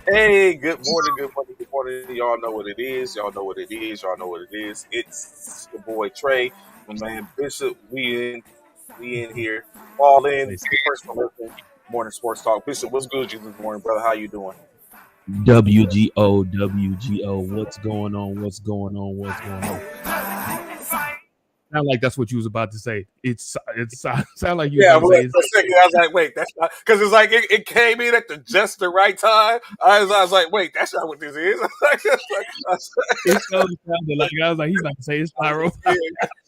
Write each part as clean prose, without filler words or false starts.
Hey, good morning, good morning, good morning. Y'all know what it is. Y'all know what it is. Y'all know what it is. It's your boy Trey, my man Bishop. We in here. All in first one, morning sports talk. Bishop, what's good with you this morning, brother? How you doing? WGO, WGO. What's going on? What's going on? What's going on? Sound like that's what you was about to say. It's sound like you was Yeah, about to well, say it's for a second, I was like, wait, that's not because it's like it came in at just the right time. I was like, wait, that's not what this is. it sounded like I was like he's about to say it's Pyro.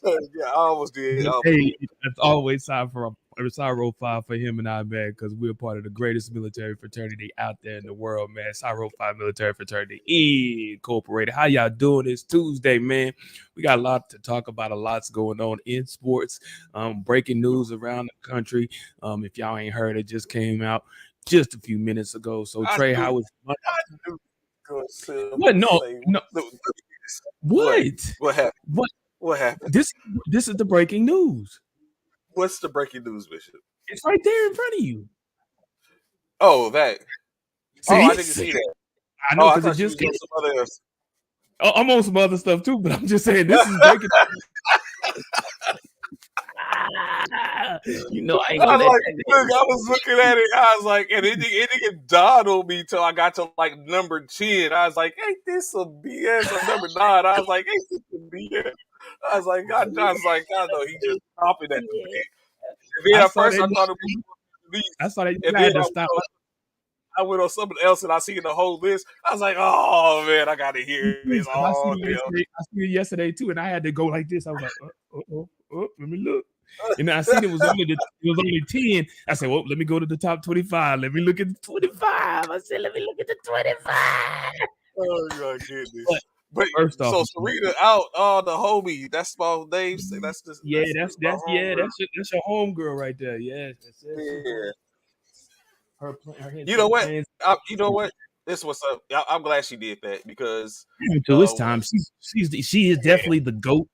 Yeah, I almost did. I almost Hey, did. it's always time for a Cyro 5 for him and I, man, because we're part of the greatest military fraternity out there in the world, man. Cyro 5 Military Fraternity Incorporated. How y'all doing? It's Tuesday, man. We got a lot to talk about, a lot's going on in sports. Breaking news around the country. If y'all ain't heard, it just came out just a few minutes ago. So, I Trey, knew, how was I knew going to what? someone No, say no. what? What? What happened? What? What happened? This is the breaking news. What's the breaking news, Bishop? It's right there in front of you. Oh, that. Oh, I See, didn't see that. I Oh, know I because it thought you just was came. on some other else. I'm on some other stuff too, but I'm just saying this is breaking. You know, I ain't I gonna was let like, that look, I was looking at it. I was like, and it didn't dawn on me till I got to like number 10. I was like, ain't this some BS? Or number 9. I was like, ain't this some BS? I know he just stopping at the bit. And then I at saw first that. I thought it was the least. I saw that. And I then had to stop. I went on something else and I seen the whole list. I was like, oh man, I gotta hear this I all seen it damn. yesterday. I seen it yesterday too, and I had to go like this. I was like, let me look. And then I seen it was only 10. I said, well, let me go to the top 25. Let me look at the 25. I said, let me look at the 25. Oh my But goodness. But first off, so Serena out, oh the homie. That's my name. yeah, That's my homegirl. that's your homegirl right there. Yeah, that's your home. Yeah. Her head You know coach what? plans. You know what? This what's up. I'm glad she did that because To it's when time. She is definitely the GOAT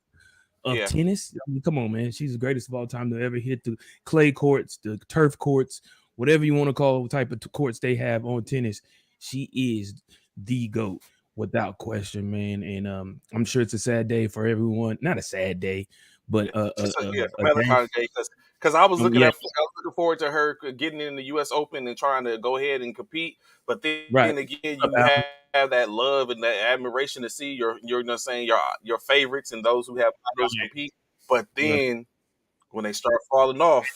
of yeah. tennis. I mean, come on, man. She's the greatest of all time to ever hit the clay courts, the turf courts, whatever you want to call the type of courts they have on tennis. She is the GOAT without question, man. And I'm sure it's a sad day for everyone. Not a sad day, but It's a a day. melancholy day because Yeah, I was looking forward to her getting in the U.S. Open and trying to go ahead and compete. But right. then again, you have that love and that admiration to see your you know what I'm saying your favorites and those who have idols compete. But Right. then when they start falling off,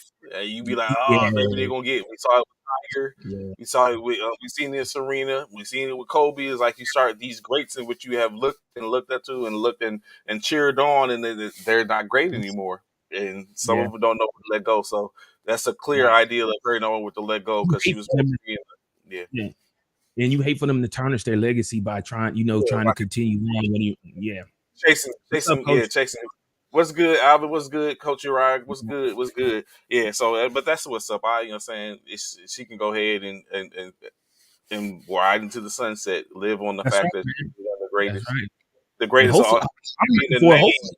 you be like, oh, maybe they're Yeah. gonna get. We saw it with Tiger. Yeah. We saw it with we seen it with Serena. We seen it with Kobe. It's like you start these greats in which you have looked up to and looked and cheered on, and then they're not great anymore. And some Yeah. of them don't know when to let go. So that's a clear Right. idea of her knowing what to let go You because she hate was for supposed them, to be in the yeah. yeah. And you hate for them to tarnish their legacy by Yeah, trying to like continue on when yeah. What's up, coach? chasing. What's good, Albert? What's good, Coach Uriah? What's good? What's good? Yeah. So, but that's what's up. You know, what I'm saying she can go ahead and ride into the sunset, live on the That's right, fact that man. she's That's right. the And greatest hopefully, I'm in looking the for name. hopefully,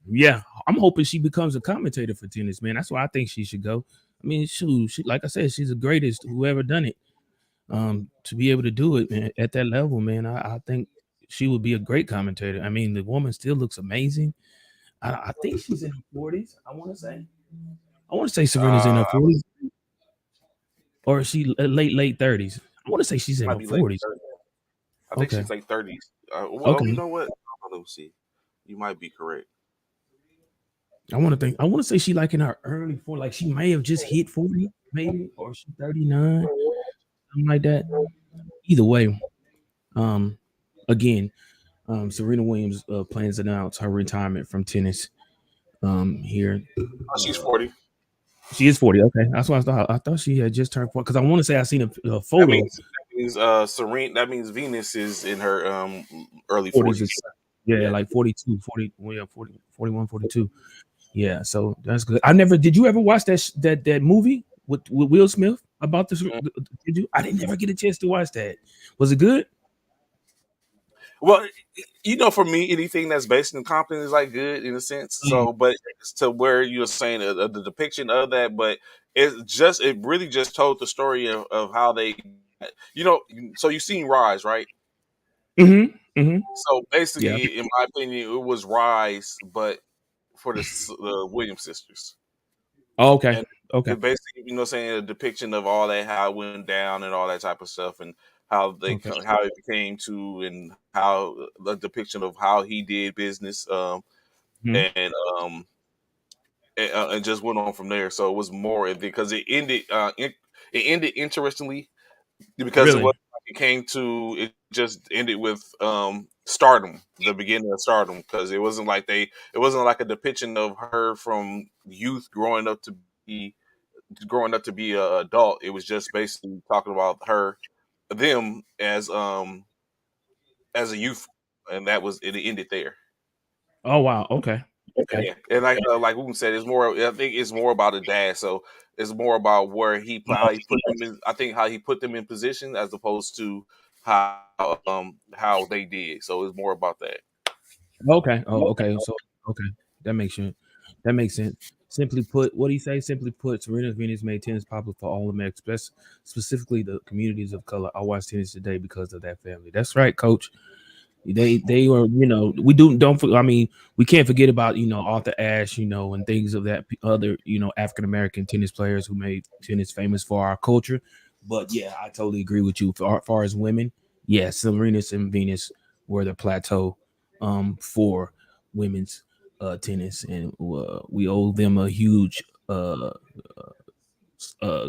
yeah, I'm hoping she becomes a commentator for tennis, man. That's why I think she should go. I mean, she like I said, she's the greatest who ever done it. To be able to do it, man, at that level, man, I think she would be a great commentator. I mean, the woman still looks amazing. I think she's in her 40s. I want to say Serena's in her I 40s, or is she late 30s? I want to say she's in might her be late 40s. 30s. I think Okay, she's like 30s. Well, you okay. know what? Let's see. You might be correct. I want to say she like in her early 40s. Like she may have just hit 40, maybe, or she's 39, something like that. Either way, um, again, Serena Williams plans to announce her retirement from tennis. Here, Oh, she's 40. she is 40. Okay, that's what I thought. I thought she had just turned 40 because I want to say I seen a That photo. means Serena. That means Venus is in her early 40s, 40s. yeah, Yeah. like 42, 40, well, yeah, 40, 41, 42. Yeah, so that's good. I never did. You ever watch that movie with Will Smith about this? Mm. Did you? I didn't never get a chance to watch that. Was it good? Well, for me, anything that's based in Compton is like good in a sense. Mm, So, but it's to where you're saying the depiction of that, but it really just told the story of how they You know, so you seen Rise, right? Mm-hmm. Mm-hmm. So Yeah. basically, in my opinion, it was Rise, but for the Williams sisters. Oh, okay. And Okay. it basically, you know, saying a depiction of all that, how it went down, and all that type of stuff, and Okay. how it became to, and how the depiction of how he did business, Hmm. and and just went on from there. So it was more because it ended interestingly because it was Really? like it came to it just ended with stardom, the beginning of stardom, because it wasn't like a depiction of her from youth be growing up to be a adult. It was just basically talking about them as a youth, and that was it. Ended there. Oh wow. Okay. Okay. Yeah, and like Wooten said, it's more. I think it's more about the dad. So it's more about where how he put them in. I think how he put them in position as opposed to how they did. So it's more about that. Okay. Oh, okay. So okay, that makes sense. That makes sense. Simply put, what do you say? Simply put, Serena Venus made tennis popular for all Americans, specifically the communities of color. I watch tennis today because of that family. That's right, Coach. They were, we I mean, we can't forget about, Arthur Ashe, and things of that other, African American tennis players who made tennis famous for our culture. But yeah, I totally agree with you. Far as women, yeah, Serena's and Venus were the plateau for women's tennis, and we owe them a huge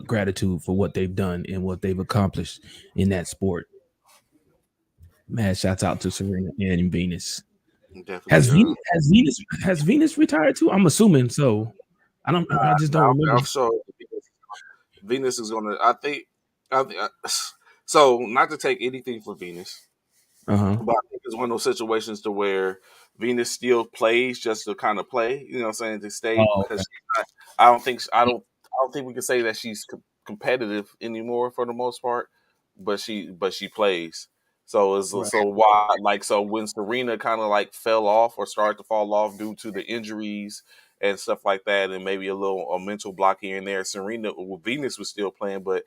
gratitude for what they've done and what they've accomplished in that sport. Man, shouts out to Serena and Venus. Has Definitely. Venus retired too? I'm assuming so. I just don't remember. I'm sure Venus is gonna. I think. So not to take anything for Venus, Uh-huh. but I think it's one of those situations to where Venus still plays just to kind of play. You know what I'm saying? To stay Oh, because okay. I don't think we can say that she's competitive anymore for the most part. But she plays. So Right. so why so when Serena kind of like fell off or started to fall off due to the injuries and stuff like that, and maybe a mental block here and there, Venus was still playing, but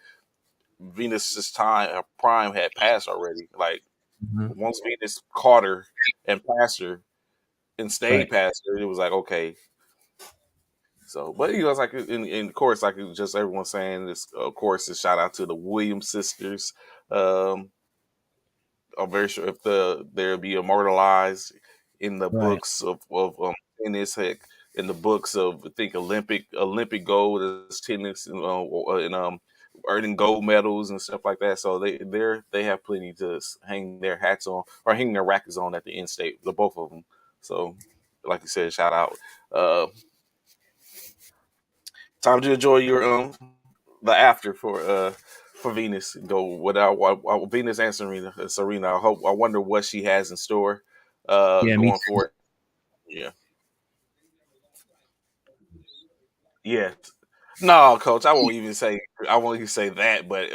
Venus's time her prime had passed already. Like Mhm. once Venus caught her and passed her and stayed Right. past her, it was like okay. So, but you know, it's like in course, like just everyone saying this. Of course, a shout out to the Williams sisters. Um, I'm very sure if they'll be immortalized in the Right. books of tennis, heck, in the books of I think Olympic gold as tennis, and earning gold medals and stuff like that. So they have plenty to hang their hats on or hang their rackets on at the end state. The both of them. So, like you said, shout out. Uh, Time to enjoy your the after for Venus. Go without Venus and Serena. Serena. I wonder what she has in store Yeah, me going too. forward. Yeah. Yeah. No, coach, I won't even say that, but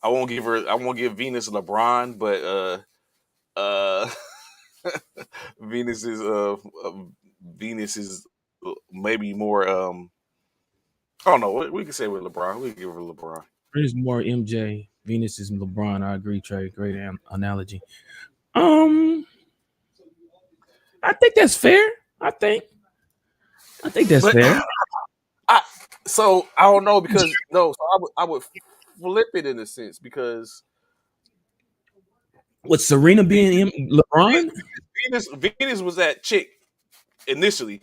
I won't give Venus LeBron, but uh Venus is Venus is maybe more I don't know. We can say with LeBron. We can give her LeBron. There's more MJ. Venus is LeBron. I agree, Trey. Great analogy. I think that's fair. I think I think that's But fair. I I don't know because no, so I would flip it in a sense because With Serena being LeBron? Venus was that chick initially.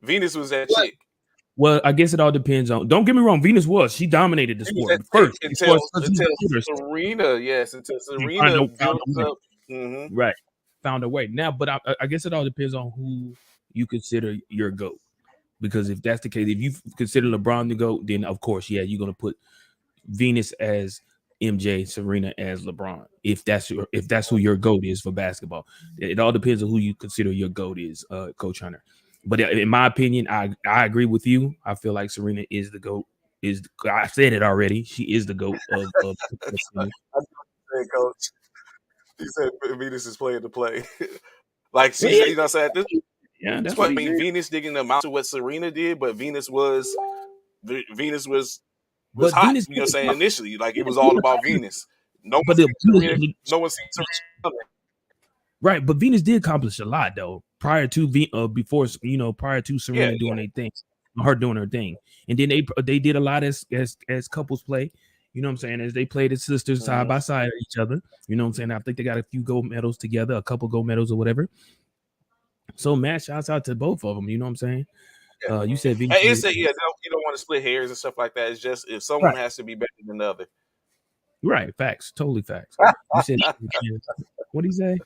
Venus was that chick. Well, I guess it all depends on. Don't get me wrong. Venus was. She dominated the She was sport that but chick first before she put herself. Serena, yes, until She Serena found built a way. up. Hmm. Right. Found a way. Now, but I guess it all depends on who you consider your GOAT. Because if that's the case, if you consider LeBron the GOAT, then of course, yeah, you're gonna put Venus as MJ, Serena as LeBron. If that's who your GOAT is for basketball. It all depends on who you consider your GOAT is, Coach Hunter. But in my opinion, I agree with you. I feel like Serena is the GOAT. I said it already. She is the GOAT of tennis. I said, Coach. He said Venus is playing to play. Like Well, she's, yeah, you know, what I'm saying at this yeah, that's what point, he I mean, said. Venus didn't amount to what Serena did, but Venus was But hot. Venus, You know, what I'm saying initially, like it was all about Venus. No one but the, sees Serena. No one sees Serena coming. right, but Venus did accomplish a lot though prior to before prior to Yeah, Serena doing yeah. their thing, her doing her thing, and then they did a lot as couples play. You know what I'm saying? As they played as sisters side Mm-hmm. by side each other. You know what I'm saying? I think they got a few gold medals together, a couple gold medals or whatever. So, man, shouts out to both of them. You know what I'm saying? Yeah. You said Venus. And it's yeah, you don't want to split hairs and stuff like that. It's just if someone Right, has to be better than the other. right. Facts. Totally facts. You said, what do you say?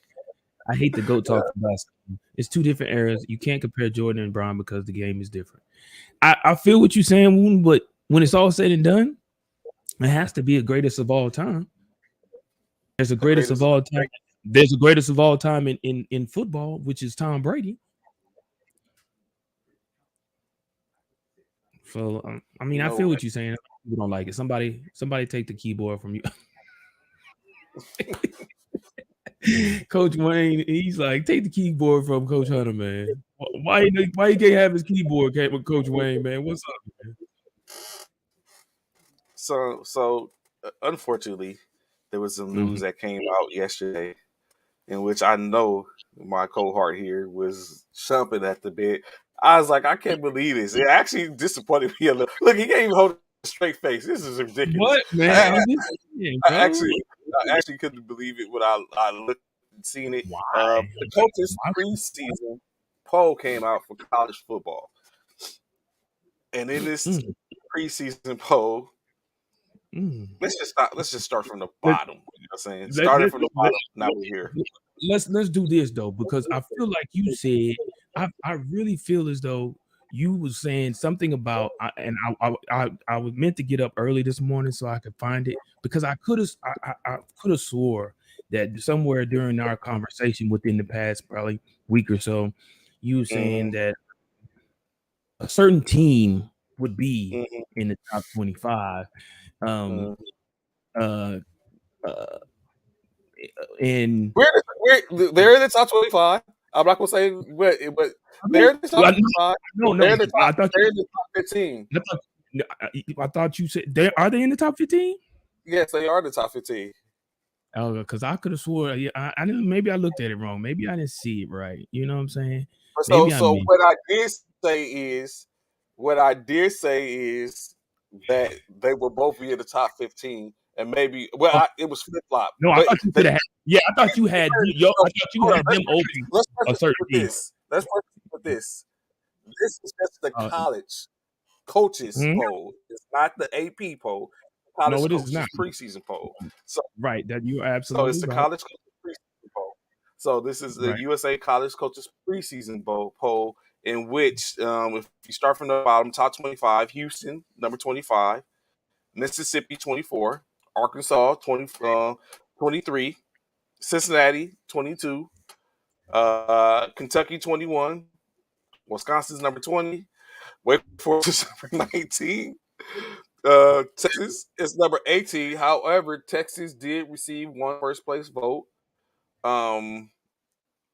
I hate the GOAT talk for basketball. It's two different eras. You can't compare Jordan and Bron because the game is different. I feel what you're saying, Woon, but when it's all said and done, it has to be a greatest of all time. There's a The greatest of greatest of all all time. There's a greatest of all time in football, which is Tom Brady. So I mean, you I know feel what? what you're saying. You don't like it. Somebody take the keyboard from you. Coach Wayne, he's like, take the keyboard from Coach Hunter, man. Why he can't have his keyboard with Coach Wayne, man? What's up, man? So unfortunately, there was some news Mm-hmm. that came out yesterday in which I know my cohort here was chomping at the bit. I was like, I can't believe this. It actually disappointed me a little. Look, he can't even hold a straight face. This is ridiculous. What, man? I, I'm just saying, I bro. actually, I actually couldn't believe it when I looked and seen it. Why? The coaches preseason poll came out for college football, and in this Mm, preseason poll, mm. let's just start from the Let, bottom. You know what I'm saying? let, Starting let, from the let, bottom. Now we're here. let's do this though, because I feel like you said I really feel as though you was saying something about and I was meant to get up early this morning so I could find it because I could have swore that somewhere during our conversation within the past probably week or so, you were saying Mm-hmm, that a certain team would be mm-hmm, in the top 25. Um mm-hmm. uh uh and They're in the top 25. I'm not gonna say, but they're in the top I, 25. no, They're in the top. I thought They're in the top 15. I thought, I thought you said are they in the top 15? Yes, they are in the top 15. Oh, because I could have swore. Yeah, I didn't. Maybe I looked at it wrong. Maybe I didn't see it right. You know what I'm saying? So, Maybe I so missed. what I did say is, what I did say is that they will both be in the top 15, and maybe Oh, it was flip flop, no, I but thought you they. could have. Yeah, I thought you had. I thought you Hold on, had them open let's a preface it certain with team. this. Let's preface it with this. This is just the Uh, college coaches mhm. poll. It's not the AP poll. College No, it is coaches not. preseason poll. So, Right. That you're so it's absolutely the right. college coaches preseason poll. So this is the Right. USA College Coaches preseason poll, in which, if you start from the bottom, top 25, Houston number 25, Mississippi 24, Arkansas 23, Cincinnati 22, Kentucky 21, Wisconsin's number 20, Wake Forest is number 19. Texas is number 18. However, Texas did receive one first place vote. Um,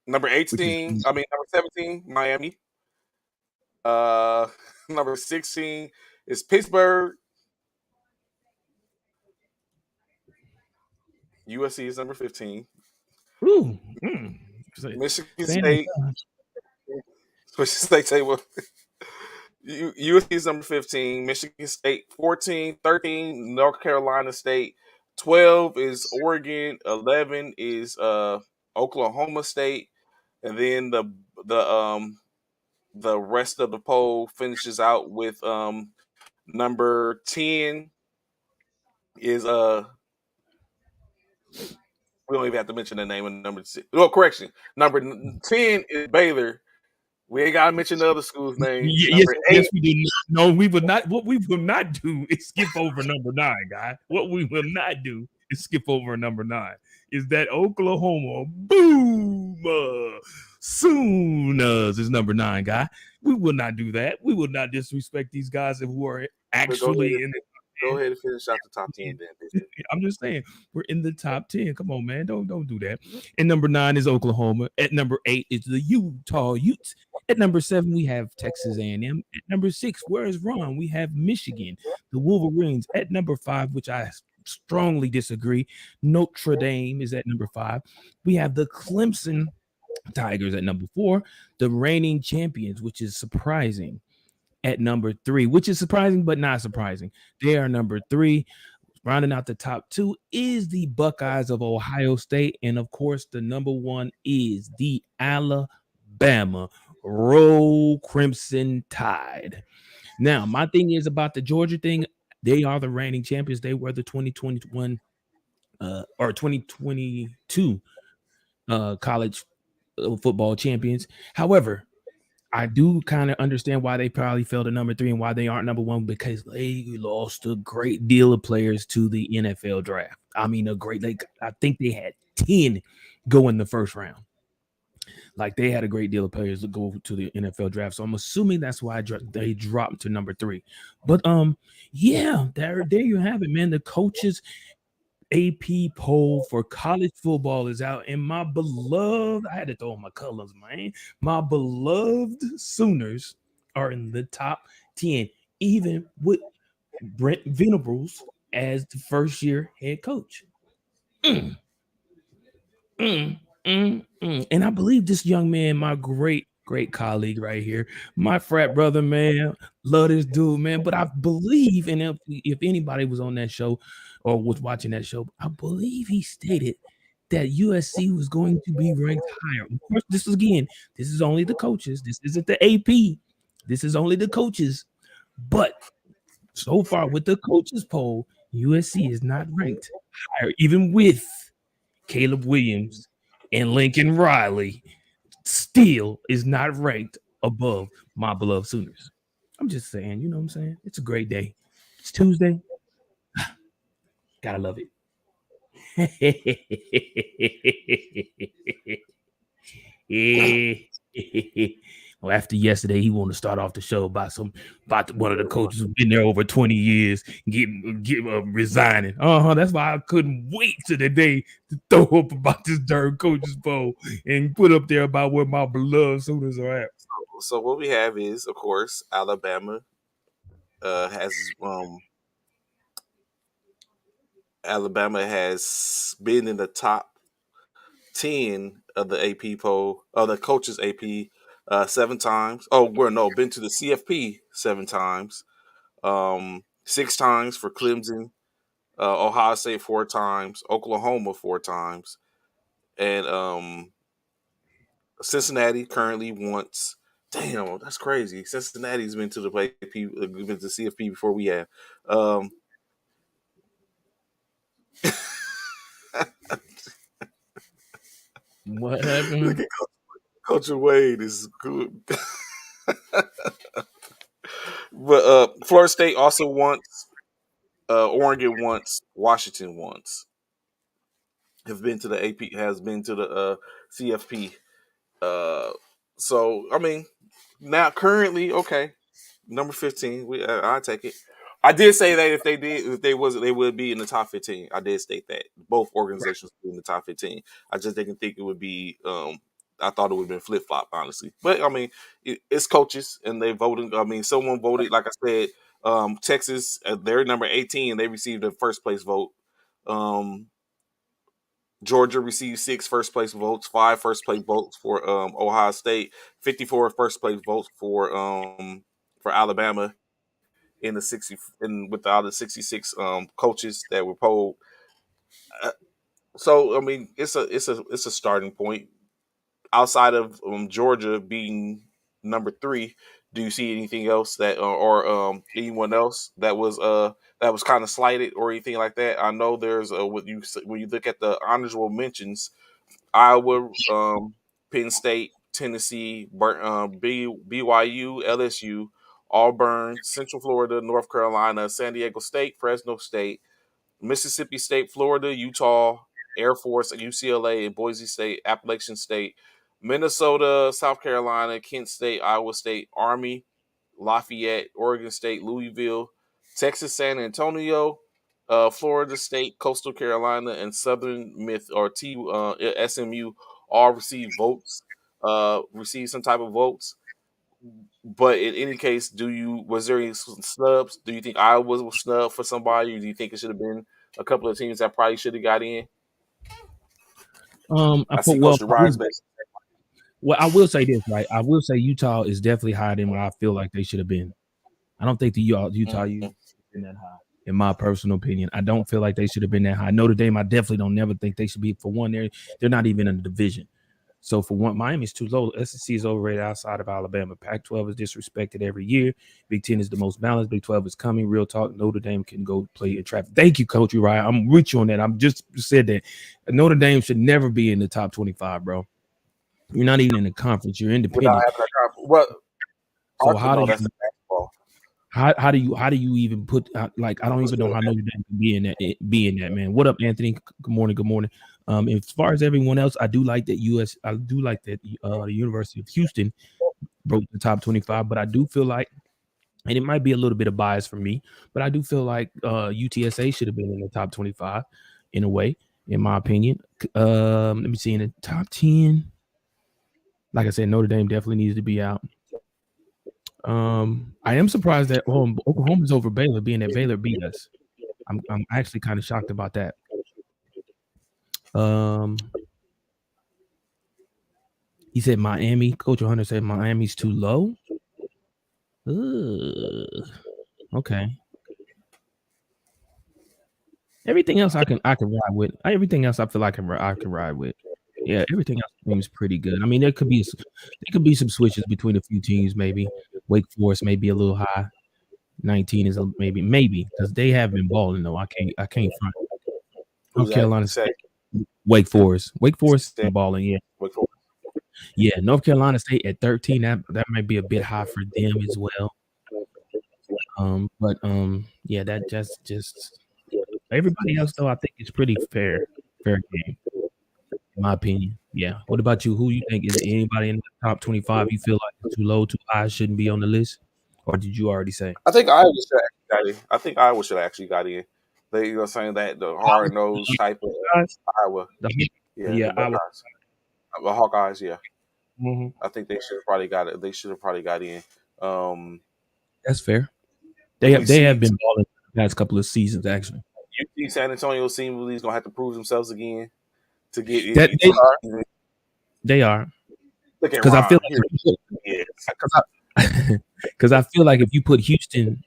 number Which is 18, I mean, number 17, Miami. Uh, number 16 is Pittsburgh. USC is number 15. ooh, Michigan saying State, which they say, well, USC is number 15. Michigan State 14, 13, North Carolina State. 12 is Oregon. 11 is Oklahoma State. And then the rest of the poll finishes out with number 10 is we don't even have to mention the name of number 6. Oh, correction. Number 10 is Baylor. We ain't gotta mention the other school's name. Yes, Number yes, 8. we do. No, we will not. What we will not do is skip over number 9, guy. What we will not do is skip over number 9. Is that Oklahoma boom Sooners is number 9, guy. We will not do that. We will not disrespect these guys who are But go ahead actually and in. finish out the top 10 then, Bishop. I'm just saying we're in the top 10. Come on, man. Don't do that. And number 9 is Oklahoma. At number 8 is the Utah Utes. At number 7, we have Texas A&M. At number 6, where is Ron? We have Michigan, the Wolverines. At number 5, which I strongly disagree. Notre Dame is at number 5. We have the Clemson Tigers at number 4, the reigning champions, which is surprising, at number 3, which is surprising but not surprising. They are number 3. Rounding out the top 2 is the Buckeyes of Ohio State, and of course, the number 1 is the Alabama Roll Crimson Tide. Now, my thing is about the Georgia thing. They are the reigning champions. They were the 2021 or 2022 college football champions. However, I do kind of understand why they probably fell to number 3 and why they aren't number 1, because they lost a great deal of players to the NFL draft. I mean, I think they had 10 go in the first round. Like, they had a great deal of players that go to the NFL draft. So I'm assuming that's why they dropped to number 3. But yeah, there you have it, man. The coaches AP poll for college football is out, and my beloved, I had to throw on my colors, man. My beloved Sooners are in the top 10, even with Brent Venables as the first year head coach. Mm, And I believe this young man, my great colleague right here, my frat brother, man, love this dude, man. But I believe, and if anybody was on that show or was watching that show, I believe he stated that USC was going to be ranked higher. Of course, this is only the coaches. This isn't the AP. This is only the coaches. But so far with the coaches poll, USC is not ranked higher, even with Caleb Williams and Lincoln Riley still is not ranked above my beloved Sooners. I'm just saying, you know what I'm saying? It's a great day. It's Tuesday. Gotta love it. Well, after yesterday, he wanted to start off the show about one of the coaches who's been there over 20 years, resigning. That's why I couldn't wait to the day to throw up about this darn coaches poll and put up there about where my beloved Sooners are at. So what we have is, of course, Alabama has been in the top 10 of the AP poll, of the coaches AP, 7 times. Oh, well, no, been to the CFP 7 times, 6 times for Clemson, Ohio State 4 times, Oklahoma 4 times, and Cincinnati currently wants. Damn, that's crazy. Cincinnati's been to the AP, been to CFP before we have. Um, What Look happened? at Coach Wade is good. But Florida State also wants, Oregon wants, Washington wants. Have been to the AP, has been to the CFP. Uh, so I mean, now currently, okay, number 15. I take it. I did say that if they wasn't, they would be in the top 15. I did state that both Right. organizations would be in the top 15. I just didn't think it would be. I thought it would have been flip flop, honestly. But I mean, it's coaches and they voted. I mean, someone voted. Like I said, Texas, they're number 18. They received a first place vote. Um, Georgia received 6 first place votes, 5 first place votes for Ohio State, 54 first place votes for Alabama in the 60 in with the other 66 coaches that were polled. Uh, so I mean, it's a starting point. Outside of Georgia being number 3, do you see anything else that or anyone else that was kind of slighted or anything like that? I know there's when you look at the honorable mentions, Iowa, Penn State, Tennessee, BYU, LSU, Auburn, Central Florida, North Carolina, San Diego State, Fresno State, Mississippi State, Florida, Utah, Air Force, UCLA, and Boise State, Appalachian State, Minnesota, South Carolina, Kent State, Iowa State, Army, Lafayette, Oregon State, Louisville, Texas, San Antonio, Florida State, Coastal Carolina, and Southern Myth or SMU all received votes, received some type of votes. But in any case, was there any snubs? Do you think Iowa was snubbed for somebody, or do you think it should have been a couple of teams that probably should have got in. I I put see well. Coach Rise best. Well, I will say this, right? I will say Utah is definitely higher than what I feel like they should have been. I don't think the Utah Mm-hmm. been that high, in my personal opinion. I don't feel like they should have been that high. Notre Dame, I definitely don't never think they should be. For one, they're not even in the division. So for one, Miami's too low. SEC is overrated outside of Alabama. Pac-12 is disrespected every year. Big Ten is the most balanced. Big 12 is coming. Real talk. Notre Dame can go play in traffic. Thank you, Coach Uriah. I'm with you on that. I'm just said that Notre Dame should never be in the top 25, bro. You're not even in the conference. You're Without independent. having a conference. Well, So how do no, you that's the basketball. how do you even put like I don't even know how Notre Dame can be in that, man. What up, Anthony? Good morning. Good morning. As far as everyone else, I do like that the University of Houston broke the top 25, but I do feel like, and it might be a little bit of bias for me, but I do feel like UTSA should have been in the top 25 in a way, in my opinion. Let me see, in the top 10. Like I said, Notre Dame definitely needs to be out. I am surprised that Oklahoma's over Baylor, being that Baylor beat us. I'm actually kind of shocked about that. He said Miami. Coach Hunter said Miami's too low. Okay. Everything else I can ride with. Everything else I feel like I can ride with. Yeah, everything else seems pretty good. I mean, there could be some switches between a few teams. Maybe Wake Forest may be a little high. 19 is maybe because they have been balling though. I can't front. Who's North that? Carolina State, Wake Forest is balling. Yeah, Wake Forest. yeah. North Carolina State at 13. That might be a bit high for them as well. But yeah, that just everybody else though. I think it's pretty fair game. In my opinion. Yeah. What about you? Who you think is anybody in the top 25 you feel like is too low, too high, shouldn't be on the list? Or did you already say? I think Iowa should actually got in. I think Iowa should actually got in. They saying that the hard nosed type of Iowa. Yeah, the Iowa. Buckeyes. The Hawkeyes, yeah. Mm-hmm. I think they should have probably got it. They should have probably got in. That's fair. They have been balling the past couple of seasons, actually. You see San Antonio seemingly is gonna have to prove themselves again to get in. They are. Look at because I feel because I feel like if you put Houston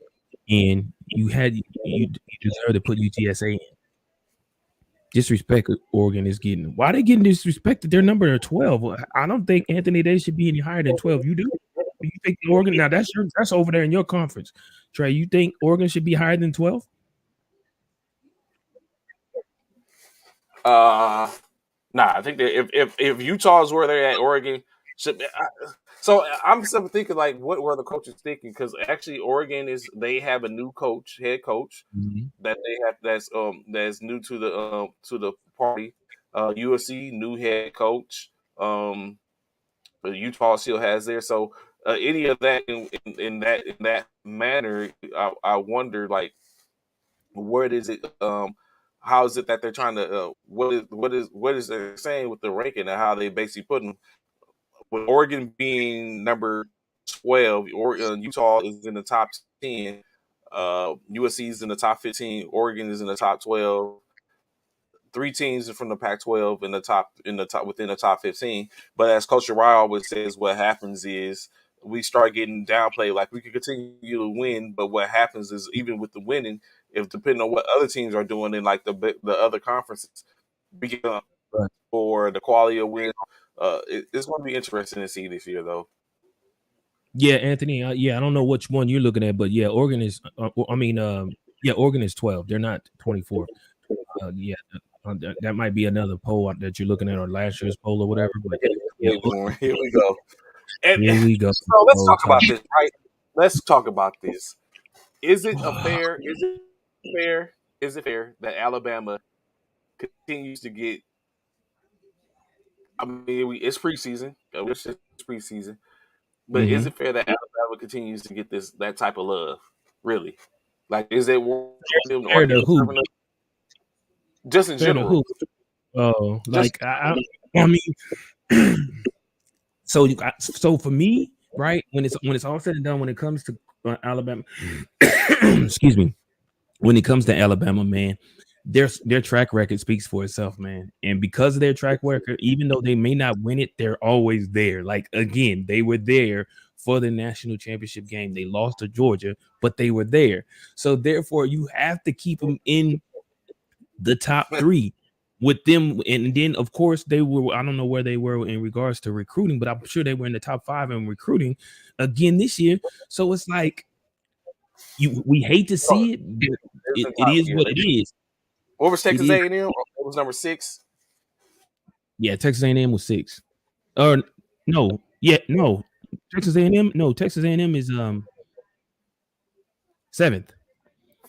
in, you deserve to put UTSA in. Disrespect Oregon is getting. Why are they getting disrespected? They're number 12. I don't think Anthony they should be any higher than 12. You do? You think Oregon? Now that's over there in your conference, Trey. You think Oregon should be higher than 12? Nah, I think that if Utah's where they're at, Oregon should. So I'm still thinking like, what were the coaches thinking? Because actually, Oregon they have a new head coach that they have that's new to the party. USC new head coach. Utah still has there. So any of that in that manner, I wonder like, what is it? How is it that they're trying to? What is they're saying with the ranking and how they basically put them? With Oregon being number 12, Utah is in the top 10. USC is in the top 15. Oregon is in the top 12. 3 teams from the Pac-12 within the top 15. But as Coach Uriah always says, what happens is we start getting downplayed. Like, we can continue to win, but what happens is, even with the winning, if depending on what other teams are doing in like the other conferences, we get for the quality of win. It's going to be interesting to see this year, though. Yeah, Anthony. I don't know which one you're looking at, but yeah, Oregon is. Oregon is 12. They're not 24. That might be another poll that you're looking at, or last year's poll or whatever. But here we go. Here we go. So let's talk about this, right? Let's talk about this. Is it fair? Is it fair that Alabama continues to get? I mean, it's preseason. It's preseason. But is it fair that Alabama continues to get that type of love? Really? Like, is it fair to who? Just in general. Oh, like I mean, so for me, right? When it's all said and done, when it comes to Alabama, excuse me, when it comes to Alabama, man, their track record speaks for itself, man. And because of their track record, even though they may not win it, they're always there. Like again, they were there for the national championship game. They lost to Georgia, but they were there. So therefore, you have to keep them in the top three with them. And then, of course, they were. I don't know where they were in regards to recruiting, but I'm sure they were in the top 5 in recruiting again this year. So it's like we hate to Oh, see it, but it was in it top. is Yeah, what it is. what was It Texas is. A&M? It was number 6. Yeah, Texas A&M was 6. Or no, yeah, no. Texas A&M, no, Texas A&M is 7th. 6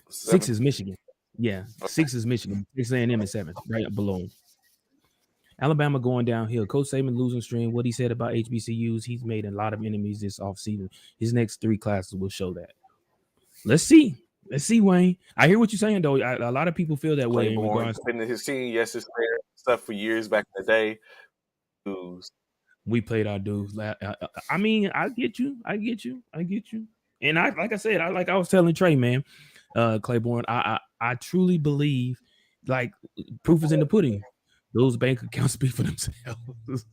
7. is Michigan. Yeah, 6 is Michigan. Texas A&M is 7th, right below 'em. Alabama going downhill. Coach Saban losing stream. What he said about HBCUs, he's made a lot of enemies this offseason. His next 3 classes will show that. Let's see. Let's see, Wayne. I hear what you're saying, though. A lot of people feel that way in Claiborne regards to been in his team. Yes, his player stuff for years back in the day. Lose. we played our dudes. I mean, I get you. I get you. I get you. And I, like I said, I was telling Trey, man, Claiborne, I truly believe, like, proof is in the pudding. Those bank accounts speak for themselves.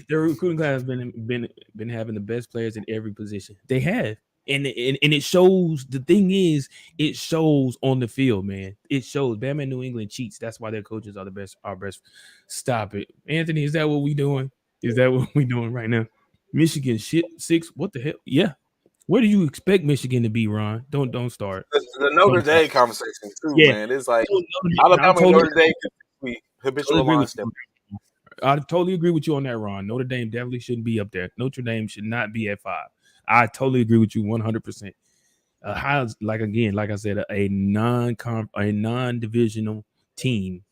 Their recruiting class has been having the best players in every position. They have. And it shows. The thing is, it shows on the field, man. It shows. Bama and New England cheats. That's why their coaches are the best. Our best. Stop it, Anthony. Is that what we doing? Is that what we doing right now? Michigan shit 6. What the hell? Yeah. Where do you expect Michigan to be, Ron? Don't start. The Notre Don't start. Dame conversation too, Yeah. man. It's like I Alabama and totally, Notre Dame could be totally habitual agree line with step. you. I totally agree with you on that, Ron. Notre Dame definitely shouldn't be up there. Notre Dame should not be at 5. I totally agree with you 100%. How, like I said, a non-divisional team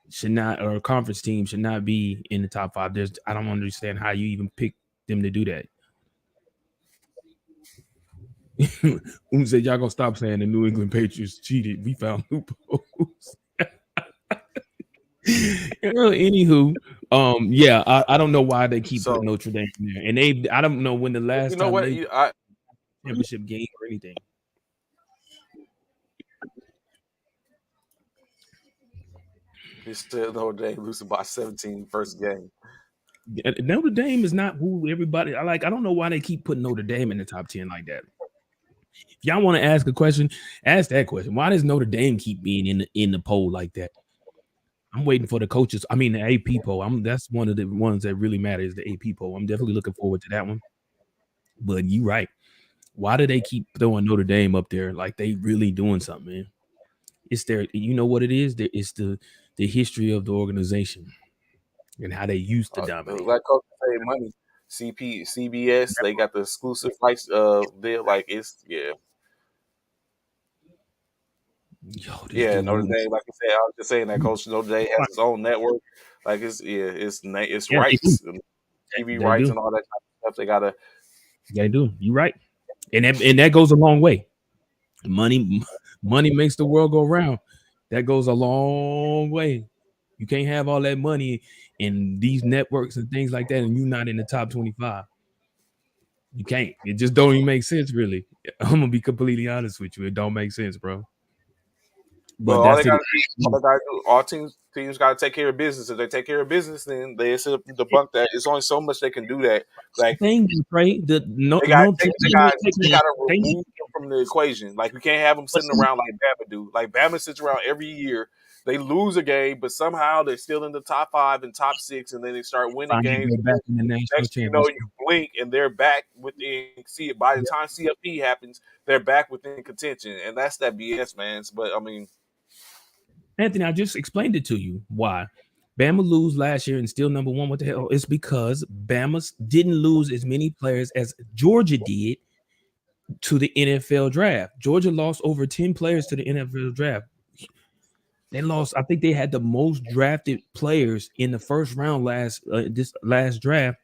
should not, or a conference team should not be in the top 5. I don't understand how you even pick them to do that. Said y'all gonna stop saying the New England Patriots cheated. We found loopholes. Anywho, yeah, I don't know why they keep So putting Notre Dame in there, and I don't know when the you last know time what? they championship game or anything. He said Notre Dame losing by 17 first game. Notre Dame is not who everybody. I don't know why they keep putting Notre Dame in the top 10 like that. If y'all want to ask a question, ask that question. Why does Notre Dame keep being in the poll like that? I'm waiting for the coaches. I mean, the AP poll. That's one of the ones that really matters. The AP poll. I'm definitely looking forward to that one. But you right. Why do they keep throwing Notre Dame up there like they really doing something, man? It's their. You know what it is? It's the history of the organization and how they used to dominate. Like coach say money. CBS, they got the exclusive rights deal. Like it's Yo, this yeah. dude. Notre Dame, like I said, I was just saying that coach Notre Dame has its own network. Like it's Yeah, they do. rights and TV They rights do. and all that type of stuff. They gotta. They do. You right. And that goes a long way. Money makes the world go round. That goes a long way. You can't have all that money in these networks and things like that, and you're not in the top 25. You can't. It just don't even make sense, really. I'm gonna be completely honest with you. It don't make sense, bro. But But that's it. all teams gotta take care of business. If they take care of business, then they debunk that. It's only so much they can do that. Like Thing, right? The no they got Notre they Dame got ain't taking they it. got to They remove them from the equation. Like you can't have them but sitting around like Bama do. Like Bama sits around every year. They lose a game, but somehow they're still in the top 5 and top 6, and then they start winning find their games. way back in the national Next thing you know, championship. you blink and they're back within. See it by the time CFP happens, they're back within contention, and that's that BS, man. But I mean, Anthony, I just explained it to you. Why? Bama lose last year and still number 1. What the hell? It's because Bama didn't lose as many players as Georgia did to the NFL draft. Georgia lost over 10 players to the NFL draft. They lost. I think they had the most drafted players in the first round this last draft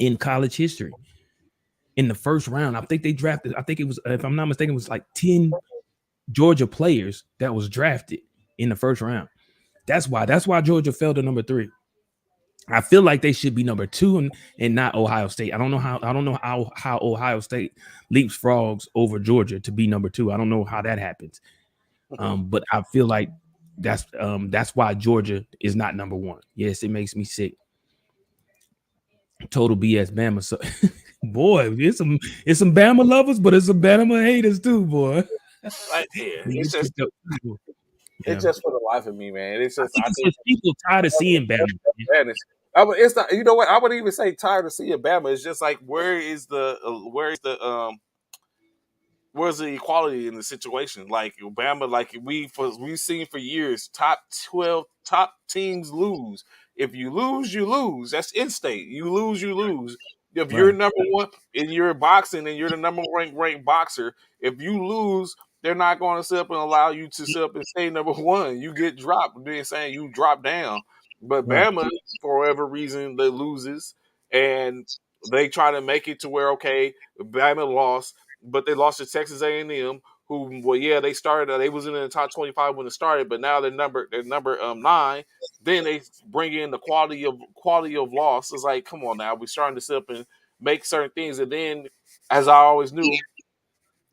in college history. In the first round, I think they drafted. I think it was, if I'm not mistaken, it was like 10 Georgia players that was drafted in the first round. That's why Georgia fell to number 3. I feel like they should be number 2 and not Ohio State. I don't know how Ohio State leapfrogs over Georgia to be number 2. I don't know how that happens. But I feel like that's why Georgia is not number one. Yes, it makes me sick. Total BS Bama. So boy, it's some Bama lovers, but it's some Bama haters too, boy. Like, yeah, Yeah. it's just for the life of me, man. It's I just think I it's think just people tired of seeing Bama. Man. advantage. It's not. You know what? I wouldn't even say tired of seeing Bama. It's just like where's the equality in the situation? Like Obama, like we've seen for years, top teams lose. If you lose, you lose. That's in state. You lose, you lose. If you're Right. number one in your boxing and you're the number one ranked boxer, if you lose, they're not going to sit up and allow you to sit up and stay number one. You get dropped. They're saying you drop down. But Right. Bama, for whatever reason, they loses and they try to make it to where okay, Bama lost but they lost to Texas A&M, who well yeah they started they was in the top 25 when it started, but now they're number 9. Then they bring in the quality of loss. It's like come on now, we're starting to sit up and make certain things, and then as I always knew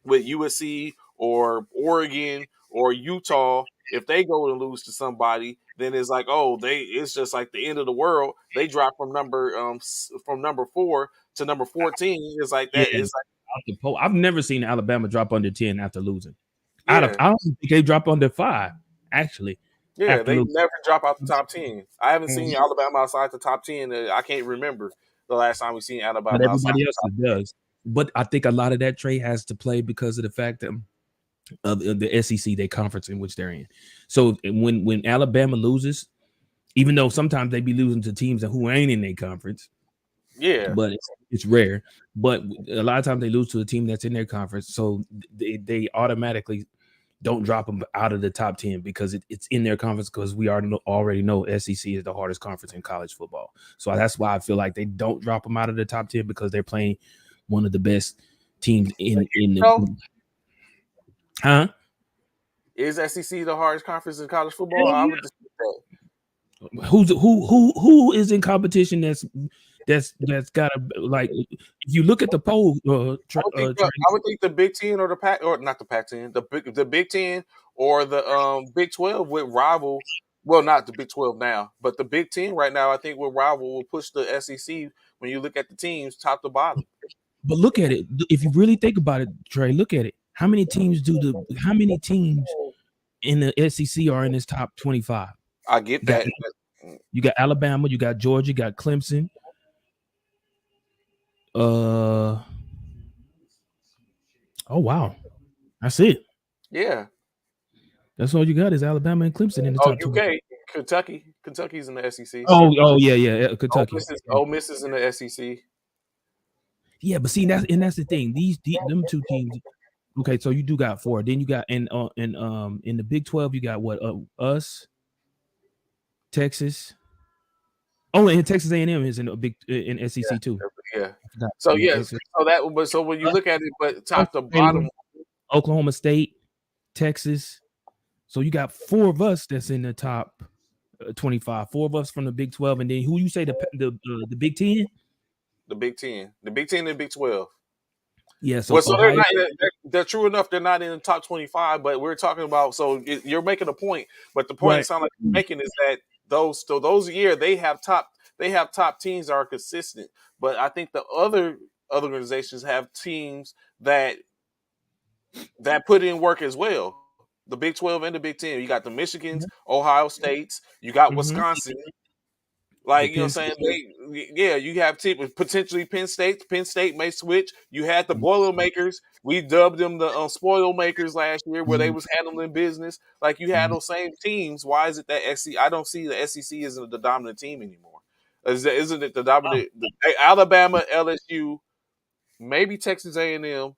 with USC or Oregon or Utah. If they go and lose to somebody, then it's like, oh, it's just like the end of the world. They drop from number 4 to number 14. It's like Yeah. that. It's I've never seen Alabama drop under 10 after losing. Yeah, I don't think they drop under 5 actually yeah, after they losing. never drop out the top 10. I haven't seen Mhm. Alabama outside the top 10. I can't remember the last time we seen But Alabama outside everybody the else top. does. But I think a lot of that trade has to play because of the fact that of the SEC, they conference in which they're in. So when Alabama loses, even though sometimes they be losing to teams who ain't in their conference, Yeah, but it's rare. But a lot of times they lose to a team that's in their conference, so they automatically don't drop them out of the top 10 because it's in their conference because we already know SEC is the hardest conference in college football. So that's why I feel like they don't drop them out of the top 10 because they're playing one of the best teams in so the huh? is SEC the hardest conference in college football? I would dispute that. Who is in competition that's got a like if you look at the poll I would think the Big Ten or the Pac or not the Pac-10, the Big Ten or the Big 12 would rival. Well, not the Big 12 now, but the Big Ten right now. I think will push the SEC when you look at the teams top to bottom. but look at it. If you really think about it, Trey, look at it. How many teams in the SEC are in this top 25? I get You got that. you got Alabama, you got Georgia, you got Clemson. Uh oh wow. That's it. Yeah. That's all you got is Alabama and Clemson in the Oh, top 20. UK, Kentucky's in the SEC. Oh yeah, Kentucky. Ole Miss is in the SEC. Yeah, but see that's the thing. Them two teams. Okay, so you do got 4. Then you got in the Big 12 you got what us, Texas. Oh, and Texas A&M is in a big in SEC too. Yeah. I forgot. So Yeah, yes, so when you Us, look at it, but us, top to bottom, Baylor, Oklahoma State, Texas. So you got 4 of us that's in the top 25. 4 of us from the Big 12, and then who you say the Big 10? the Big Ten and the Big 12. Yeah, Well, so so they're Ohio. not. They're true enough. They're not in the top 25, but we're talking about. So you're making a point, but the point it Right. sounds like you're making is that those year they have top teams that are consistent, but I think the other organizations have teams that put in work as well. The Big 12 and the Big 10. You got the Michigans, Ohio States. You got Mm-hmm. Wisconsin. The Like you know, Penn what I'm State. saying yeah, you have teams potentially Penn State. Penn State may switch. You had the Boilermakers. We dubbed them the Spoil Makers last year, where they Mhm, was handling business. Like you had mhm. those same teams. Why is it that SC? I don't see the SEC isn't the dominant team anymore. Isn't it the Oh, dominant? Alabama, LSU, maybe Texas A&M,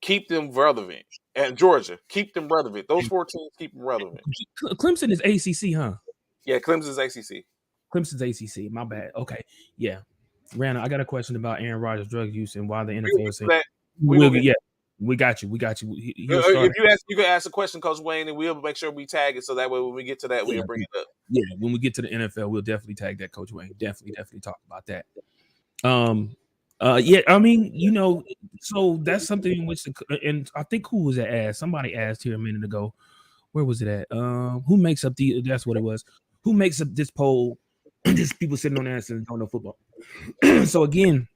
keep them relevant, and Georgia keep them relevant. Those 14 keep them relevant. Clemson is ACC, huh? Yeah, Clemson's ACC. Clemson's ACC. My bad. Okay, yeah. Randall, I got a question about Aaron Rodgers' drug use and why the We gonna NFL get is to saying that. We we'll gonna get. get. Yeah, we got you. We got you. He'll start. If you can ask a question, Coach Wayne, and we'll make sure we tag it so that way when we get to that, Yeah, we'll bring it up. yeah. When we get to the NFL, we'll definitely tag that Coach Wayne. Definitely talk about that. Um, yeah. I mean, so that's something in which, and I think who was that asked? Somebody asked here a minute ago. where was it at? Who makes up the? That's what it was. Who makes up this poll? Just people sitting on there and don't know football. So again,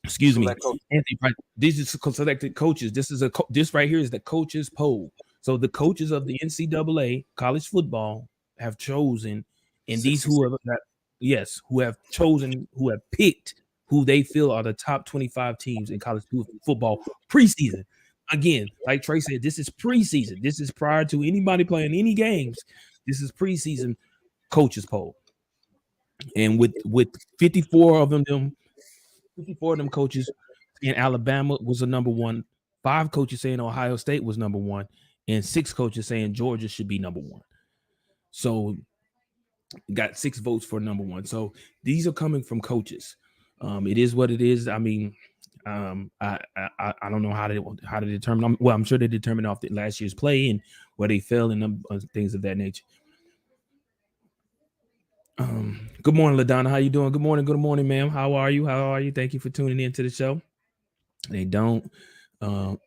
excuse me, Select coach. Anthony Price. These are selected coaches. This is this right here is the coaches poll. So the coaches of the NCAA college football have chosen, and these who 66. have yes, who have chosen, who have picked who they feel are the top 25 teams in college football preseason. Again, like Trey said, this is preseason. This is prior to anybody playing any games. This is preseason coaches poll, and with 54 of them 54 of them coaches in Alabama was the number one. 5 coaches saying Ohio State was number one, and 6 coaches saying Georgia should be number one. So got 6 votes for number one. So these are coming from coaches. It is what it is. I mean, I don't know how to determine. Well, I'm sure they determined off the last year's play and where they fell and things of that nature. Good morning, LaDonna. How you doing? Good morning, ma'am. How are you? Thank you for tuning in to the show. They don't.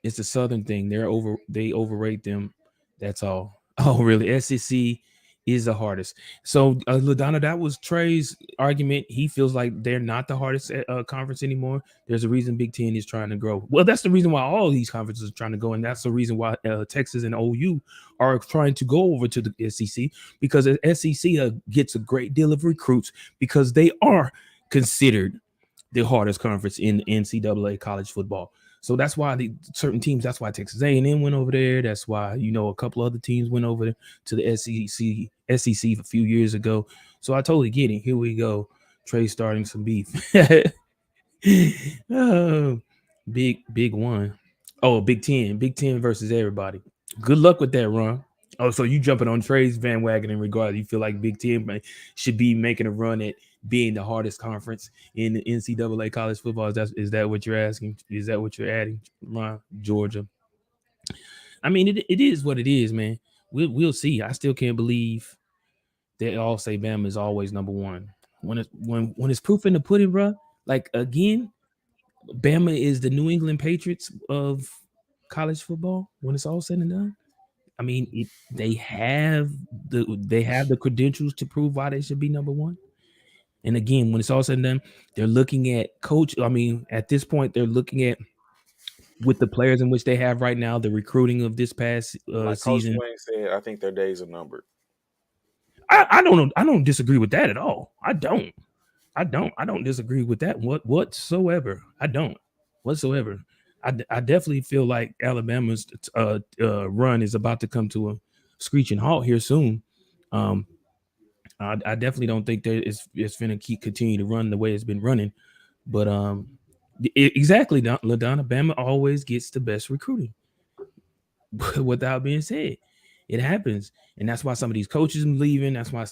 It's a Southern thing. They overrate them. That's all. Oh, really? SEC is the hardest. So, LaDonna, that was Trey's argument. He feels like they're not the hardest conference anymore. There's a reason Big Ten is trying to grow. Well, that's the reason why all these conferences are trying to go, and that's the reason why Texas and OU are trying to go over to the SEC, because the SEC gets a great deal of recruits because they are considered the hardest conference in NCAA college football. So that's why certain teams, that's why Texas A&M went over there. That's why, a couple other teams went over to the SEC a few years ago. So I totally get it. Here we go. Trey starting some beef. Oh, big one. Oh, Big Ten versus everybody. Good luck with that, Ron. Oh, so you jumping on Trey's bandwagon in regard? You feel like Big Ten should be making a run at being the hardest conference in the NCAA college football? Is that what you're asking? Is that what you're adding, Ron? Georgia. I mean, it is what it is, man. We'll see. I still can't believe they all say Bama is always number one. When it's proof in the pudding, bro. Like again, Bama is the New England Patriots of college football. When it's all said and done, I mean, they have the credentials to prove why they should be number one. And again, when it's all said and done, they're looking at coach. I mean, at this point, they're looking at with the players in which they have right now, the recruiting of this past Like Coach season. Wayne said, I think their days are numbered. I don't know. I don't disagree with that at all. I don't disagree with that whatsoever. I don't whatsoever. I definitely feel like Alabama's run is about to come to a screeching halt here soon. I definitely don't think that it's going to continue to run the way it's been running. But exactly, LaDonna, Bama always gets the best recruiting. Without being said, it happens, and that's why some of these coaches are leaving. That's why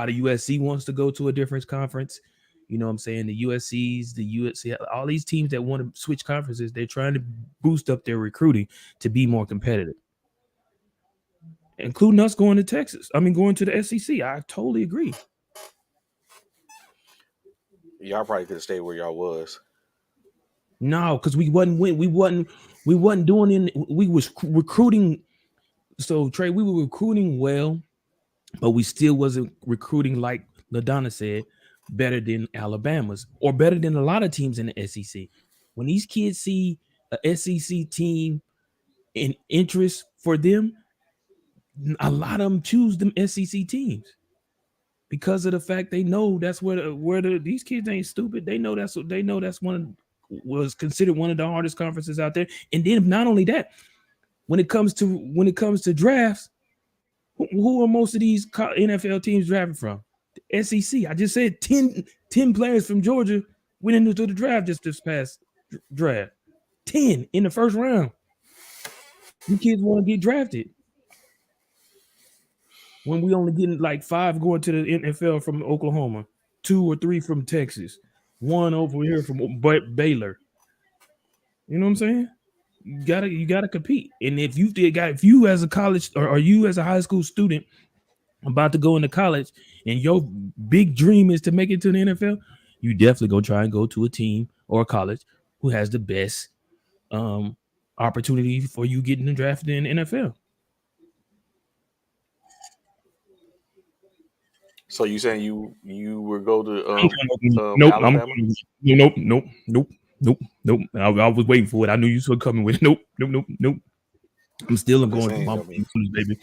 the USC wants to go to a different conference. You know what I'm saying? The USCs, the USC, all these teams that want to switch conferences, they're trying to boost up their recruiting to be more competitive, including us going to Texas. I mean, going to the SEC. I totally agree. Y'all probably could have stayed where y'all was. No, because we wasn't doing in. We was recruiting. So Trey, we were recruiting well, but we still wasn't recruiting like LaDonna said, better than Alabama's or better than a lot of teams in the SEC. When these kids see a SEC team in interest for them, a lot of them choose them SEC teams because of the fact they know that's where these kids ain't stupid. They know that's was considered one of the hardest conferences out there. And then not only that, when it comes to drafts, who are most of these NFL teams drafted from? The SEC. I just said 10 players from Georgia went into the draft just this past draft. 10 in the first round. You kids want to get drafted. When we only getting like 5 going to the NFL from Oklahoma, 2 or 3 from Texas, 1 over here from Baylor. You know what I'm saying? You gotta compete. And if you as a college or you as a high school student about to go into college and your big dream is to make it to the NFL, you definitely go try and go to a team or a college who has the best opportunity for you getting drafted in the NFL. So you saying you would go to Nope. Alabama? Nope. Nope. Nope. Nope. Nope. I was waiting for it. I knew you were coming with. Nope. Nope. Nope. Nope. I'm still I'm just going to saying. my I mean, baby.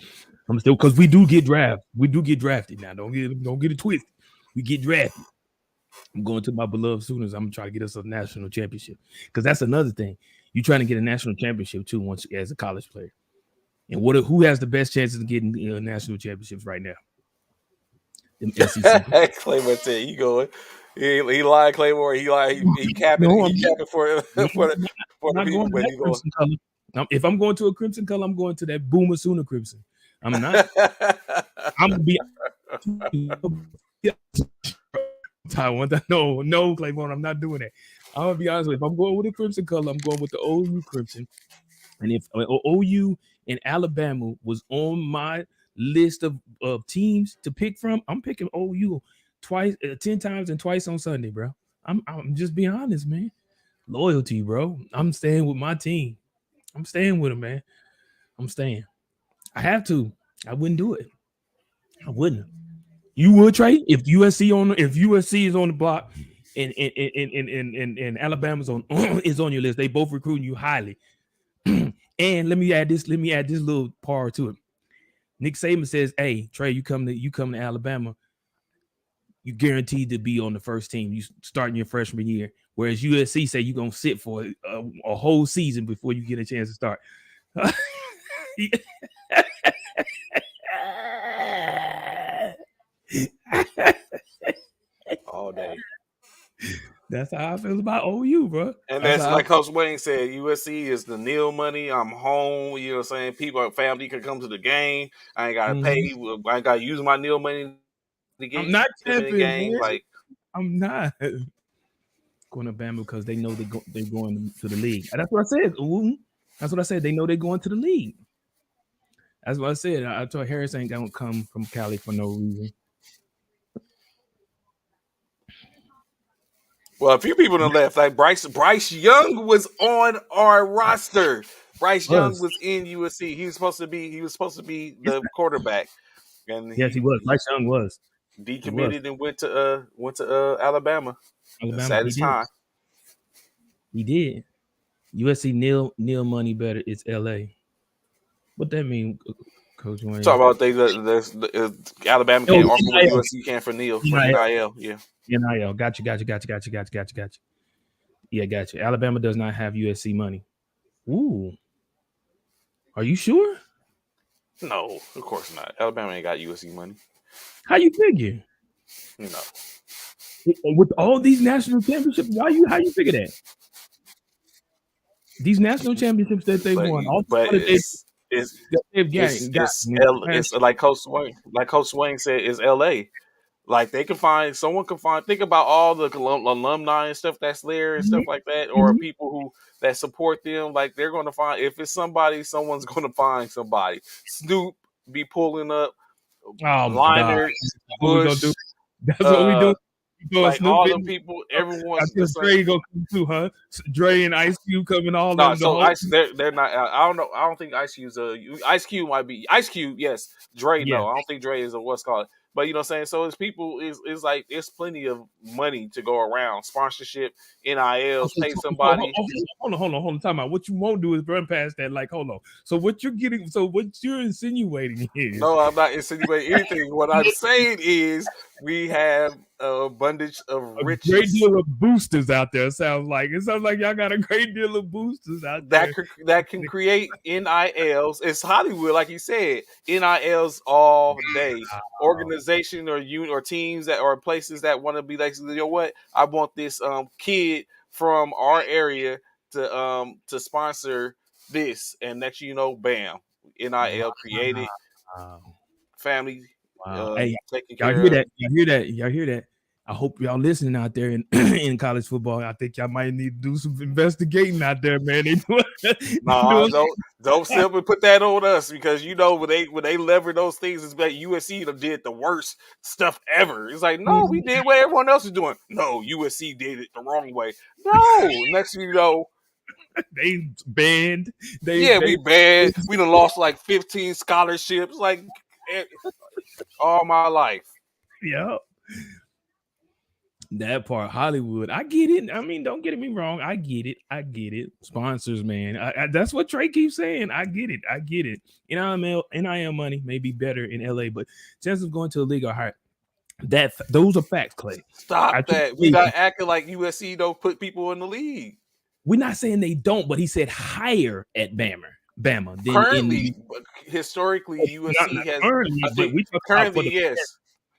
I'm still because we do get drafted. We do get drafted now. Don't get it twisted. We get drafted. I'm going to my beloved Sooners. I'm trying to get us a national championship because that's another thing. You're trying to get a national championship too once as a college player. And who has the best chances of getting national championships right now? Them SEC. Claymore said you going. He lied, Claymore. He lied. He capping. No, He I'm not. capping for No, for I'm the not people. going to But that he going. crimson color. If I'm going to a crimson color, I'm going to that Boomer Sooner crimson. I'm not. I'm gonna be Taiwan. No, Claymore. I'm not doing that. I'm gonna be honest with you. If I'm going with a crimson color, I'm going with the OU crimson. And if OU and Alabama was on my list of teams to pick from, I'm picking OU twice, 10 times and twice on Sunday, bro. I'm just being honest, man. Loyalty, bro. I'm staying with my team. I'm staying with them, man. I'm staying. I have to. I wouldn't do it. I wouldn't. You would trade if USC is on the block and Alabama's on is on your list. They both recruiting you highly. And let me add this little part to it. Nick Saban says, "Hey, Trey, you come to Alabama, you guaranteed to be on the first team. You starting your freshman year. Whereas USC say you're gonna sit for a whole season before you get a chance to start." All day. That's how I feel about OU, bro. And That's that's how. like Coach Wayne said, USC is the nil money. I'm home. You know what I'm saying? People, family can come to the game. I ain't got to pay. Mhm. I ain't got to use my nil money to I'm get not them in the camping, game. man. Like, I'm not going to Bama because they know they're going to the league. And that's what I said. Ooh, that's what I said. They know they're going to the league. That's what I said. I told Harris ain't gonna come from Cali for no reason. well, a few people done left. Like Bryce Young was on our roster. Bryce Young Was was in USC. He was supposed to be the quarterback, and yes, he was. Bryce Young was. He was. decommitted and went to Alabama. Alabama. Sad He as did. time. He did. USC nil money better. It's LA. What that mean, Coach Talk Wayne? about Alabama Oh, can't offer what USC can for NIL. NIL. Yeah. NIL. Gotcha. Yeah, gotcha. Alabama does not have USC money. Ooh. Are you sure? No, of course not. Alabama ain't got USC money. How you figure? No, With all these national championships, how you figure that? These national championships that they but won, all the but one it's that they've gotten in the it's past. like Coach Swain said, it's LA. Like they can find someone can find. Think about all the alumni and stuff that's there and stuff Mhm, like that, or mhm. people who that support them. Like they're going to find if it's somebody, someone's going to find somebody. Snoop be pulling up, Oh my God, Liner, that's what we gonna do. Bush, That's what we do. uh, We throwing like Snoop all them in. people. I Everyone's the feel same. Dre gonna come too, huh? Dre and Ice Cube coming, all No, them, the so whole. they're not. I don't know. I don't think Ice Cube's Ice Cube might be Ice Cube. Yes, Dre. Yeah. No, I don't think Dre is a what's called. But you know what I'm saying. So it's people is like it's plenty of money to go around. Sponsorship, NILs, Okay, pay so, somebody. hold on. Time out. What you won't do is run past that. Like, hold on. So what you're getting? So what you're insinuating is No, I'm not insinuating anything. What I'm saying is we have a abundance of a great riches deal of boosters out there. It sounds like y'all got a great deal of boosters out there. that can create NILs. It's Hollywood, like you said, NILs all day. Wow. Organization or unit or teams that or places that want to be like, you know what? I want this kid from our area to sponsor this, and next you know, bam, NIL created, Wow. family Wow. Hey, taken y'all care hear of. that? Y'all hear that? I hope y'all listening out there in, in college football. I think y'all might need to do some investigating out there, man. They Nah, doing don't simply put that on us because you know when they lever those things, it's like USC did the worst stuff ever. It's like no, we did what everyone else is doing. No, USC did it the wrong way. No, next thing you know, they banned. yeah, They we bad. We done lost like 15 scholarships, like eh, all my life. Yeah. That part, Hollywood. I get it. I mean, don't get me wrong. I get it. I get it. Sponsors, man. That's what Trey keeps saying. I get it. I get it. NIL money may be better in LA, but chances of going to the league are higher. Those are facts, Clay. I Stop truly that. We believe not that. acting like USC don't put people in the league. We're not saying they don't, but he said higher at Bama than in Currently, the historically, USC not has. currently, I but think we talking about for currently, the yes.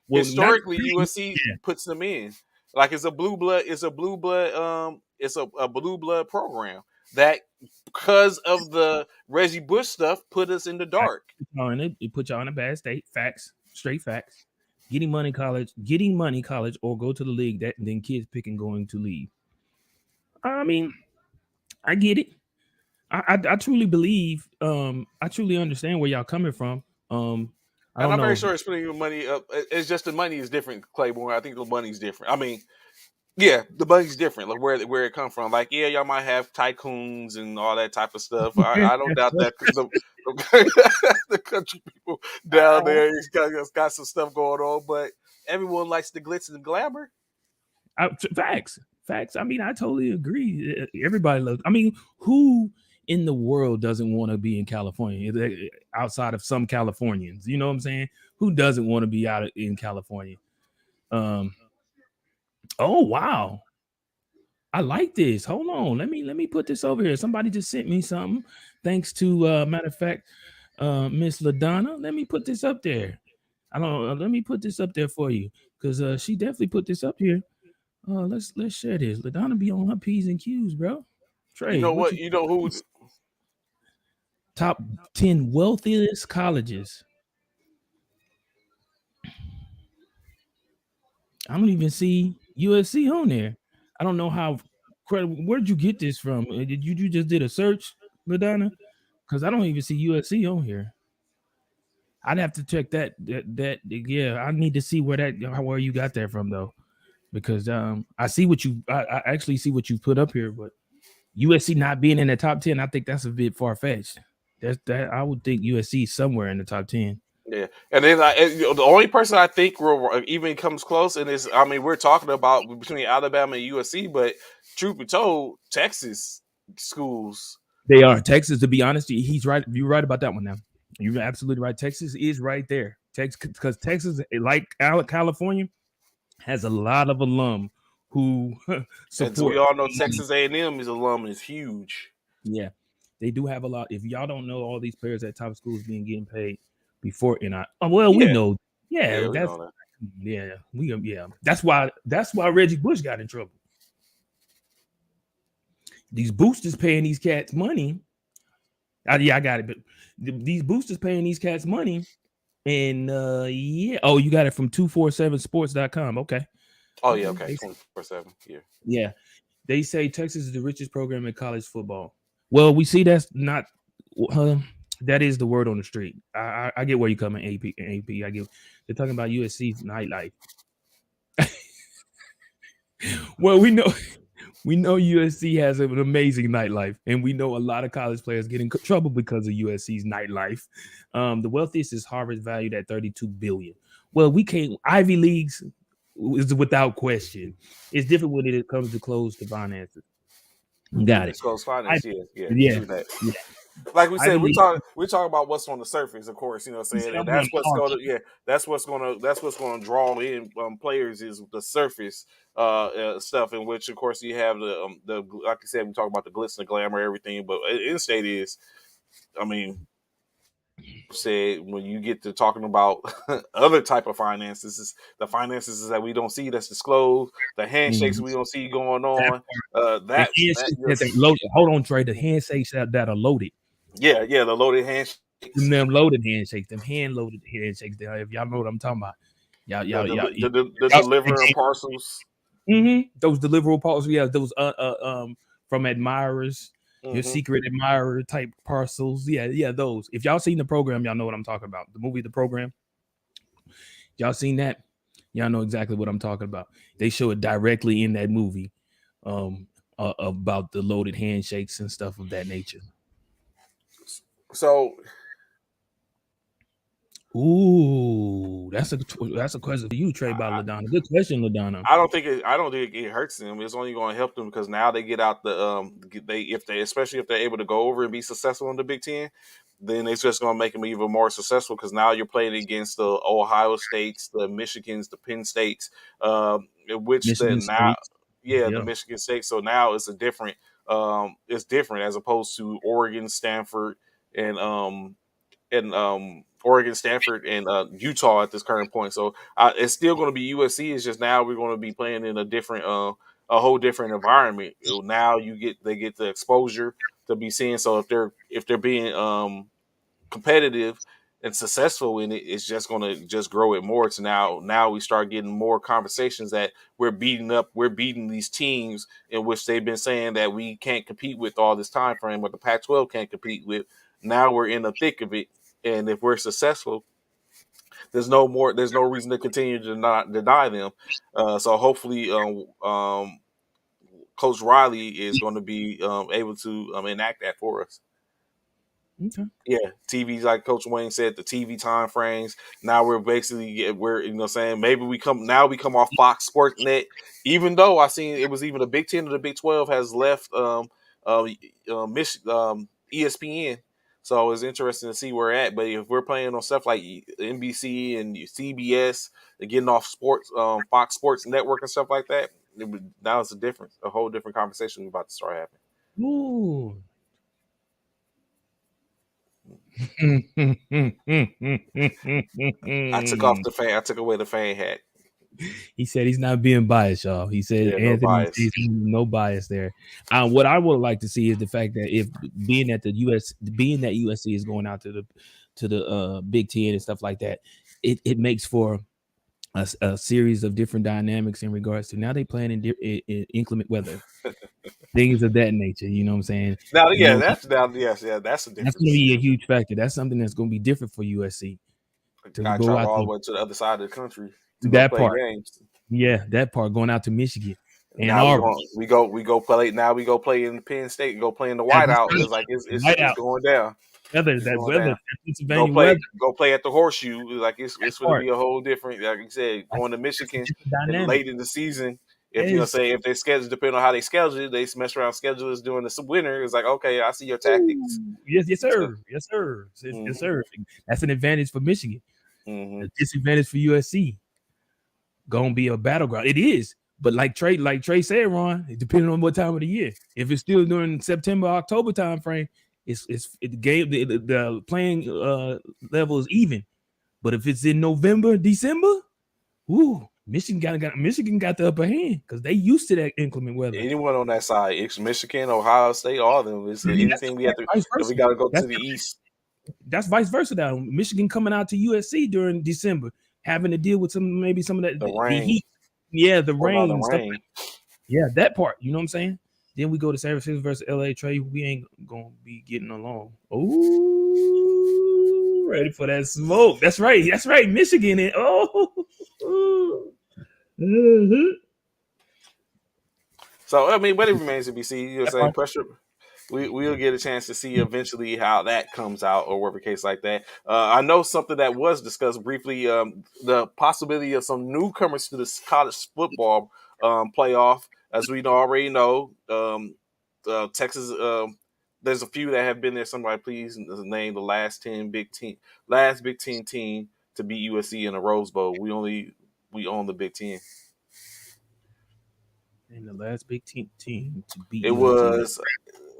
well, not Historically, currently. USC Yeah, puts them in. Like it's a blue blood. It's a blue blood. It's a blue blood program that, because of the Reggie Bush stuff, put us in the I dark. it put y'all in a bad state. Facts, straight facts. Getting money college, or go to the league. That then kids picking going to leave. I mean, I get it. I truly believe. I truly understand where y'all coming from. I And don't I'm very know. sure spending your money up. It's just the money is different, Claiborne. I think the money's different. I mean, yeah, the money's different. Like where it come from. Like, yeah, y'all might have tycoons and all that type of stuff. I don't doubt that because the country people down there got some stuff going on. But everyone likes the glitz and glamour. Facts. I mean, I totally agree. Everybody loves. I mean, who in the world doesn't want to be in California outside of some Californians? You know what I'm saying? Who doesn't want to be in California? Um. Oh wow, I like this. Hold on, let me put this over here. Somebody just sent me something. Thanks to matter of fact, Miss Ladonna. Let me put this up there. I don't. Let me put this up there for you because she definitely put this up here. Let's share this. Ladonna be on her P's and Q's, bro. You Trey, know what what? you You know who? top 10 wealthiest colleges? I don't even see USC on there. I don't know how credible. Where'd you get this from? Did you just did a search, Ladonna? Because I don't even see USC on here. I'd have to check that. Yeah, I need to see where you got that from though, because I see I actually see what you put up here, but USC not being in the top 10, I think that's a bit far fetched. That I would think USC is somewhere in the top 10. Yeah, and then the only person I think will even comes close, and is, I mean, we're talking about between Alabama and USC, but truth be told, Texas schools. They are Texas. To be honest, he's right. You're right about that one. Now you're absolutely right. Texas is right there. Texas, because Texas, like California, has a lot of alum who And so we support. all know Texas A&M is alum is huge. Yeah, they do have a lot. If y'all don't know, all these players at top schools being getting paid before and I. Oh, well, we Yeah, know. Yeah, yeah, we that's know that. yeah. That's why Reggie Bush got in trouble. These boosters paying these cats money. Yeah, I got it. But these boosters paying these cats money. And yeah. Oh, you got it from 247sports.com. Okay. Oh yeah, Okay. okay, 24/7. Yeah, Yeah. They say Texas is the richest program in college football. Well, we see that's not that is the word on the street. I get where you're coming, AP. I get they're talking about USC's nightlife. Well, we know USC has an amazing nightlife, and we know a lot of college players get in trouble because of USC's nightlife. The wealthiest is Harvard, valued at 32 billion. Well, we can't. Ivy Leagues is without question. It's different when it comes to close to finances. Got it. it's close I, finance. Yeah, yeah, yeah, true that. yeah. Like we said, Ivy League. we're talking about what's on the surface, of course. You know, what I'm You saying, said and I'm on that's what's going to, Archie. yeah, that's what's going to draw in players is the surface stuff, in which of course you have the like I said, we talk about the glitz and the glamour, everything, but in state is, I mean, said when you get to talking about other type of finances, is the finances that we don't see that's disclosed, the handshakes Mhm. we don't see going That on. the That handshakes that are just, loaded. Hold on, Trey. The handshakes that are loaded. yeah, yeah, the loaded handshakes. Them loaded handshakes. Them hand loaded handshakes. If y'all know what I'm talking about, y'all The y'all the y'all, the y'all delivering parcels. those deliverable parcels. Yeah, those from admirers, your Hmm. secret admirer type parcels. Yeah, those. If y'all seen the program, y'all know what I'm talking about. The movie, the program. Y'all seen that? Y'all know exactly what I'm talking about. They show it directly in that movie, um, about the loaded handshakes and stuff of that nature. So Ooh, that's a question for you, Trey, by Ladonna. Good question, Ladonna. I don't think it hurts them. It's only going to help them because now they get out the they if they especially if they're able to go over and be successful in the Big Ten, then it's just going to make them even more successful because now you're playing against the Ohio States, the Michigans, the Penn States, which Michigan then now State. yeah the Yeah. Michigan State. So now it's different as opposed to Oregon, Stanford, and Oregon, Stanford, and Utah at this current point. So it's still going to be USC. It's just now we're going to be playing in a whole different environment. Now they get the exposure to be seeing. So if they're being competitive and successful in it, it's just going to just grow it more. To now we start getting more conversations that we're beating these teams in which they've been saying that we can't compete with all this time frame, but the Pac-12 can't compete with. Now we're in the thick of it, and if we're successful, there's no reason to continue to not deny them. So hopefully, Coach Riley is going to be able to enact that for us. Okay. Yeah, TVs like Coach Wayne said, the TV time frames. Now we're basically we're you know saying maybe we come off Fox Sports Net. Even though I seen it was even the Big Ten or the Big 12 has left ESPN, so it's interesting to see where we're at. But if we're playing on stuff like NBC and CBS, and getting off sports Fox Sports Network and stuff like that, now it's a whole different conversation we're about to start having. Ooh. I took away the fan hat. He said he's not being biased, y'all. He said Yeah, no Anthony bias. says no bias there. What I would like to see is the fact that if being that USC is going out to the Big Ten and stuff like that, it makes for a series of different dynamics in regards to now they playing in inclement weather, things of that nature. You know what I'm saying? Now, You yeah, know, that's a that's going to difference. be a huge factor. That's something that's going to be different for USC to Got to go travel out all to the way to the other side of the country to go that play part. games. Yeah, that part going out to Michigan, Ann Now Arbor. we go play. Now we go play in Penn State. Go play in the That's whiteout. right. It's like it's Whiteout going down. weather, It's that going weather, down. that Pennsylvania weather, Go play at the Horseshoe. Like that it's going to part. be a whole different. Like you said, going to That's a Michigan different and dynamic. late in the season. If Yes. if they schedule depending on how they schedule it, they mess around schedules during the winter. It's like okay, I see your tactics. Ooh. Yes, yes, So, sir. Yes, sir. Yes, mm-hmm, sir. That's an advantage for Michigan. mm-hmm. A disadvantage for USC. Gonna be a battleground. It is. But like Trey said, Ron, it depending on what time of the year. If it's still during September, October time frame, the game the playing level is even. But if it's in November, December, ooh, Michigan got the upper hand because they used to that inclement weather. Anyone on that side, it's Michigan, Ohio State, all of them. It's I mean, that's anything we have to. vice If we versa. got to go That's to the East, that's vice versa now. Michigan coming out to USC during December, having to deal with maybe some of that the the rain. heat. Yeah, the Oh no, rain the and stuff. rain. Yeah, that part. You know what I'm saying? Then we go to San Francisco versus LA. Trey, we ain't gonna be getting along. Oh, ready for that smoke? That's right. That's right. Michigan. And mhm. So I mean, but it remains to be seen. You know, That saying part. pressure. We'll get a chance to see eventually how that comes out or whatever case like that. I know something that was discussed briefly: the possibility of some newcomers to this college football playoff. As we already know, Texas. There's a few that have been there. Somebody please name the last Big Ten team to beat USC in a Rose Bowl. We own the Big Ten. And the last big team to beat It USC. was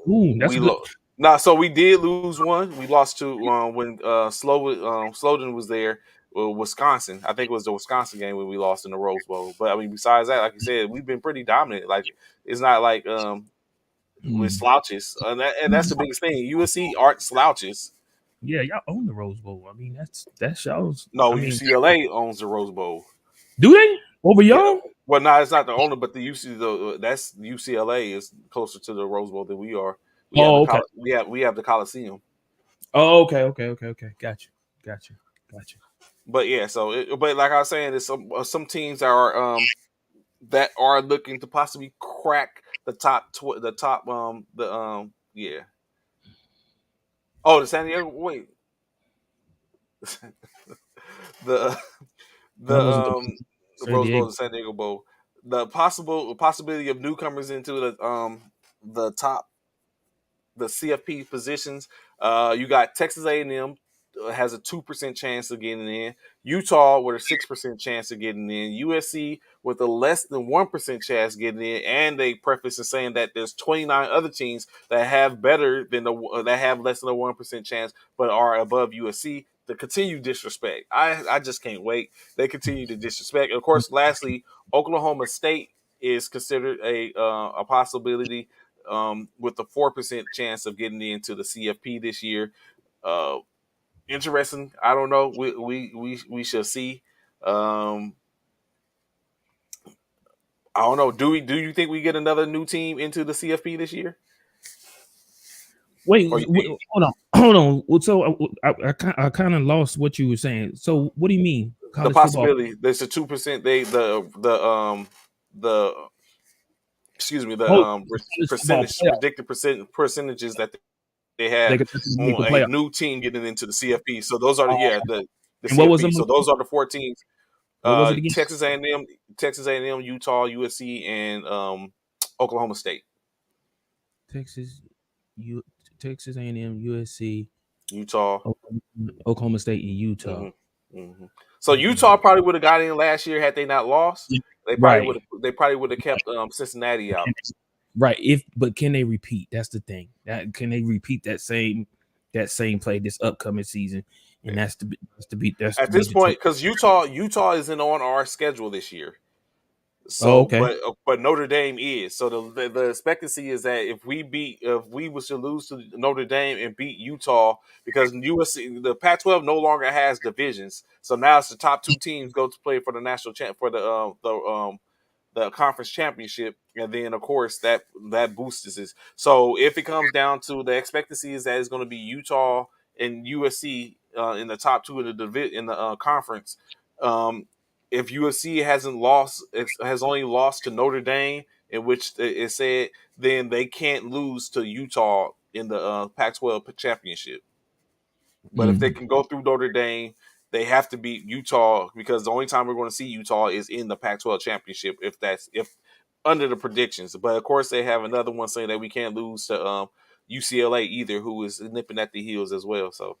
Ooh, that's we a good. lost. Nah, so we did lose one. We lost to when Sloden was there. Wisconsin, I think it was the Wisconsin game when we lost in the Rose Bowl. But I mean, besides that, like you said, we've been pretty dominant. Like it's not like we're Mm. slouches, and that's the biggest thing. USC aren't slouches. Yeah, y'all own the Rose Bowl. I mean, that shows. No, I mean, UCLA owns the Rose Bowl. do they over Yeah, y'all? well, no, it's not the owner, but the UC that's UCLA is closer to the Rose Bowl than we are. Oh, okay. We have the Coliseum. Oh, okay. Got you. Got you. Got you. But yeah, but like I was saying, there's some teams that are looking to possibly crack the top the yeah. Oh, the San Diego. Wait, the the Rose the San Rose Bowl, Diego. the San Diego Bowl, the possibility of newcomers into the top the CFP positions. You got Texas A&M has a 2% chance of getting in. Utah with a 6% chance of getting in. USC with a less than 1% chance of getting in. And they preface in saying that there's 29 other teams that have better than that have less than a 1% chance, but are above USC. The continued disrespect. I just can't wait. They continue to disrespect. And of course, lastly, Oklahoma State is considered a possibility with a 4% chance of getting into the CFP this year. Uh, Interesting. I don't know. We shall see. Um, I don't know. Do you think we get another new team into the CFP this year, Wait, or you think hold on, hold on. Well, so I kind of lost what you were saying. So what do you mean the college football? possibility? There's a 2%. The excuse me the Oh, college football percentage playoff. predicted percentages that they have They could make the on a playoff. new team getting into the CFP. So those are the And what was CFP. them? So those are the four teams. What was it again? Texas A&M, Utah, USC, and Oklahoma State. Texas, U, Texas A&M, USC, Utah. Oklahoma State, and Utah. Mm-hmm. So Utah probably would have got in last year had they not lost. Right. They probably would have kept Cincinnati out. Right. But can they repeat? That's the thing. That can they repeat that same play this upcoming season? And that's to be At this point, because Utah isn't on our schedule this year. Oh, So, okay. but Notre Dame is. So the expectancy is that if we was to lose to Notre Dame and beat Utah, because USC the Pac-12 no longer has divisions, so now it's the top two teams go to play for the national champ for the conference championship, and then of course that boosts us. So if it comes down to the expectancy is that it's going to be Utah and USC in the top two in the conference. Um, if USC hasn't lost, it has only lost to Notre Dame, in which it said, then they can't lose to Utah in the Pac-12 championship. But if they can go through Notre Dame, they have to beat Utah because the only time we're going to see Utah is in the Pac-12 championship. If under the predictions, but of course they have another one saying that we can't lose to UCLA either, who is nipping at the heels as well. So,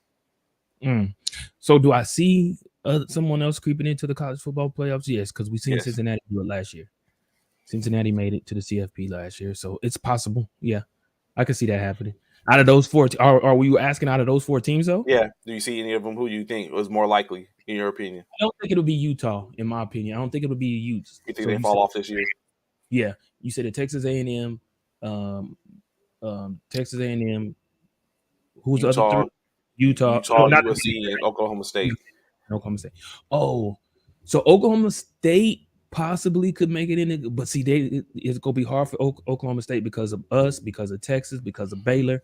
so do I see someone else creeping into the college football playoffs? Yes, because we seen yes. Cincinnati do it last year. Cincinnati made it to the CFP last year, so it's possible. Yeah, I can see that happening. Out of those four, are we asking out of those four teams though? Yeah. Do you see any of them who you think was more likely in your opinion? I don't think it'll be Utah, in my opinion. I don't think it'll be Utes. You think So they you fall said, off this year? yeah, you said the Texas A&M, Texas A&M. Who's the other Utah, three? Utah. No, Utah, not USC, and Oklahoma State. Oklahoma State. Oh, so Oklahoma State possibly could make it in, but see, it's gonna be hard for Oklahoma State because of us, because of Texas, because of Baylor.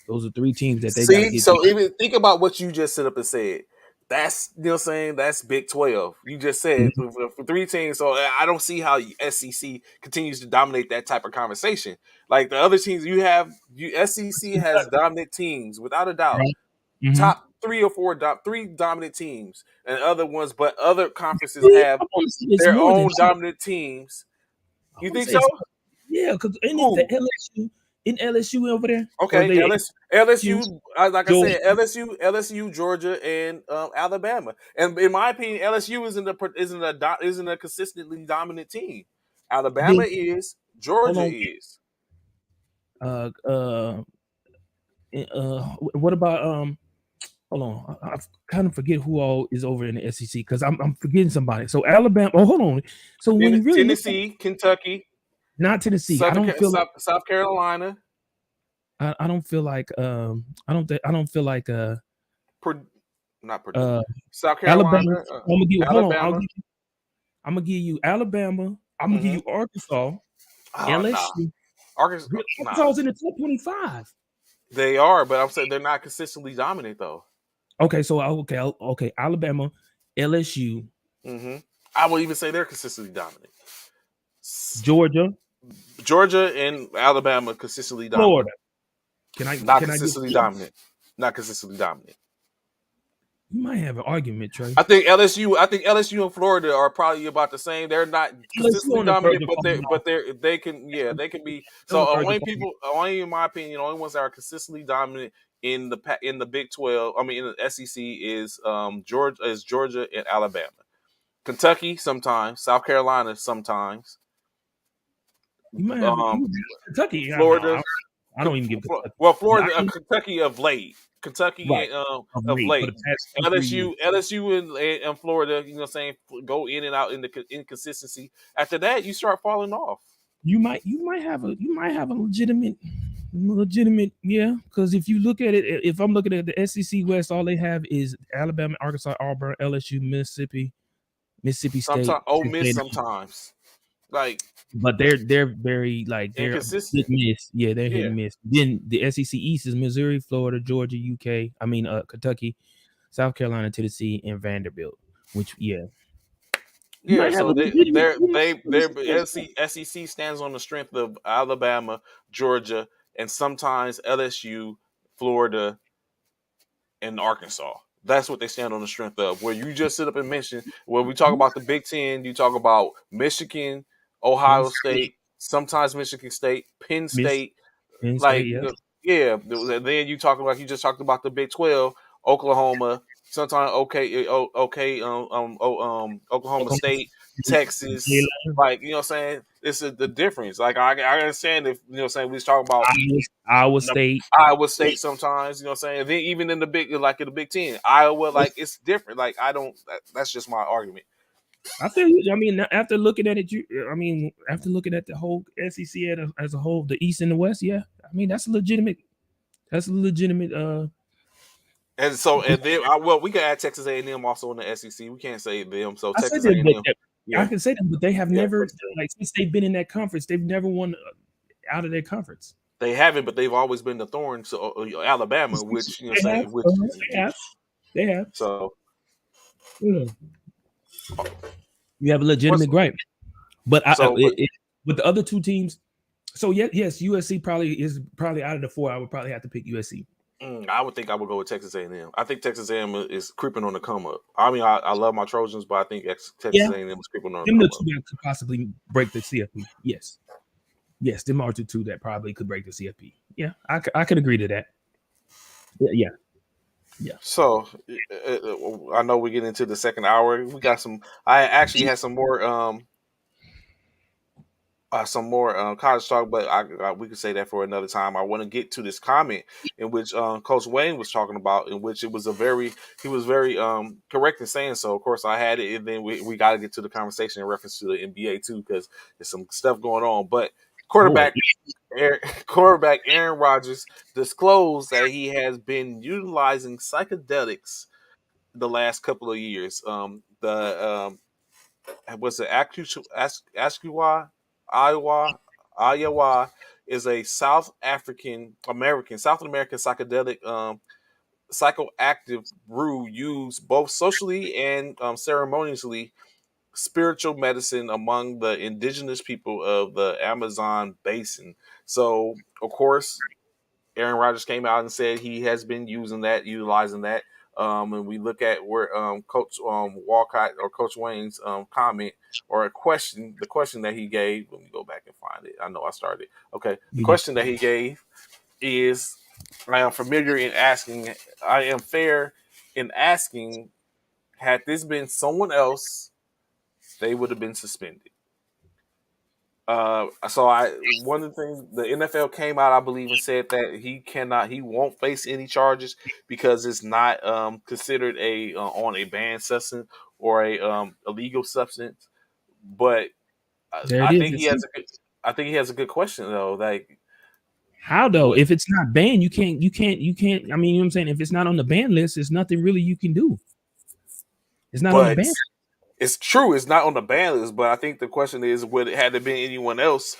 Those are three teams that they got to See, get so through. even think about what you just set up and said. That's you know what I'm saying. That's Big 12. You just said for three teams. So I don't see how SEC continues to dominate that type of conversation. Like the other teams you have, SEC has dominant teams without a doubt. Right? Mm-hmm. Top three or four, three dominant teams, and other ones, but other conferences I have want to say it's their more than own that. dominant teams. I You want to think say so? it's yeah, because ain't it the Who? LSU in LSU over there, or Okay, they LSU, LSU, like I Georgia? said, LSU, Georgia, and Alabama. And in my opinion, LSU isn't a consistently dominant team. Alabama Then is, hold Georgia on. is. Uh, uh, what about hold on, I kind of forget who all is over in the SEC because I'm forgetting somebody. So Alabama. Oh, hold on. So when you really look at Tennessee, Kentucky, not Tennessee, I don't feel like South Carolina, I don't feel like I don't feel like not Purdue, uh South Alabama. Carolina, I'm gonna give hold on. Alabama. I'm gonna give you Alabama. I'm gonna give Mm-hmm. you Arkansas, Oh no, LSU. Arkansas, nah, Arkansas is in the top 25. they are, but I'm saying they're not consistently dominant though. Okay, so okay, Alabama, LSU, Mm-hmm. I would even say they're consistently dominant. Georgia, Georgia and Alabama consistently dominant. Florida. Can I Not get consistently Florida? dominant. Not consistently dominant. You might have an argument, Trey. I think LSU and Florida are probably about the same. They're not LSU consistently on the verge dominant, of but falling off. they can, yeah, they can be. They're on So the verge of only falling off. people, only in my opinion, the only ones that are consistently dominant in the Big 12, I mean in the SEC is Georgia and Alabama. Kentucky sometimes, South Carolina sometimes, You might have um, Kentucky. I don't know. Florida. I don't even give Kentucky. Well, Yeah, Florida, Kentucky of late, right. Kentucky Of of late for late. the past 2 3 years. LSU and Florida, you know, what I'm saying, go in and out in the inconsistency. After that, you start falling off. You might have a legitimate, yeah. Because if you look at it, if I'm looking at the SEC West, all they have is Alabama, Arkansas, Auburn, LSU, Mississippi State, Sometimes, Ole Texas Miss. A&M. Sometimes, like But they're very like they're hit inconsistent. and miss. Yeah, they're hit Yeah, and miss. Then the SEC East is Missouri, Florida, Georgia, UK. I mean, Kentucky, South Carolina, Tennessee, and Vanderbilt. Which, yeah, you yeah. might have a So legitimate. You might have a legitimate shot. SEC stands on the strength of Alabama, Georgia, and sometimes LSU, Florida, and Arkansas. That's what they stand on the strength of. Where you just sit up and mention when we talk about the Big Ten, you talk about Michigan, Penn Ohio State, State, sometimes Michigan State, Penn Miss State, Penn State. like Yeah, yeah. Then you talk about you just talked about the Big 12, Oklahoma, sometimes Oklahoma Oklahoma State, State, Texas, Baylor, like you know what I'm saying. This is the difference. Like I understand if you know what I'm saying we was talking about Iowa State. Iowa State sometimes, you know what I'm saying? And then even in the big like in the Big Ten, Iowa, like it's different. Like I don't that's just my argument. I feel you. I mean, after looking at it, after looking at the whole SEC as a whole, the East and the West, yeah. I mean, that's a legitimate. That's a legitimate. And so and then well we could add Texas A&M also in the SEC. We can't say them. So I said Texas that, but A&M. I Yeah. can say that, but they have Yeah, never but still. like since they've been in that conference, they've never won out of their conference. They haven't, but they've always been the thorn. So Alabama, which you know, They have. saying which They have. They have. so Yeah. You have a what's legitimate gripe, but so but with the other two teams. So yes, USC probably is probably out of the four. I would probably have to pick USC. I would think I would go with Texas A&M. I think Texas A&M is creeping on the come up. I mean, I love my Trojans, but I think Texas Yeah, A&M is creeping on the them the come two up. that could possibly break the CFP. Yes, yes, them are the two that probably could break the CFP. Yeah, I could agree to that. Yeah, yeah, yeah. So I know we get into the second hour. We got some. I actually had some more college talk, but we could say that for another time. I want to get to this comment in which Coach Wayne was talking about, in which he was very correct in saying so. Of course, I had it, and then we got to get to the conversation in reference to the NBA too, because there's some stuff going on. But Boy, quarterback quarterback Aaron Rodgers disclosed that he has been utilizing psychedelics the last couple of years. The was it Iowa is a South American psychedelic psychoactive brew used both socially and ceremoniously spiritual medicine among the indigenous people of the Amazon basin. So, of course, Aaron Rodgers came out and said he has been utilizing that. And we look at where Coach Walcott or Coach Wayne's comment or the question that he gave. Let me go back and find it. I know I started. Okay, the yeah. question that he gave is: I am familiar in asking. I am fair in asking. Had this been someone else, they would have been suspended. So one of the things the NFL came out, I believe, and said that he won't face any charges because it's not considered a on a banned substance or a illegal substance. But There it I is. think he has I think he has a good question though. Like, How though? what? If it's not banned, you can't. I mean, you know what I'm saying? If it's not on the ban list, there's nothing really you can do. It's not on the But ban. it's true, it's not on the ban list. But I think the question is, would it had it been anyone else,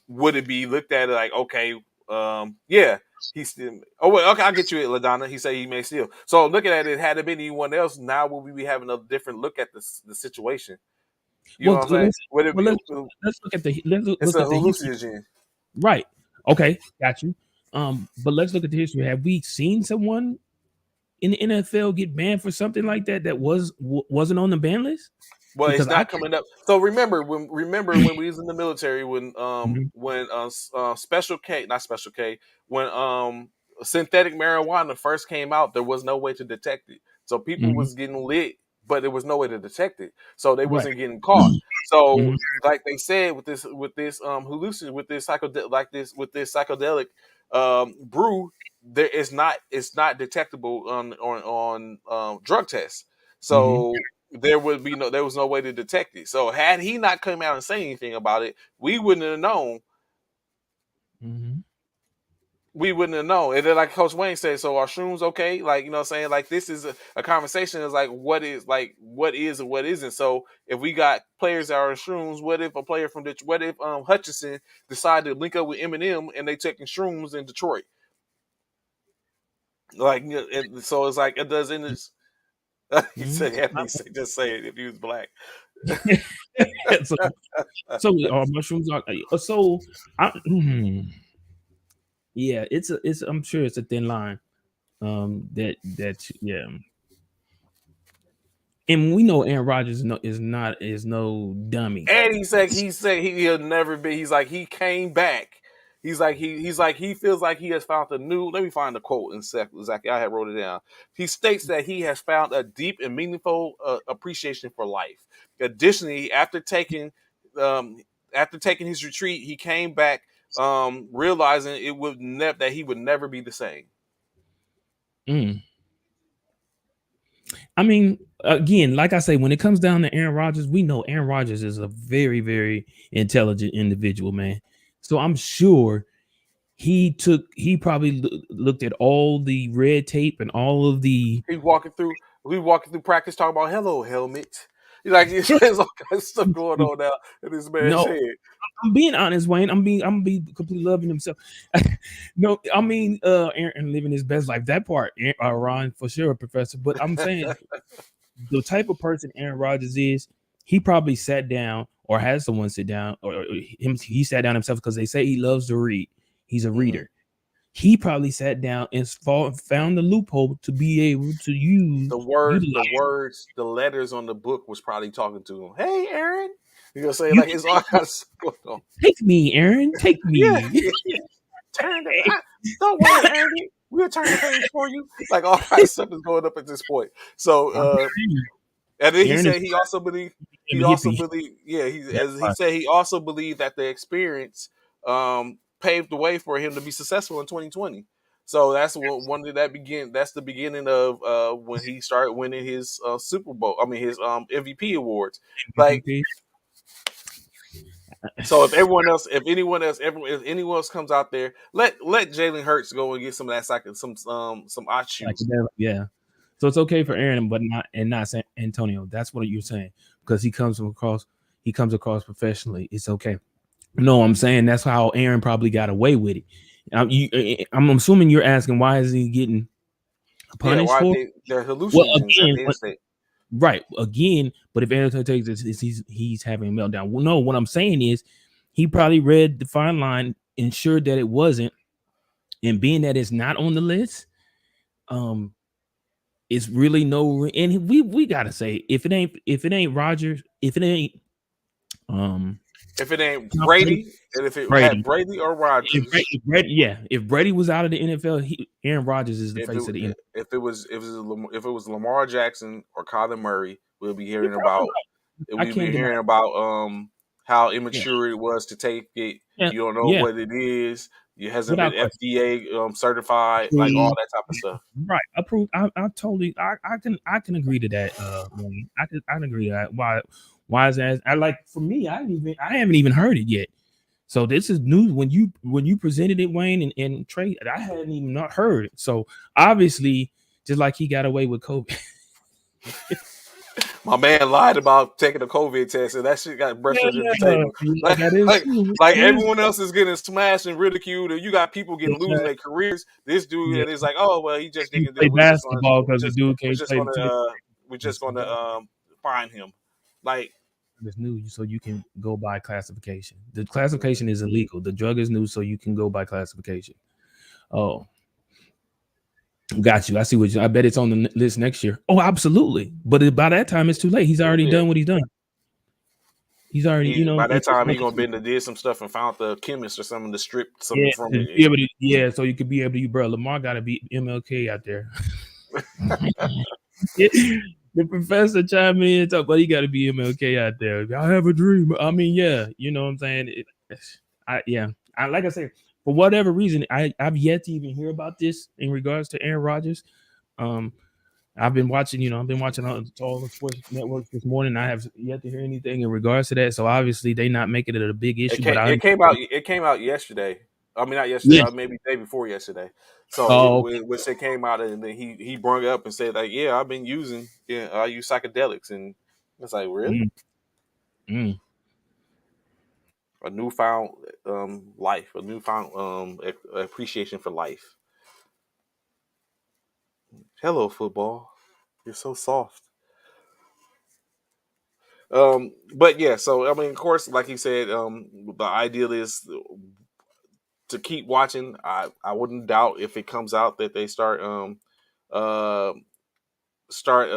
would it be looked at like, okay, yeah, he's still. Oh wait, okay, I'll get you it, Ladonna. He said he may steal. So looking at it, had it been anyone else, now would we be having a different look at the situation? You know Well, what I'm saying? Would it well, be? let's look at the let's It's look a at the history. hallucinogen. Right. Okay, got you. But let's look at the history. Have we seen someone? in the NFL get banned for something like that that wasn't on the ban list? Well, it's Because I not coming up. So remember when we was in the military Mhm, Special K, not Special K, when synthetic marijuana first came out, there was no way to detect it. So people mhm, was getting lit, but there was no way to detect it. So they right. wasn't getting caught. So Mhm, like they said with this hallucin with this psychedelic like this with this psychedelic brew, there is not it's not detectable on drug tests. mhm, So there was no way to detect it. So had he not come out and say anything about it, we wouldn't have known. mhm, We wouldn't have known. And then like Coach Wayne said, so are shrooms okay? Like, you know what I'm saying? Like this is a conversation is what is and what isn't. So if we got players that are shrooms, what if a player from Detroit, what if Hutchinson decided to link up with Eminem and they taking shrooms in Detroit? Like, and so it's like it does in this. He mhm. said, Anthony said, just say it if he was black. so so mushrooms are so I, yeah, it's I'm sure it's a thin line. That yeah. And we know Aaron Rodgers is no dummy. And he said he'll never be. He's like he came back. He's like he feels like he has found a new. Let me find the quote in sec. Exactly, I had wrote it down. He states that he has found a deep and meaningful appreciation for life. Additionally, um, after taking his retreat, he came back realizing that he would never be the same. Mm. I mean, again, like I say, when it comes down to Aaron Rodgers, we know Aaron Rodgers is a very, very intelligent individual, man. So I'm sure he probably looked at all the red tape and all of the. He walking through. We walking through practice talking about hello helmet. He's like there's all kinds of stuff going on now in this man's No, head. I'm being honest, Wayne. I'm being completely loving himself. No, I mean, Aaron living his best life. That part, Ron, for sure, Professor. But I'm saying the type of person Aaron Rodgers is, he probably sat down or had someone sit down, or he sat down himself because they say he loves to read. He's a Hmm. reader. He probably sat down and found the loophole to be able to The utilize. words, the letters on the book was probably talking to him. Hey, Aaron. You gonna say You like it's all kinds of stuff going on. take me, Aaron. Take Yeah, me. turn the. Don't worry, Aaron. We'll turn the page for you. Like all kinds of stuff is going up at this point. So I'm and then he Aaron is said a he also hippie. believed yeah, That's as he why. said he also believed that the experience paved the way for him to be successful in 2020. So one of that begin that's the beginning of when he started winning his Super Bowl, I mean his MVP awards. Like MVP. so if anyone else comes out there, let Jalen Hurts go and get some of that some odd shoes. Psychedelic, yeah. So it's okay for Aaron, but not San Antonio. That's what you're saying because he comes across professionally. It's okay. No, I'm saying that's how Aaron probably got away with it. I'm assuming you're asking why is he getting Yeah, punished why for? they're Well, hallucinogens at again, the end of the day. right again. But if Aaron takes this, he's having a meltdown. Well, no, what I'm saying is he probably read the fine line, ensured that it wasn't, and being that it's not on the list, um, it's really and we gotta say if it ain't Rogers, if it ain't um If it ain't Tom Brady, and if it had Brady, Brady or Rodgers, if Brady was out of the NFL, Aaron Rodgers is the if face of the NFL. if it was Lamar Jackson or Kyler Murray, You're probably right. I we'll be can't deny. hearing about how Yeah, immature it was to take it. yeah, You don't know yeah, what it is. It hasn't been without question. FDA certified, like all See, that type of stuff. right, approved. I totally, I can agree to that. Wayne. I can agree to that. Why is that? I like for me, I haven't even heard it yet. So this is new when you presented it, Wayne and Trey. I hadn't even not heard it. So obviously, just like he got away with COVID. My man lied about taking a COVID test, and that shit got brushed Yeah, under the table. yeah, Like, that is like, true. like That is everyone else is getting smashed and ridiculed, and you got people getting losing true. their careers. This dude, Yeah, and it's like, oh well, he just he didn't do play it. basketball We because the just, dude we're can't just play the gonna, two. we're just gonna fine him. Like, It's new, so you can go by classification. The classification is illegal. The drug is new, so you can go by classification. Oh, Got you. I see what you. I bet it's on the list next year. Oh, absolutely. But by that time, it's too late. He's already Yeah. done what he's done. He's already, He by that it's time he like, gonna been to did some stuff and found the chemist or something to strip some yeah, from to be it. able to, yeah. So you could be able to, bro. Lamar got to beat MLK out there. The professor chime in and talk, but he got to be MLK out there. I have a dream. I mean, yeah, you know what I'm saying. Yeah, I like I said, for whatever reason, I've yet to even hear about this in regards to Aaron Rodgers. Um, I've been watching, I've been watching all the sports networks this morning. I have yet to hear anything in regards to that. So obviously they not making it a big issue. But I It came out yesterday. I mean, not yesterday. yes. Maybe the day before yesterday. So Oh, okay. which it came out and then he brought it up and said like, yeah, I've been using I use psychedelics and it's like really Mm, mm. a newfound life, a newfound appreciation for life. Hello, football. You're so soft. But yeah, so I mean, of course, like he said, the ideal is to keep watching. I wouldn't doubt if it comes out that they uh start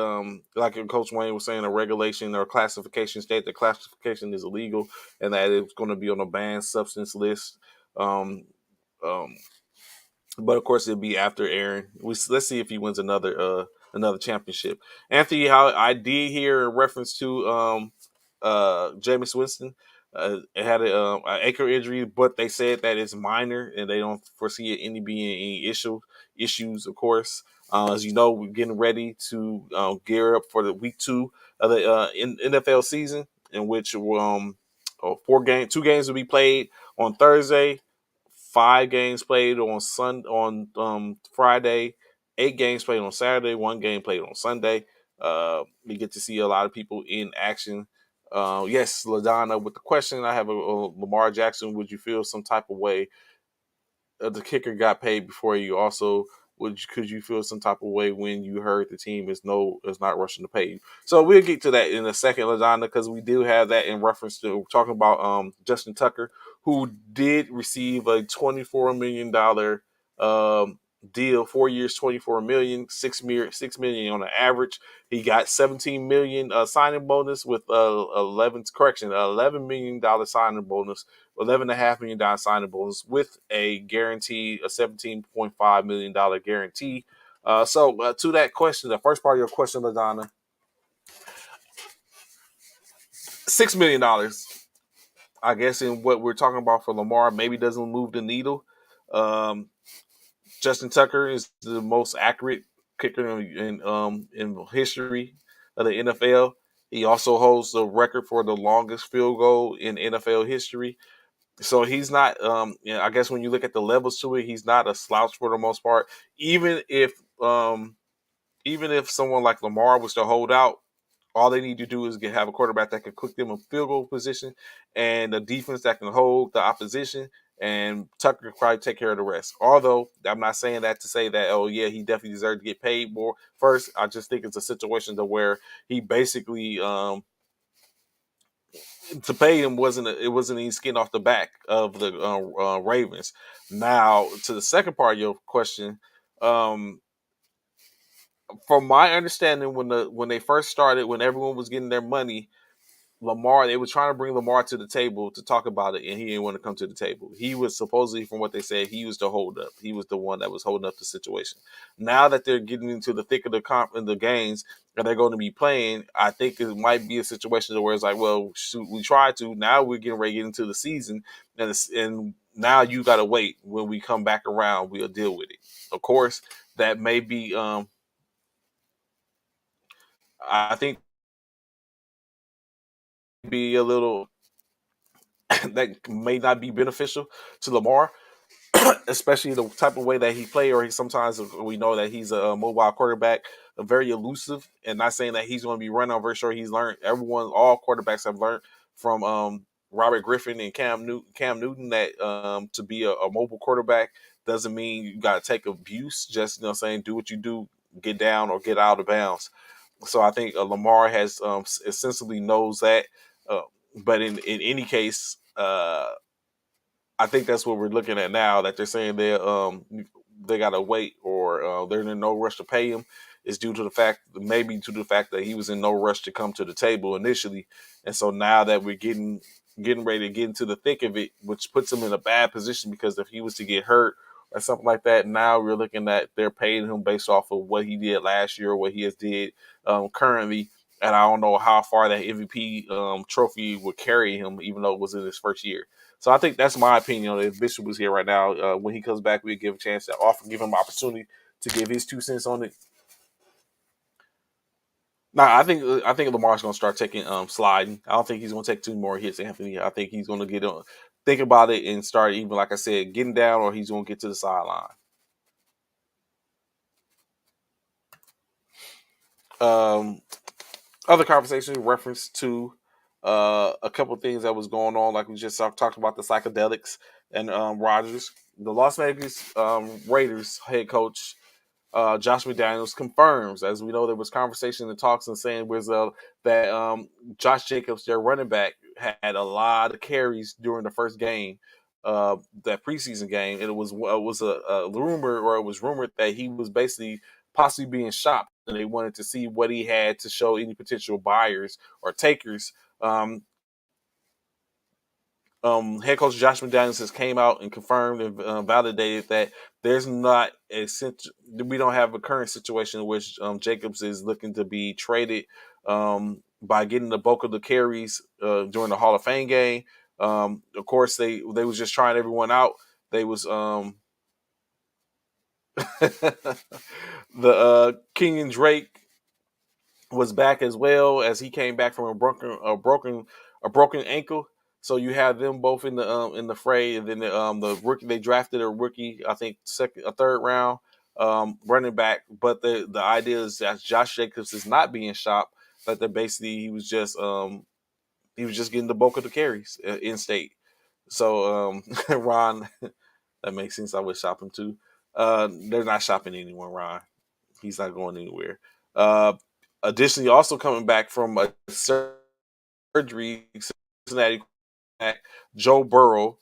like Coach Wayne was saying, a regulation or classification state. The classification is illegal and that it's going to be on a banned substance list. Um, um, but of course, it'll be after Aaron. Let's see if he wins another championship. Anthony, how I did hear in reference to Jameis Winston, it had an ankle injury, but they said that it's minor and they don't foresee it being any issues. Of course, as you know, we're getting ready to gear up for the week 2 of the NFL season, in which 2 games will be played on Thursday, 5 games played on Friday, 8 games played on Saturday, 1 game played on Sunday. We get to see a lot of people in action. Yes, Ladonna, with the question, I have a Lamar Jackson. Would you feel some type of way the kicker got paid before you? Also, could you feel some type of way when you heard the team is not rushing to pay you? So we'll get to that in a second, Ladonna, because we do have that in reference to talking about Justin Tucker, who did receive a $24 million deal, 4 years, 24 million, 6 million on an average. He got 17 million signing bonus with 11 million dollar signing bonus, $11.5 million signing bonus with a guarantee, a $17.5 million guarantee. So to that question, the first part of your question, Ladonna, $6 million. I guess in what we're talking about for Lamar, maybe doesn't move the needle. Um, Justin Tucker is the most accurate kicker in history of the NFL. He also holds the record for the longest field goal in NFL history. So he's not. I guess when you look at the levels to it, he's not a slouch for the most part. Even if um, even if someone like Lamar was to hold out, all they need to do is have a quarterback that can cook them a field goal position and a defense that can hold the opposition. And Tucker can probably take care of the rest. Although I'm not saying that to say that, oh yeah, he definitely deserves to get paid more. First, I just think it's a situation to where he basically to pay him it wasn't any skin off the back of the Ravens. Now to the second part of your question, um, from my understanding, when they first started, when everyone was getting their money, Lamar, they were trying to bring Lamar to the table to talk about it, and he didn't want to come to the table. He was supposedly, from what they said, he was the hold up. He was the one that was holding up the situation. Now that they're getting into the thick of the games that they're going to be playing, I think it might be a situation where it's like, well, shoot, we tried to. Now we're getting ready to get into the season, and now you got to wait. When we come back around, we'll deal with it. Of course, that may be. I think be a little that may not be beneficial to Lamar, especially the type of way that he play, or sometimes we know that he's a mobile quarterback, very elusive. And not saying that he's going to be running. I'm very sure he's learned. All quarterbacks have learned from Robert Griffin and Cam Newton that to be a mobile quarterback doesn't mean you got to take abuse. Just saying, do what you do, get down or get out of bounds. So I think Lamar has essentially knows that. Uh, but in any case, I think that's what we're looking at now. That they're saying they gotta wait, or or they're in no rush to pay him is due to the fact, maybe to the fact that he was in no rush to come to the table initially, and so now that we're getting ready to get into the thick of it, which puts him in a bad position because if he was to get hurt or something like that, now we're looking at they're paying him based off of what he did last year or what he has did currently. And I don't know how far that MVP trophy would carry him, even though it was in his first year. So I think that's my opinion on it. If Bishop was here right now, when he comes back, we'd give a chance to give him an opportunity to give his 2 cents on it. Now, I think Lamar's going to start taking sliding. I don't think he's going to take 2 more hits, Anthony. I think he's going to get think about it and start even, like I said, getting down, or he's going to get to the sideline. Um, Other conversation in reference to a couple of things that was going on, like we just talked about the psychedelics and Rodgers. The Las Vegas Raiders head coach Josh McDaniels confirms, as we know, there was conversation and talks and saying that Josh Jacobs, their running back, had a lot of carries during the first game, that preseason game, and it was a rumor, or it was rumored that he was basically possibly being shopped, and they wanted to see what he had to show any potential buyers or takers. Head coach Josh McDaniels has came out and confirmed and validated that there's not we don't have a current situation in which Jacobs is looking to be traded by getting the bulk of the carries during the Hall of Fame game. Of course, they was just trying everyone out. They was the Kenyon Drake was back as well, as he came back from a broken ankle. So you have them both in the fray, and then the rookie, they drafted a rookie, I think third round running back. But the idea is that Josh Jacobs is not being shopped. That they're basically he was just getting the bulk of the carries in state. So Ron, that makes sense. I would shop him too. They're not shopping anyone, Ron. He's not going anywhere. Uh, Additionally, also coming back from a surgery, Cincinnati Joe Burrow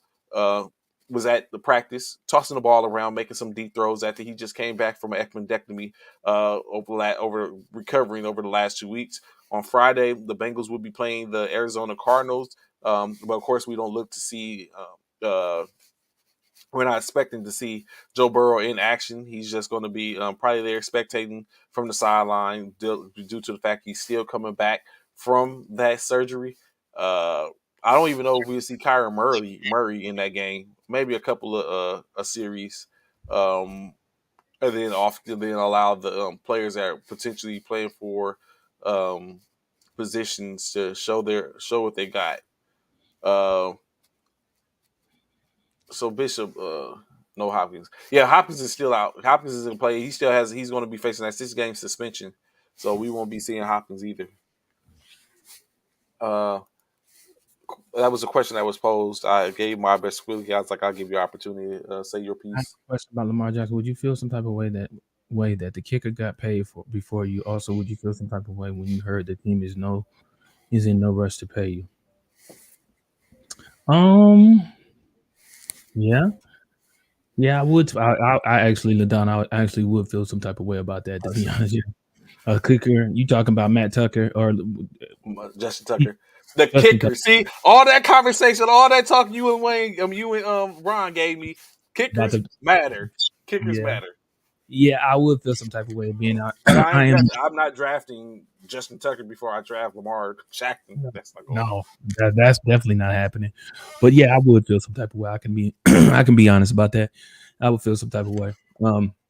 was at the practice, tossing the ball around, making some deep throws after he just came back from an ectomectomy over recovering over the last 2 weeks. On Friday, the Bengals will be playing the Arizona Cardinals, but of course, we don't look to see. We're not expecting to see Joe Burrow in action. He's just going to be probably there spectating from the sideline due to the fact he's still coming back from that surgery. I don't even know if we'll see Kyler Murray in that game. Maybe a couple of a series, and then allow the players that are potentially playing for um, positions to show what they got. Uh, so Bishop, no Hopkins. Yeah, Hopkins is still out. Hopkins is in play. He's going to be facing that 6 game suspension. So we won't be seeing Hopkins either. Uh, that was a question that was posed. I gave my best squeaky. I was like, I'll give you an opportunity to say your I have piece. a question about Lamar Jackson. Would you feel some type of way that the kicker got paid for before you? Also, would you feel some type of way when you heard the team is in no rush to pay you? Um, yeah, yeah, I would. I actually, Ladon, I actually would feel some type of way about that. To be honest, yeah. A kicker, you talking about Matt Tucker or Justin Tucker. The Justin kicker. Tucker See, all that conversation, all that talk you and Wayne, you and Ron gave me. about Kickers the matter. Kickers yeah. matter. Yeah, I would feel some type of way being out. But I I ain't am I'm not drafting Justin Tucker before I draft Lamar Jackson. That's not going on. no, that's definitely not happening. But yeah, I would feel some type of way. I can be I can be honest about that. I would feel some type of way.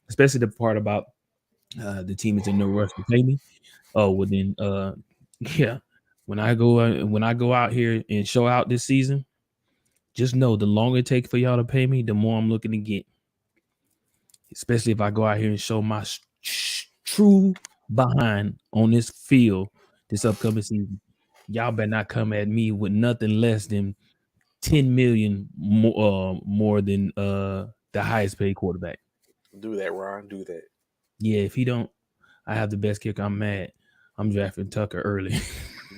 Especially the part about the team is in no rush to pay me. Oh, well then yeah. When I go out here and show out this season, just know the longer it takes for y'all to pay me, the more I'm looking to get. Especially if I go out here and show my true behind on this field this upcoming season. Y'all better not come at me with nothing less than 10 million more than the highest paid quarterback. Do that, Ron. Do that. Yeah, if he don't, I have the best kicker. I'm mad. I'm drafting Tucker early.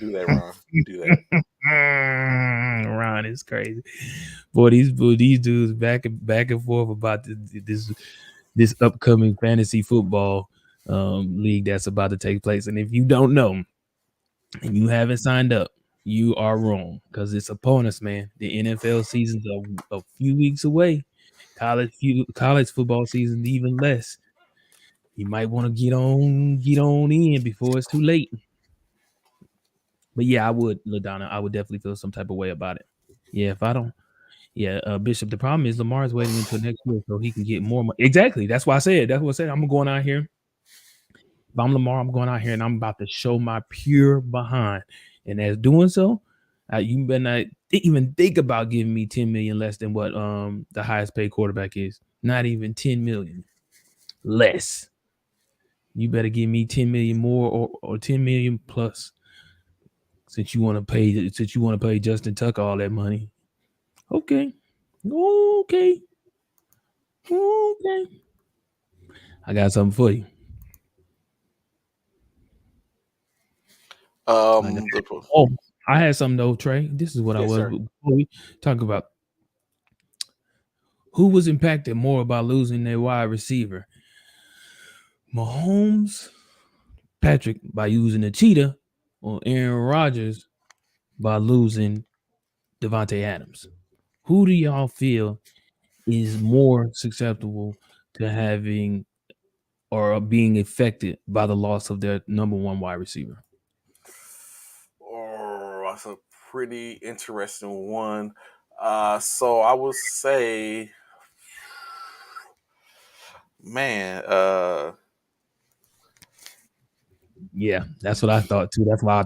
Do that, Ron. Do that. Ron is crazy. Boy, these dudes back and forth about this this upcoming fantasy football league that's about to take place. And if you don't know and you haven't signed up, you are wrong because it's upon us, man. The NFL season's a few weeks away. College football season even less. You might want to get on in before it's too late. But yeah, I would, LaDonna. I would definitely feel some type of way about it. Yeah, if I don't, yeah, Bishop. The problem is Lamar is waiting until next year so he can get more money. Exactly. That's why I said. That's what I said. I'm going out here. If I'm Lamar, I'm going out here and I'm about to show my pure behind. And as doing so, you better not even think about giving me 10 million less than what the highest paid quarterback is. Not even 10 million less. You better give me 10 million more or 10 million plus since you want to pay Justin Tucker all that money. Okay. Okay. Okay. I got something for you. I got The, Oh, I had something though, Trey. This is what I yes, was sir. before we talk about who was impacted more by losing their wide receiver. Mahomes, Patrick by using the cheetah, or Aaron Rodgers by losing Devontae Adams. Who do y'all feel is more susceptible to having or being affected by the loss of their number one wide receiver? Oh, that's a pretty interesting one. So I would say, man, Yeah, that's what I thought too. That's why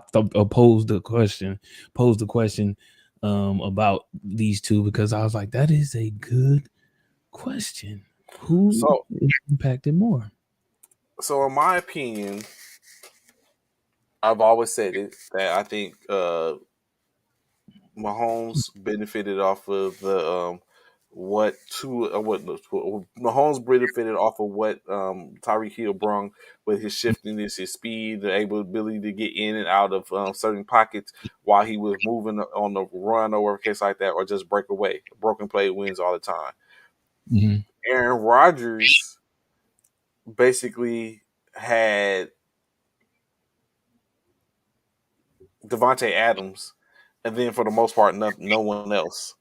posed the question about these two because I was like, that is a good question. Who so is impacted more? so in my opinion, I've always said it that I think Mahomes benefited off of the what Mahomes benefited off of what Tyreek Hill brung with his shiftiness, his speed, the ability to get in and out of certain pockets while he was moving on the run or whatever case like that, or just break away. Broken play wins all the time. Mm-hmm. Aaron Rodgers basically had Devontae Adams, and then for the most part, no one else.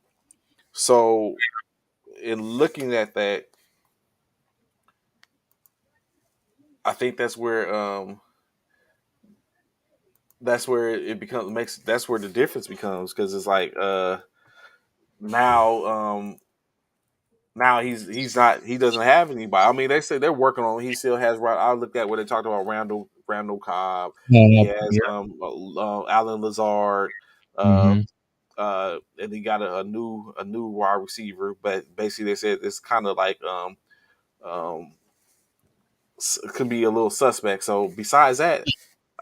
So in looking at that, I think that's where it becomes makes that's where the difference becomes because it's like now now he doesn't have anybody. I mean they say they're working on he still has right. I looked at what they talked about Randall Cobb. He has Yeah. Alan Lazard. Uh, Mm-hmm. and he got a new wide receiver, but basically they said it's kind of like um, could be a little suspect. So besides that,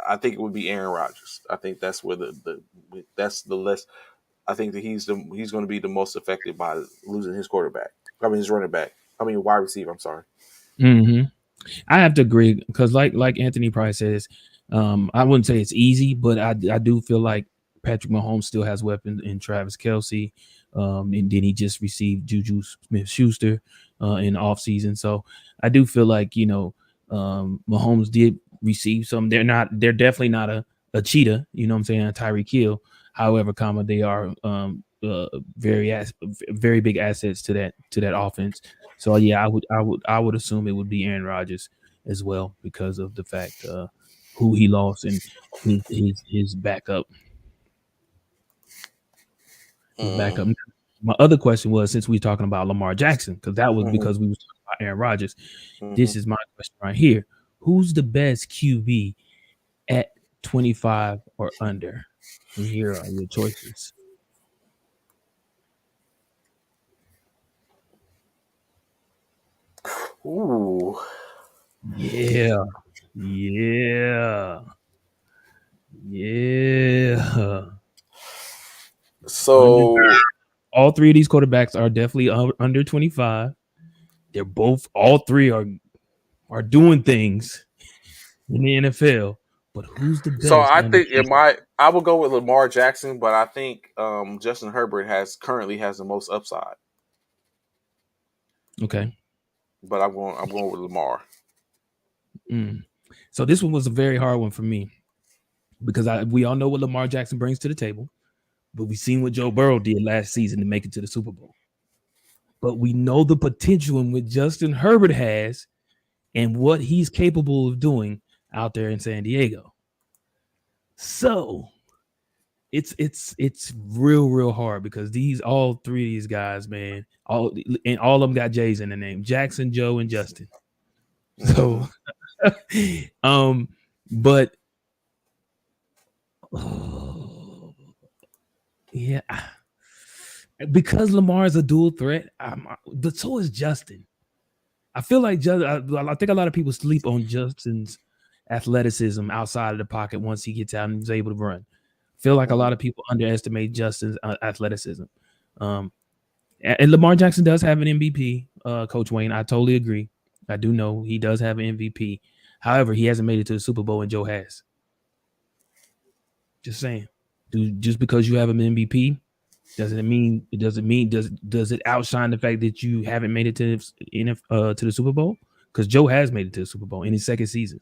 I think it would be Aaron Rodgers. I think that's where that's the less. I think that he's going to be the most affected by losing his quarterback. I mean his running back. I mean wide receiver. I'm sorry. Mm-hmm. I have to agree because, like Anthony Price says, I wouldn't say it's easy, but I do feel like Patrick Mahomes still has weapons in Travis Kelsey, and then he just received Juju Smith-Schuster in the offseason. So I do feel like Mahomes did receive some. They're definitely not a cheetah. You know what I'm saying? A Tyreek Hill. However, they are very big assets to that offense. So yeah, I would assume it would be Aaron Rodgers as well because of the fact who he lost and his backup. His Mm, backup. My other question was since we were talking about Lamar Jackson, because that was hmm because we was talking about Aaron Rodgers. hmm This is my question right here. Who's the best QB at 25 or under? And here are your choices. Ooh. Yeah. Yeah. Yeah. Under So all three of these quarterbacks are definitely under 25. All three are doing things in the NFL. But who's the so best I under think it 25? might. I will go with Lamar Jackson, but I think Justin Herbert has currently has the most upside. Okay. but I'm going with Lamar. Mm. So this one was a very hard one for me because we all know what Lamar Jackson brings to the table, but we seen what Joe Burrow did last season to make it to the Super Bowl. But we know the potential in what Justin Herbert has and what he's capable of doing out there in San Diego. So it's real hard because all three of these guys, man, all of them got J's in the name: Jackson, Joe, and Justin. Mm-hmm. So, um, but oh, yeah, because Lamar is a dual threat, but so is Justin. I feel like I think a lot of people sleep on Justin's athleticism outside of the pocket once he gets out and is able to run. I feel like a lot Mm-hmm. of people underestimate Justin's athleticism. Um, and Lamar Jackson does have an MVP, Coach Wayne. I totally agree. I do know he does have an MVP. However, he hasn't made it to the Super Bowl, and Joe has. Just saying. Just because you have an MVP does it outshine the fact that you haven't made it to the Super Bowl? Because Joe has made it to the Super Bowl in his second season.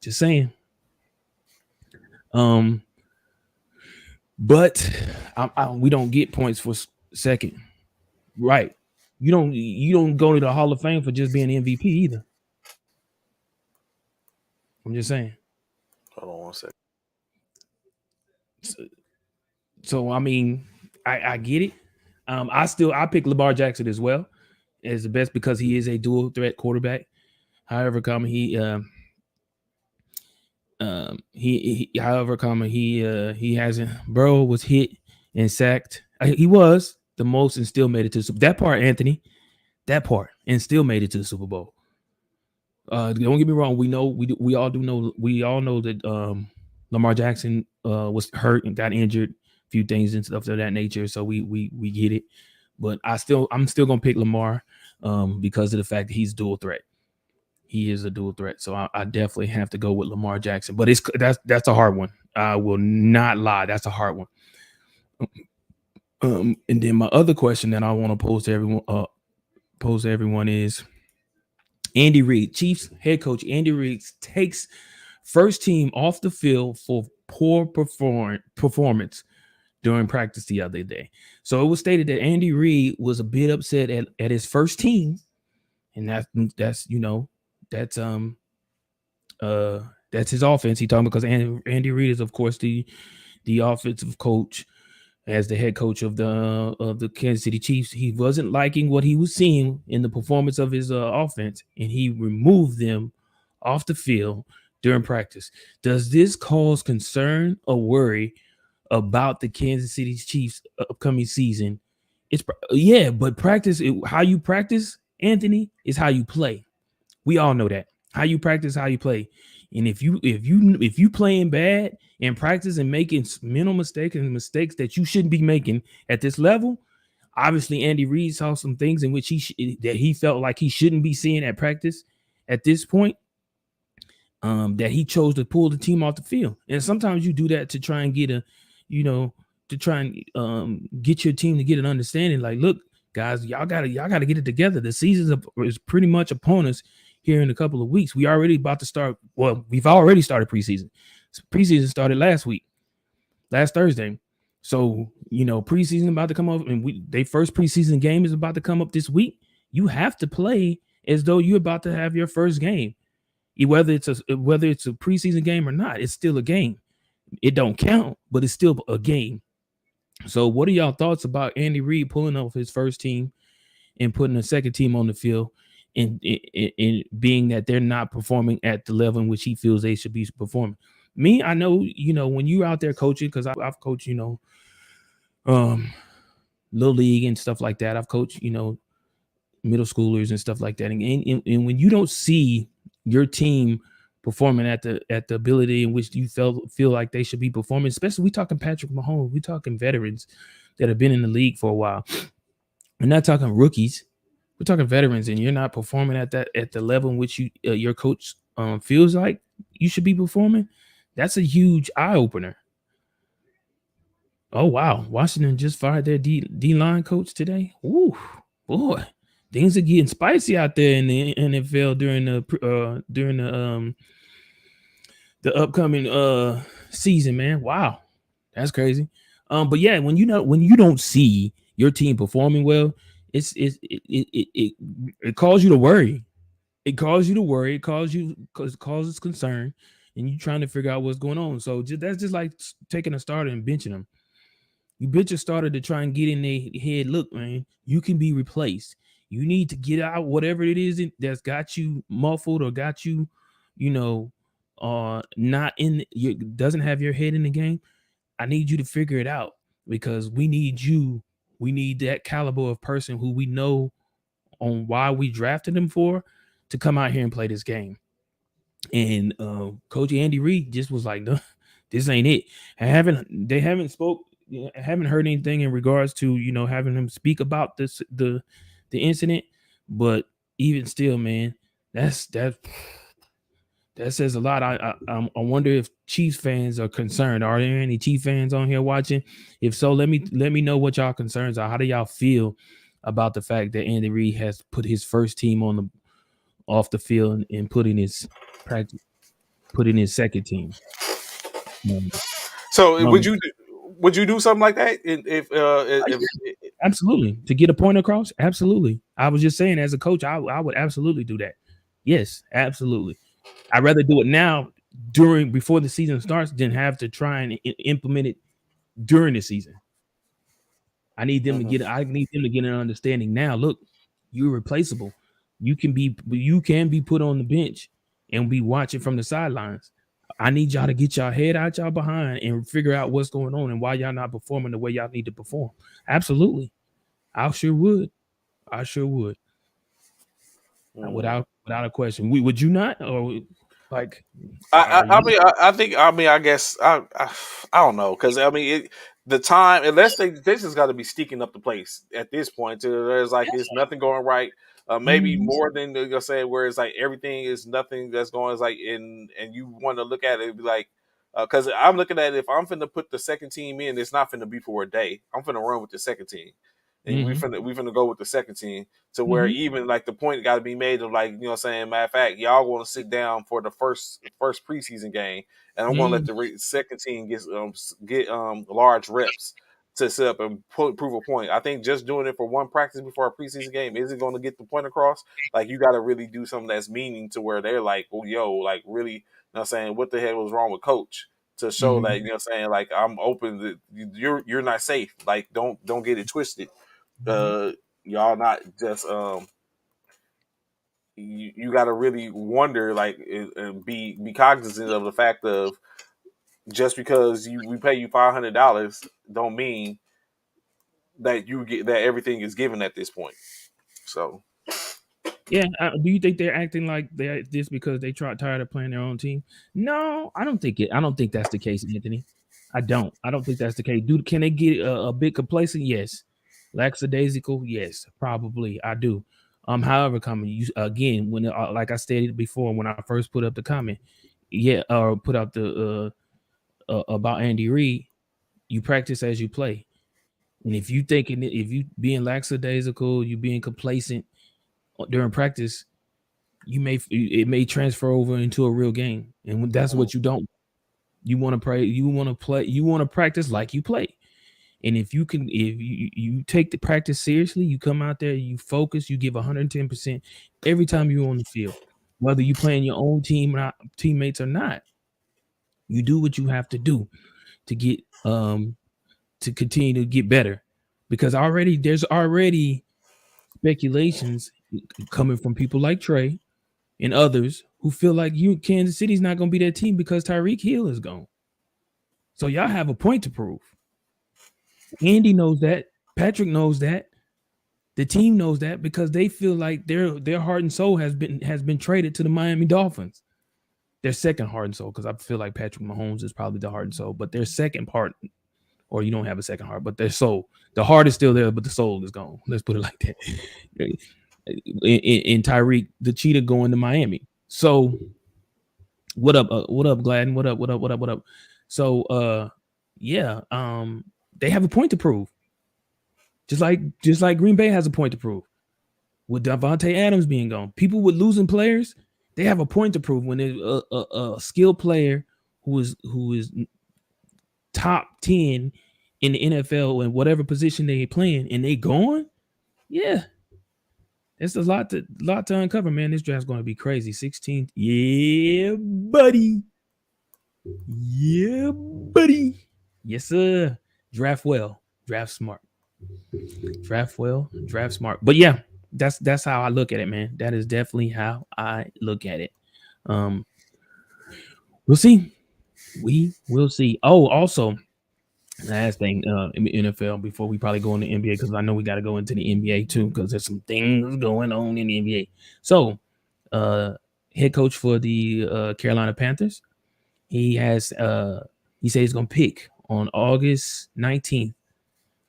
Just saying. Um, but we don't get points for second, right? You don't go to the Hall of Fame for just being MVP either. I'm just saying. Hold on one second. So, so I mean, I get it. I pick Lamar Jackson as well as the best because he is a dual threat quarterback. However, he hasn't. Burrow was hit and sacked. He was the most and still made it to that part, Anthony. That part and still made it to the Super Bowl. Don't get me wrong. We all know that Lamar Jackson was hurt and got injured, a few things and stuff of that nature. So we get it. But I'm still gonna pick Lamar because of the fact that he's dual threat. He is a dual threat. So I definitely have to go with Lamar Jackson. But that's a hard one. I will not lie. That's a hard one. And then my other question that I want to pose to everyone is Andy Reid, Chiefs head coach Andy Reid takes first team off the field for poor performance during practice the other day. So it was stated that Andy Reid was a bit upset at his first team, and that's that's his offense. He talking because Andy Reid is of course the offensive coach as the head coach of the Kansas City Chiefs. He wasn't liking what he was seeing in the performance of his offense, and he removed them off the field during practice. Does this cause concern or worry about the Kansas City Chiefs upcoming season? But how you practice, Anthony, is how you play. We all know that. How you practice, how you play. And if you playing bad in practice and making mental mistakes and mistakes that you shouldn't be making at this level, obviously Andy Reid saw some things in which that he felt like he shouldn't be seeing at practice at this point. That he chose to pull the team off the field. And sometimes you do that to try and get your team to get an understanding. Like, look, guys, y'all gotta get it together. The season is pretty much upon us here in a couple of weeks. We already about to start. Well, we've already started preseason. Preseason started last Thursday. So preseason about to come up, and their first preseason game is about to come up this week. You have to play as though you're about to have your first game. Whether it's a preseason game or not, it's still a game. It don't count, but it's still a game. So, what are y'all thoughts about Andy Reid pulling off his first team and putting a second team on the field, and being that they're not performing at the level in which he feels they should be performing? Me, I know, when you're out there coaching, because I've coached, little league and stuff like that. I've coached, middle schoolers and stuff like that. And when you don't see your team performing at the ability in which you feel like they should be performing, especially we talking Patrick Mahomes, we talking veterans that have been in the league for a while. We're not talking rookies. We're talking veterans, and you're not performing at the level in which your coach feels like you should be performing. That's a huge eye opener. Oh wow, Washington just fired their D line coach today. Ooh, boy, things are getting spicy out there in the NFL during the upcoming season, man. Wow, that's crazy. But yeah, when you don't see your team performing well, it calls you to worry. It calls you to worry. It causes concern, and you trying to figure out what's going on. So that's just like taking a starter and benching them. You bitch a starter to try and get in their head. Look, man, you can be replaced. You need to get out whatever it is that's got you muffled or got you, you know, not in you doesn't have your head in the game. I need you to figure it out because we need you. We need that caliber of person who we know on why we drafted him for to come out here and play this game. And Coach Andy Reid just was like, no, this ain't it. They haven't spoke, I haven't heard anything in regards to having him speak about the incident, but even still, man, that says a lot. I wonder if Chiefs fans are concerned. Are there any Chiefs fans on here watching? If so, let me know what y'all concerns are. How do y'all feel about the fact that Andy Reid has put his first team on the off the field and put in his practice, put in his second team? So Um, would you do something like that if Absolutely, to get a point across. Absolutely, I was just saying as a coach, I would absolutely do that. Yes, absolutely. I'd rather do it now before the season starts than have to try and implement it during the season. Mhm. I need them to get an understanding now. Look, you're replaceable. You can be put on the bench and be watching from the sidelines. I need y'all to get y'all head out y'all behind and figure out what's going on and why y'all not performing the way y'all need to perform. Absolutely. I sure would. I sure would. Mhm. Without a question. Would you not? Or like are I you mean, I guess I don't know because I mean, the time unless they just got to be sneaking up the place at this point. There's like it's nothing going right. Maybe Mhm. more than you're saying, where it's like everything is nothing that's going. It's like and you want to look at it and be like, because I'm looking at it, if I'm finna put the second team in, it's not finna be for a day. I'm finna run with the second team, and Mhm. we finna go with the second team to where Mhm. even like the point got to be made of like saying matter of fact y'all want to sit down for the first preseason game and I'm going to let Mhm. the second team get large reps to set up and prove a point. I think just doing it for one practice before a preseason game isn't going to get the point across. Like you got to really do something that's meaning to where they're like, well, yo, like really, I'm saying, what the hell was wrong with coach? To show that Mhm. I'm saying, like I'm open. You're not safe. Like don't get it twisted. Mhm. Uh, y'all not just you got to really wonder like and be cognizant of the fact of just because we pay you $500 don't mean that you get that everything is given at this point. So Yeah, do you think they're acting like they're this because they tired of playing their own team? No, I don't think it. I don't think that's the case, Anthony. I don't. I don't think that's the case. Dude, can they get a bit complacent? Yes. Lackadaisical? Yes, probably. I do. However, coming you again when like I stated before when I first put up the comment, yeah, or put out the about Andy Reid, you practice as you play, and if you being lackadaisical, you being complacent during practice, it may transfer over into a real game, and that's mm, what you don't. You want to pray. You want to play. You want to practice like you play. And if you take the practice seriously, you come out there, you focus, you give 110% every time you're on the field, whether you playing your own teammates or not. You do what you have to do to get to continue to get better, because there's already speculations coming from people like Trey and others who feel like Kansas City's not going to be their team because Tyreek Hill is gone. So y'all have a point to prove. Andy knows that. Patrick knows that. The team knows that because they feel like their heart and soul has been traded to the Miami Dolphins. Their second heart and soul, because I feel like Patrick Mahomes is probably the heart and soul, but their second part, or you don't have a second heart, but their soul, the heart is still there, but the soul is gone. Let's put it like that. In Tyreek, the cheetah going to Miami. So what up, Gladden? What up? What up? What up? What up? So yeah, they have a point to prove. Just like Green Bay has a point to prove. with Devontae Adams being gone. People with losing players, they have a point to prove when a skilled player who is top 10 in the NFL in whatever position they playing and they gone. Yeah, it's a lot to uncover, man. This draft's going to be crazy. 16th, yeah, buddy. Yeah, buddy. Yes, sir. Draft well, draft smart, draft well, draft smart. But yeah, that's how I look at it, man. That is definitely how I look at it. Um, we'll see. We will see. Oh, also, last thing, in the NFL before we probably go into NBA because I know we got to go into the NBA too because there's some things going on in the NBA. So, uh, head coach for the Carolina Panthers, he has he said he's gonna pick on August 19th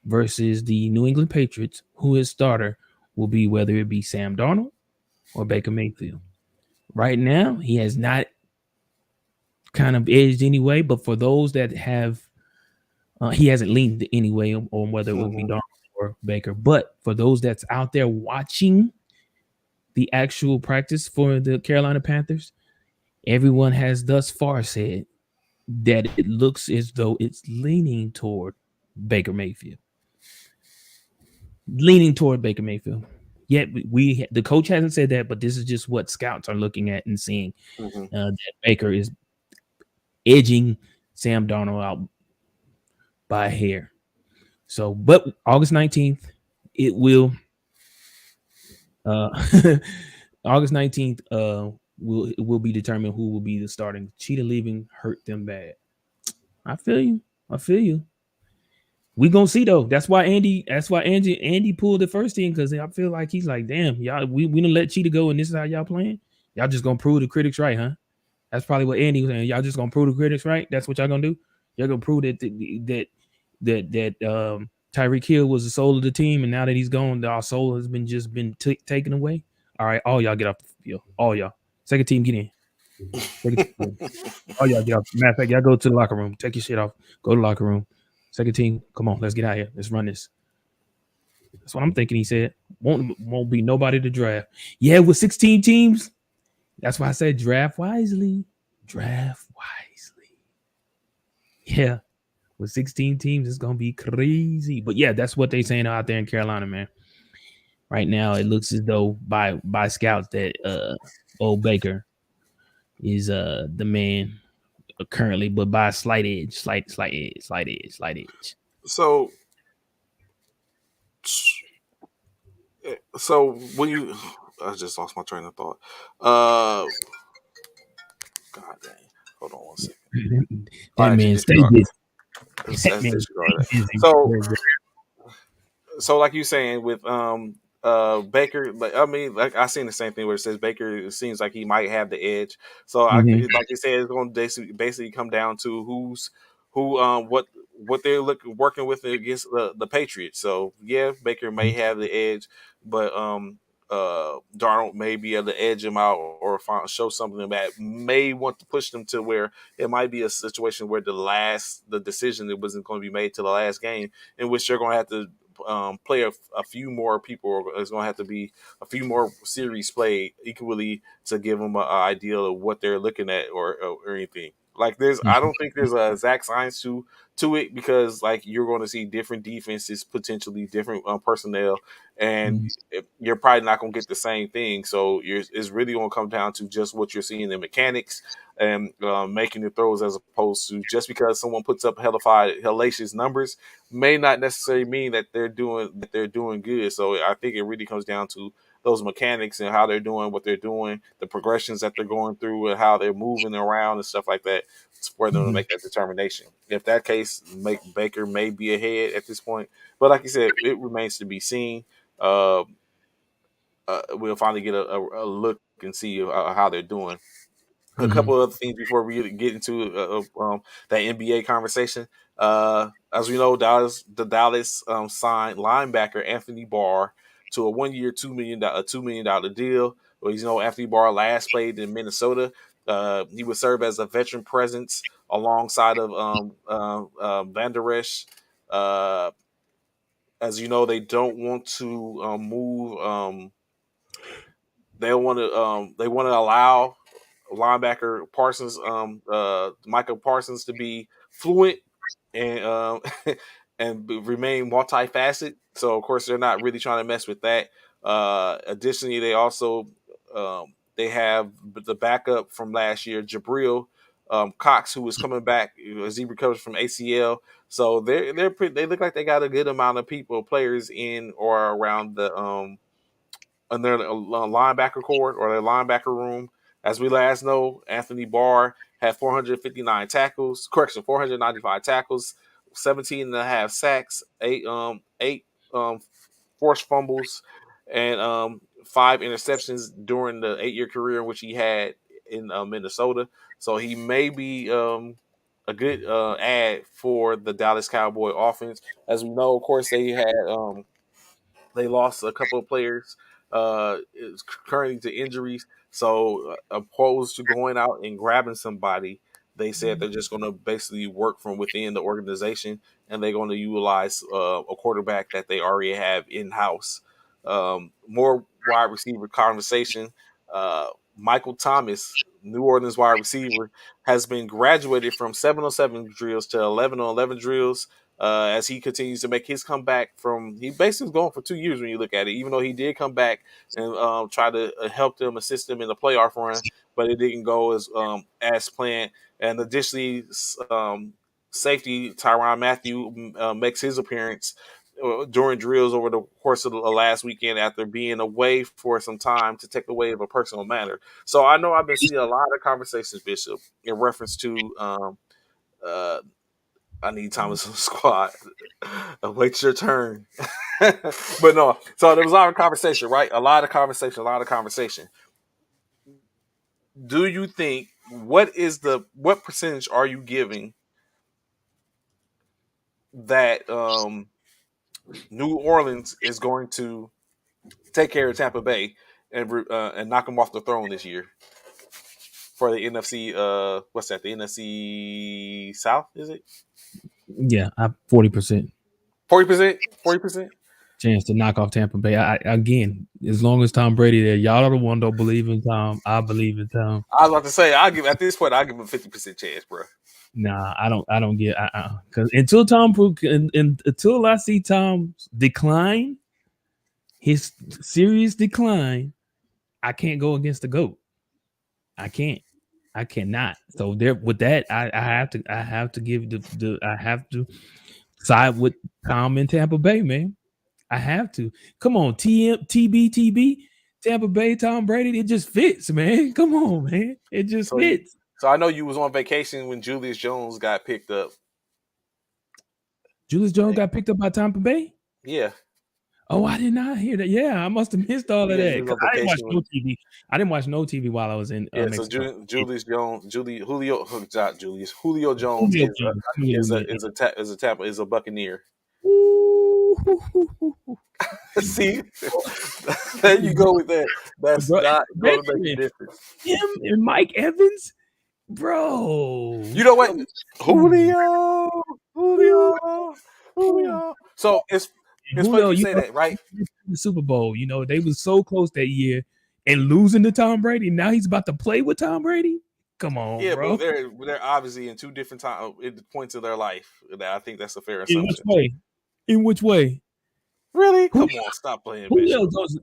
versus the New England Patriots, who his starter will be, whether it be Sam Darnold or Baker Mayfield. Right now, he has not kind of edged anyway, but for those that have, he hasn't leaned anyway on whether it will be Mm-hmm. Darnold or Baker. But for those that's out there watching the actual practice for the Carolina Panthers, everyone has thus far said that it looks as though it's leaning toward Baker Mayfield. Leaning toward Baker Mayfield. Yet the coach hasn't said that, but this is just what scouts are looking at and seeing, Mm-hmm. that Baker is edging Sam Darnold out by a hair. So, but August 19th, it will uh August 19th will be determined who will be the starting. Cheetah leaving hurt them bad. I feel you. I feel you. We gonna see though. That's why Andy pulled the first team because I feel like he's like, damn, y'all, we done let Cheetah go and this is how y'all playing. Y'all just gonna prove the critics right, huh? That's probably what Andy was saying. Y'all just gonna prove the critics right. That's what y'all gonna do. Y'all gonna prove that Tyreek Hill was the soul of the team, and now that he's gone, our soul has been taken away. All right, all y'all get off the field. All y'all. Second team, get in. Second team, all y'all get off. Matter of fact, y'all go to the locker room. Take your shit off. Go to the locker room. Second team, come on, let's get out here. Let's run this. That's what I'm thinking. He said, won't be nobody to draft. Yeah, with 16 teams. That's why I said draft wisely. Draft wisely. Yeah, with 16 teams, it's gonna be crazy. But yeah, that's what they saying out there in Carolina, man. Right now, it looks as though by scouts that old Baker is the man currently, but by a slight edge, slight edge. So, so when you, I just lost my train of thought. God dang. Hold on one second. I That actually man stay disregard. busy. That Let's man disregard stay that. busy. So like you saying with Baker, like I mean, like I seen the same thing where it says Baker. It seems like he might have the edge. So I Mm-hmm. like you said, it's going to basically come down to who what they're working with against the Patriots. So yeah, Baker may have the edge, but Darnold may be able to edge him out or show something that may want to push them to where it might be a situation where the decision that wasn't going to be made to the last game, in which they're going to have to play a few more people, or there's going to have to be a few more series played equally to give them an idea of what they're looking at or anything. Like I don't think there's a exact science to it because like you're going to see different defenses, potentially different personnel, and Mm-hmm. you're probably not going to get the same thing. So it's really going to come down to just what you're seeing in mechanics and making the throws, as opposed to just because someone puts up hellacious numbers may not necessarily mean that they're doing good. So I think it really comes down to those mechanics and how they're doing what they're doing, the progressions that they're going through, and how they're moving around and stuff like that for them to Mm-hmm. make that determination. If that case, make Baker may be ahead at this point, but like you said, it remains to be seen. Uh, we'll finally get a look and see how they're doing. A Mm-hmm. couple of things before we get into that NBA conversation. As we know, the Dallas signed linebacker Anthony Barr to a 1 year, $2 million deal. Well, Anthony Barr last played in Minnesota. He would serve as a veteran presence alongside of Van Der Esch. Uh, as you know, they don't want to move. They want to allow linebacker Parsons, Michael Parsons, to be fluent and remain multifaceted. So of course they're not really trying to mess with that. Additionally, they also they have the backup from last year, Jabril Cox, who is coming back as he recovers from ACL. So they look like they got a good amount of players in or around their linebacker court or their linebacker room. As we last know, Anthony Barr had 459 tackles, 495 tackles, 17 and a half sacks, eight forced fumbles, and 5 interceptions during the 8-year career in which he had in Minnesota. So he may be a good ad for the Dallas Cowboy offense. As we know, of course, they lost a couple of players currently to injuries. So, opposed to going out and grabbing somebody, they said they're just going to basically work from within the organization, and they're going to utilize a quarterback that they already have in house. More wide receiver conversation. Michael Thomas, New Orleans wide receiver, has been graduated from 7-on-7 drills to 11-on-11 drills as he continues to make his comeback from he basically was going for 2 years when you look at it, even though he did come back and try to help them, assist them in the playoff run, but it didn't go as planned. And additionally, safety Tyrann Mathieu makes his appearance during drills over the course of the last weekend after being away for some time to take away of a personal matter. So I know I've been seeing a lot of conversations, Bishop, in reference to uh, I need Thomas on the squad. Wait your turn. But no, so there was a lot of conversation, right? A lot of conversation. Do you think what percentage are you giving that New Orleans is going to take care of Tampa Bay and knock them off the throne this year for the NFC? What's that? The NFC South? Is it Yeah, 40% 40%? 40%? chance to knock off Tampa Bay. Again, as long as Tom Brady there, y'all are the one don't believe in Tom. I believe in Tom. I was about to say at this point I'll give him a 50% chance, bro. Nah, I don't get because until until I see Tom decline, his serious decline, I can't go against the GOAT. I can't. I cannot. So there with that, I have to give I have to side with Tom in Tampa Bay, man. I have to. Come on, TB, Tampa Bay, Tom Brady. It just fits, man. Come on, man. It just So you, fits. so I know you was on vacation when Julius Jones got picked up. Julius Jones got picked up by Tampa Bay. Yeah, Oh, I did not hear that. Yeah, I must have missed all of yeah, that he was because on I didn't watch vacation no when. TV. I didn't watch no TV while I was in Yeah, so Mexico. Julius Jones, not Julius, Julio Jones Julio Jones. Julio, yeah. is a Buccaneer. Ooh, See, there you go with that. That's bro, not going to make a Benjamin, difference. him and Mike Evans, bro. You know what? Come on. Julio, Julio, Julio. So it's funny Julio, you say that, right? the Super Bowl, they was so close that year and losing to Tom Brady. Now he's about to play with Tom Brady. Come on, Yeah, but bro. they're obviously in two different points of their life. I think that's a fair In which assumption. way? In which way? Really? Julio, Come on, stop playing, Julio Bishop. Jones.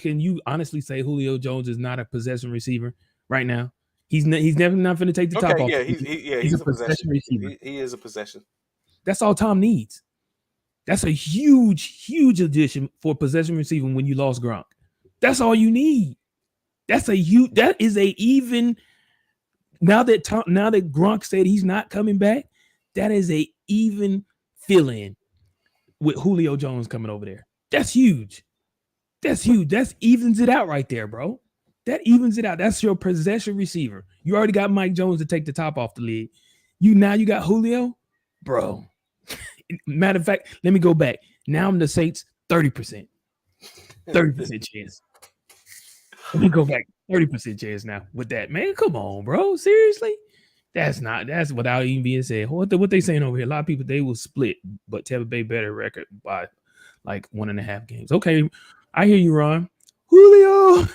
Can you honestly say Julio Jones is not a possession receiver right now? He's never not going to take the top Okay, off. yeah, He's a he's a possession. possession receiver. He is a possession. That's all Tom needs. That's a huge addition for possession receiving when you lost Gronk. That's all you need. That is a even now that Gronk said he's not coming back, that is a even fill in with Julio Jones coming over there. That's huge. That's huge. That evens it out right there, bro. That evens it out. That's your possession receiver. You already got Mike Jones to take the top off the league. You got Julio, bro. Matter of fact, let me go back. Now I'm the Saints 30%. 30% chance. Let me go back 30% chance now with that. Man, come on, bro. Seriously? That's without even being said. What they saying over here? A lot of people they will split, but Tampa Bay better record by like 1.5 games. Okay, I hear you, Ron. Julio.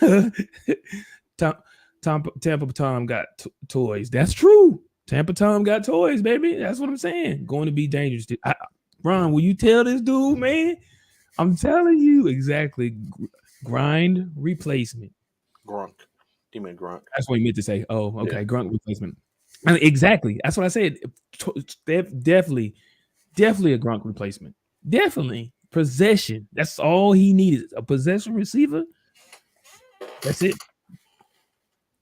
Tom, Tampa Tom got toys. That's true. Tampa Tom got toys, baby. That's what I'm saying. Going to be dangerous. Ron, will you tell this dude, man? I'm telling you exactly. Grind replacement. Grunk. He meant Grunk. That's what he meant to say. Oh, Yeah. okay. Grunt replacement. I mean, exactly. That's what I said. Definitely, definitely a Grunt replacement. Definitely possession. That's all he needed. A possession receiver. That's it.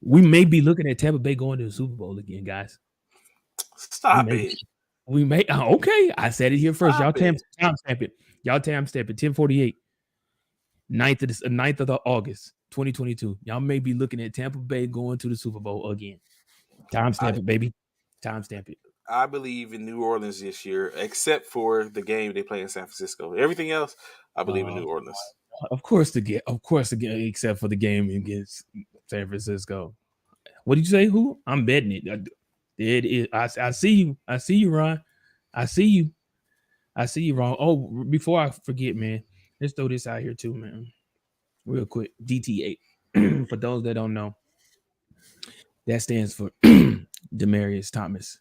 We may be looking at Tampa Bay going to the Super Bowl again, guys. We Stop may. it. We may. Okay, I said it here first. Y'all Stop it. time stamp it. Y'all time stamp it. 10:48. 9th of the August, 2022. Y'all may be looking at Tampa Bay going to the Super Bowl again. Time stamp it, baby. Time stamp it. I believe in New Orleans this year, except for the game they play in San Francisco. Everything else, I believe in Uh, New Orleans. of course again, except for the game against San Francisco. What did you say? Who? I'm betting it. It is. I see you. I see you, Ron. I see you. I see you, Ron. Oh, before I forget, man, let's throw this out here too, man. Real quick. DT8. For those that don't know, that stands for Demarius Thomas.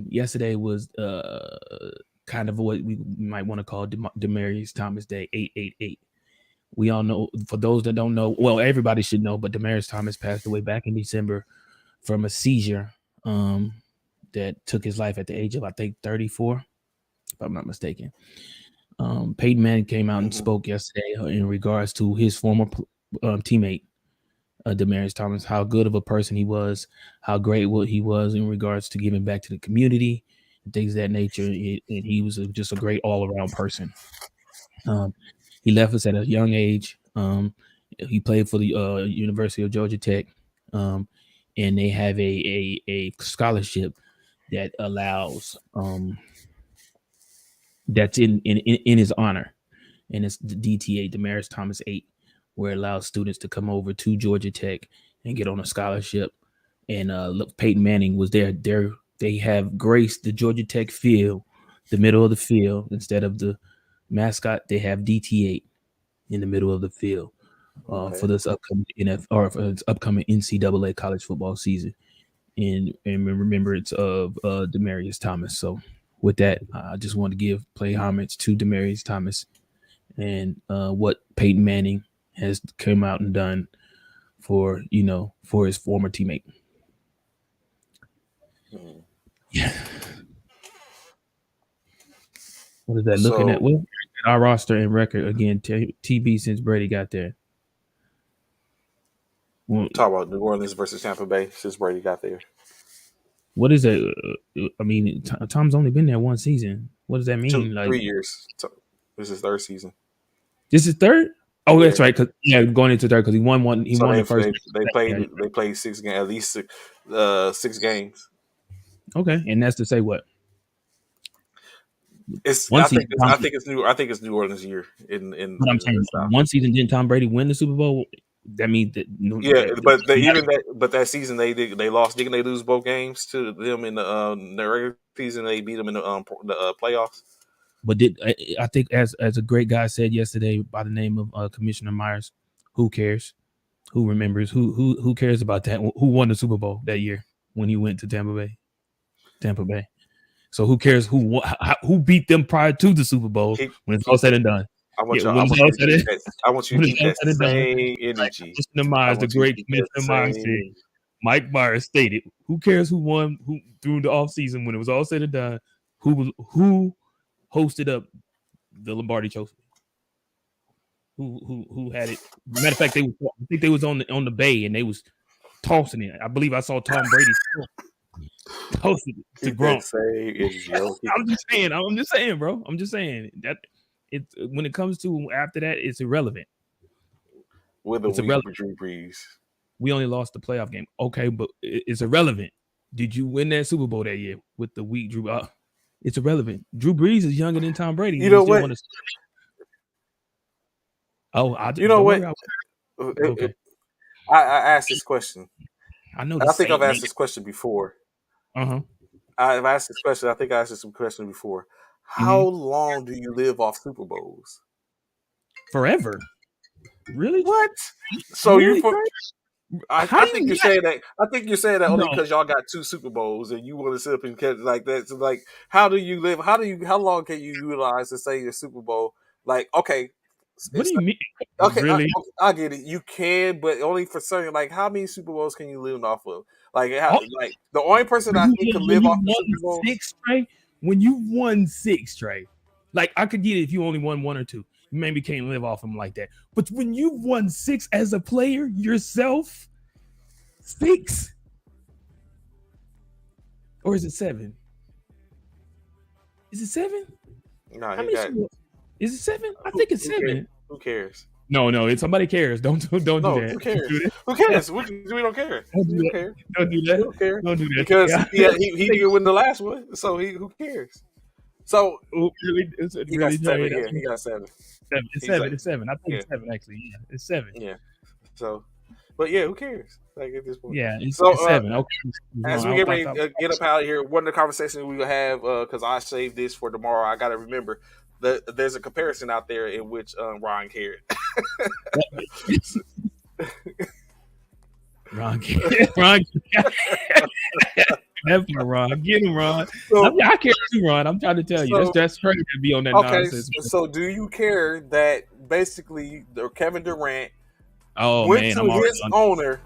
Yesterday was kind of what we might want to call Demarius Thomas Day 888. We all know, for those that don't know, well, everybody should know, but Demarius Thomas passed away back in December from a seizure that took his life at the age of, I think, 34, if I'm not mistaken. Peyton Manning came out and spoke yesterday in regards to his former teammate, Demarius Thomas, how good of a person he was, how great what he was in regards to giving back to the community, and things of that nature. And he was just a great all around person. He left us at a young age. He played for the University of Georgia Tech, and they have a scholarship that allows that's in his honor, and it's the DTA, Demarius Thomas 8, where it allows students to come over to Georgia Tech and get on a scholarship. And look, Peyton Manning was there. They have graced the Georgia Tech field, the middle of the field, instead of the mascot. They have DT8 in the middle of the field for this upcoming for this upcoming NCAA college football season, in remembrance of Demarius Thomas. So, with that, I just want to play homage to Demarius Thomas and what Peyton Manning has come out and done for his former teammate. Yeah. What is that? Looking at our roster and record again. TB since Brady got there. Talk about New Orleans versus Tampa Bay since Brady got there. What is it? I mean, Tom's only been there one season. What does that mean? 3 years. This is third season. This is third. Oh, yeah. That's right. Cause going into third because he won one. He won the first. They played 6 games, at least 6 games. Okay, and that's to say what? I think it's New Orleans year in what I'm saying. One season didn't Tom Brady win the Super Bowl? That means that but that season they lost. Didn't they lose both games to them in the regular season? They beat them in the playoffs. But I think as a great guy said yesterday by the name of Commissioner Myers, who cares? Who remembers? Who cares about that? Who won the Super Bowl that year when he went to Tampa Bay? Tampa Bay. So who cares who beat them prior to the Super Bowl when it's all said and done? I want you to keep that same energy. Commissioner Myers, the great Commissioner Myers said, Mike Myers stated, "Who cares who won who through the offseason when it was all said and done? Who hosted up the Lombardi Trophy? Who had it? Matter of fact, I think they was on the bay and they was tossing it. I believe I saw Tom Brady tossing it to Gronk. I'm just saying, bro. I'm just saying that when it comes to after that, it's irrelevant. It's irrelevant. Drew Brees. We only lost the playoff game. Okay, but it's irrelevant. Did you win that Super Bowl that year with the weak Drew? It's irrelevant. Drew Brees is younger than Tom Brady. You know what? You know what? Okay. I asked this question. I know. I think I've asked this question before. I've asked this question. I think I asked this question before. How long do you live off Super Bowls? Forever. Really? What? So you Really, put? Trey? How I do think you you're not? saying that. I think you're saying that only No. because y'all got 2 Super Bowls and you want to sit up and catch like that. So like, how do you live? How do you? How long can you utilize to say your Super Bowl? Like, okay, What do it's you mean? okay. Really? I get it. You can, but only for certain. Like, how many Super Bowls can you live off of? Like, Oh, like the only person I think could when live you off the won Super Bowl. six straight, when you won six straight, like I could get it if you only won one or two. You maybe can't live off them like that. But when you won six as a player yourself, six, or is it seven? Is it seven? No, How he many got. Super Bowls? Is it seven? I think it's Who cares? seven. Who cares? No, no, if somebody cares, don't do No, that. who Don't do cares? that. Who cares? We don't care. Don't do We don't that. care. Don't do We that. don't care Don't do that. because Yeah. he did win the last one, so he who cares? So Oh, really, is it he got really, Trey? 7. Yeah, That's he got 7. seven. It's He's seven. like, It's seven. I think yeah, it's seven actually. Yeah, it's seven. yeah. So, but yeah, who cares? Like at this point. Yeah, So it's seven. Okay. as we I get thought, ready to get up out of here, one of the conversations we will have because I saved this for tomorrow. I got to remember that there's a comparison out there in which Ron cared. Ron. Ron. Definitely Ron. Get him, Ron. So, I care too, Ron. I'm trying to tell you. so That's straight to be on that okay. nonsense. So do you care that basically Kevin Durant Oh went man, to I'm already his on it. owner?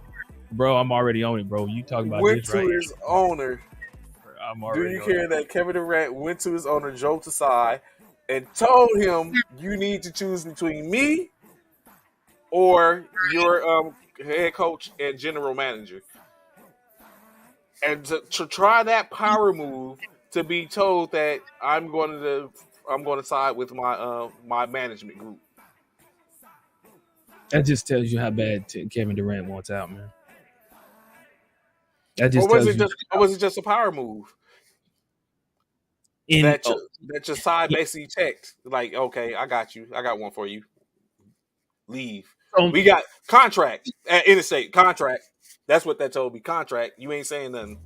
Bro, I'm already on it, bro. You talking about Went this to right his owner. here. I'm Do already you on care it. that Kevin Durant went to his owner Joe Tsai and told him you need to choose between me or your head coach and general manager, and to try that power move to be told that I'm going to side with my management group. That just tells you how bad Kevin Durant wants out, man. That Or just tells you was it just a power move in that your side yeah, basically checked like, okay, I got you, I got one for you. Leave. so, We got contract at interstate contract. That's what that told me. Contract. You ain't saying nothing.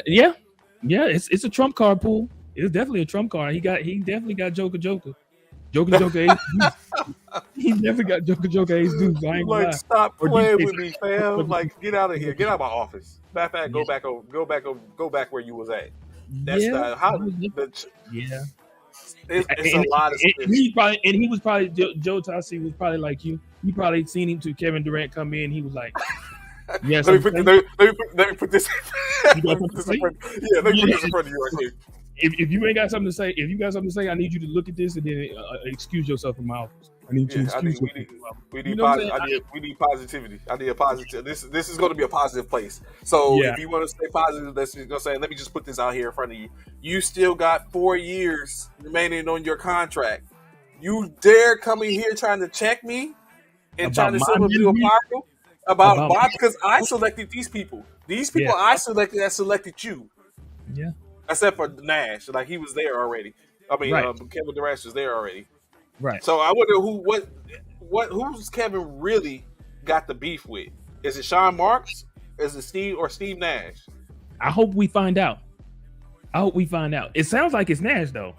yeah, yeah. It's a trump card pool. It's definitely a trump card. He definitely got Joker Ace. He never got Joker Ace dudes. I ain't gonna Like, lie. stop Or DJ playing with me, fam. Like, get out of here. Get out of my office. Matter of fact, Yeah, go back where you was at. That's yeah, the how. yeah. It's a lot of And shit. he was probably Joe Tassi was probably like you. He probably seen him to Kevin Durant come in. He was like, "Yeah, Let me something put to say? let me put this. You Let got me put something to this in say? front. Yeah, let me put Yeah." this in front of you right quick. If you ain't got something to say, if you got something to say, I need you to look at this and then excuse yourself from my office. I need you Yeah, to excuse yourself from my office. we You need know what I'm saying? we need positivity. I need a positive. This is going to be a positive place. So Yeah, if you want to stay positive, let's just go say. Let me just put this out here in front of you. You still got 4 years remaining on your contract. You dare come in here trying to check me and about trying to my sit up and do a management, power about about why? Because I selected these people. These people yeah, I selected that selected you, yeah, except for Nash. Like he was there already. I mean, right, Kevin Durant was there already. right. So I wonder who's Kevin really got the beef with? Is it Sean Marks? Is it Steve Nash? I hope we find out. I hope we find out. It sounds like it's Nash though.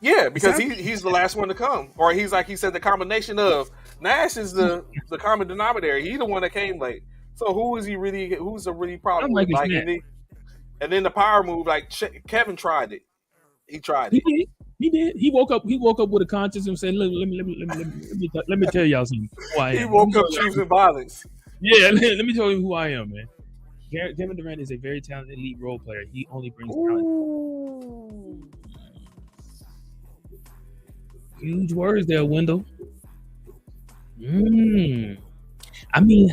Yeah, It because sounds he's the last one to come, or he's like he said the combination of Nash is the common denominator. He's the one that came late. So who is he really? Who's the really problem sounds like with? it's Like Nash. and then the power move. Like Kevin tried it. He tried He it. did. He did. He woke up. He woke up with a conscience and said, let me tell y'all something. Who I He am. Let me woke show up y'all. choosing violence. Yeah, let me tell you who I am, man. Kevin Durant is a very talented elite role player. He only brings talent. Ooh. Huge words there, Wendell. I mean,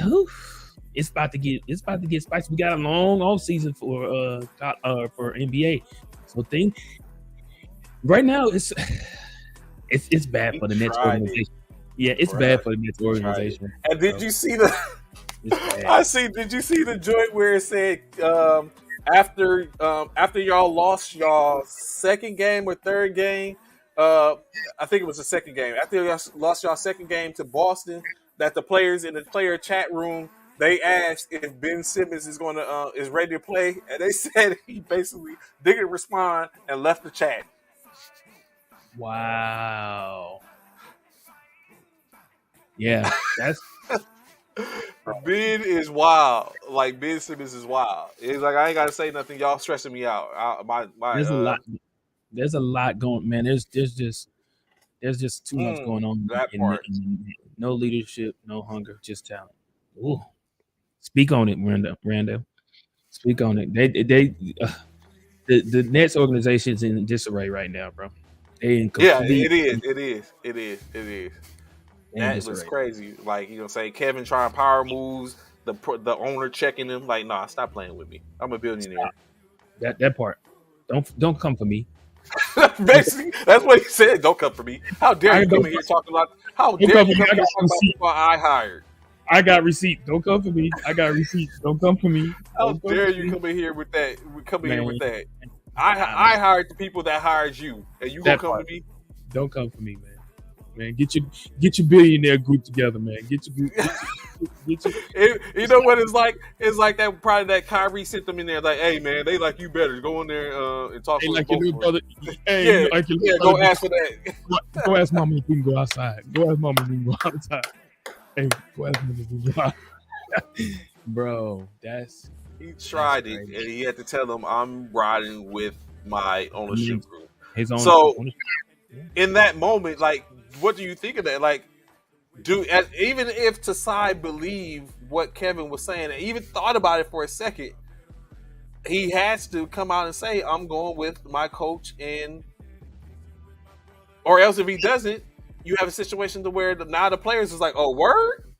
it's about to get spicy. We got a long off season for NBA. So right now it's bad He for the Nets tried it. organization. Yeah, it's Bruh. bad for the Nets organization. And did you see the? It's bad. Did you see the joint where it said after y'all lost y'all second game or third game? I think it was the second game. After y'all lost y'all second game to Boston, that the players in the player chat room they asked if Ben Simmons is going to is ready to play, and they said he basically didn't respond and left the chat. Wow. Yeah, that's Ben is wild. Like Ben Simmons is wild. It's like I ain't gotta say nothing. Y'all stressing me out. My there's a lot. There's a lot going, man. There's just too much going on that in, part. no leadership, no hunger, just talent. Ooh. Speak on it, Randall. Speak on it. The Nets organization is in disarray right now, bro. They in Yeah, complete it is. It is. It is. It is. they in That was disarray. crazy. Like say Kevin trying power moves. The owner checking him. Like, nah, stop playing with me. I'm a Stop billionaire. that part. Don't come for me. Don't, Basically, that's what he said. Don't come for me. How dare I you come don't, in here talking about? How don't dare come you for me. come I in here got talking about receipt. people I hired? I got receipt. Don't come for me. I got receipts. Don't come for me. How Don't come dare for you me, come in here with that? Come in here with man. that. Man, I hired the people that hired you, and you gonna that come part. to me? Don't come for me, man. Man, get your billionaire group together, man. Get your group. Get your. You know what it's like? It's like that. Probably that Kyrie sent them in there. Like, hey man, they like you better. Go in there and talk Hey, with like your both little of them. brother. Hey, Yeah, like your little yeah. brother. Go ask for that. Go ask mama if we can go outside. Go ask mama if we can go outside. Hey, go ask mama if we can go outside. Bro, He that's tried it, crazy. and he had to tell them I'm riding with my I mean, ownership group. his own. So Yeah. in that moment, like, what do you think of that? Like, even if Tasai believed what Kevin was saying, and even thought about it for a second, he has to come out and say, "I'm going with my coach," and or else if he doesn't, you have a situation to where now the players is like, "Oh, word,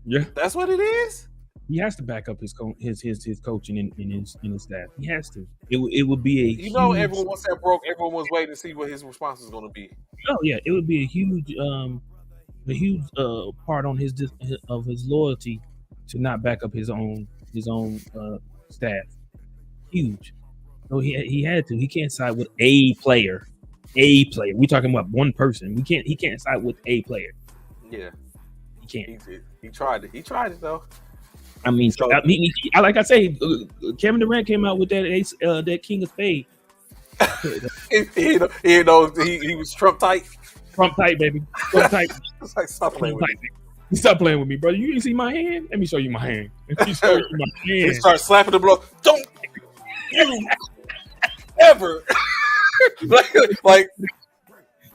Yeah. that's what it is." He has to back up his coaching in his staff. He has to. It would be a You know, huge. everyone once that broke, everyone was waiting to see what his response is going to be. Oh yeah, it would be a huge part on of his loyalty to not back up his own staff. Huge. No, he had to. He can't side with a player. A player. We're talking about one person. He can't side with a player. Yeah, He can't. he tried it. He tried it though. I mean, So like I say, Kevin Durant came out with that King of Spade. he was Trump tight. Trump tight, baby. Trump tight. It's like stop playing Trump with tight. me. Stop playing with me, brother. You didn't see my hand? Let me show you my hand. Let me show you my He hand. starts slapping the blow. Don't you ever like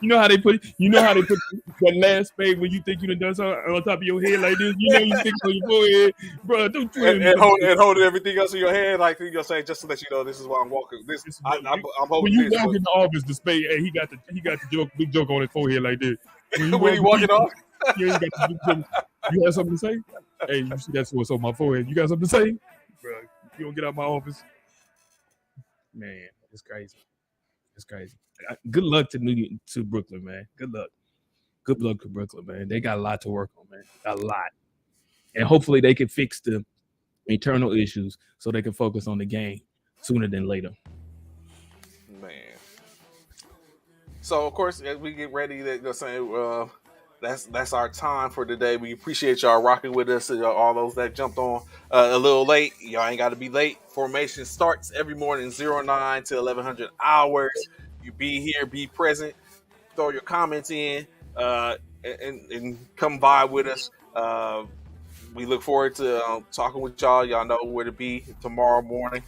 You know how they put that last spade when you think you done done something on top of your head like this. You know you think on your forehead, bro. Don't you and, ever and hold and holding everything else in your hand, like you're saying, just to let you know, this is why I'm walking. This this is I'm when holding you this, walk but in the office, the spade, hey, he got the joke, big joke on his forehead like this. When you when walk he in walking people, off, you ain't got the big joke. You have something to say? Hey, you see that's what's on my forehead. You got something to say, bro? You don't get out of my office, man. It's crazy. It's crazy. Good luck to Brooklyn, man. Good luck. Good luck to Brooklyn, man. They got a lot to work on, man. A lot. And hopefully they can fix the internal issues so they can focus on the game sooner than later. man. So of course, as we get ready, they're saying that's our time for today. We appreciate y'all rocking with us. All those that jumped on a little late, y'all ain't got to be late. Formation starts every morning 09 to 1100 hours. You be here, be present, throw your comments in, and come vibe with us. We look forward to talking with y'all. Y'all know where to be tomorrow morning.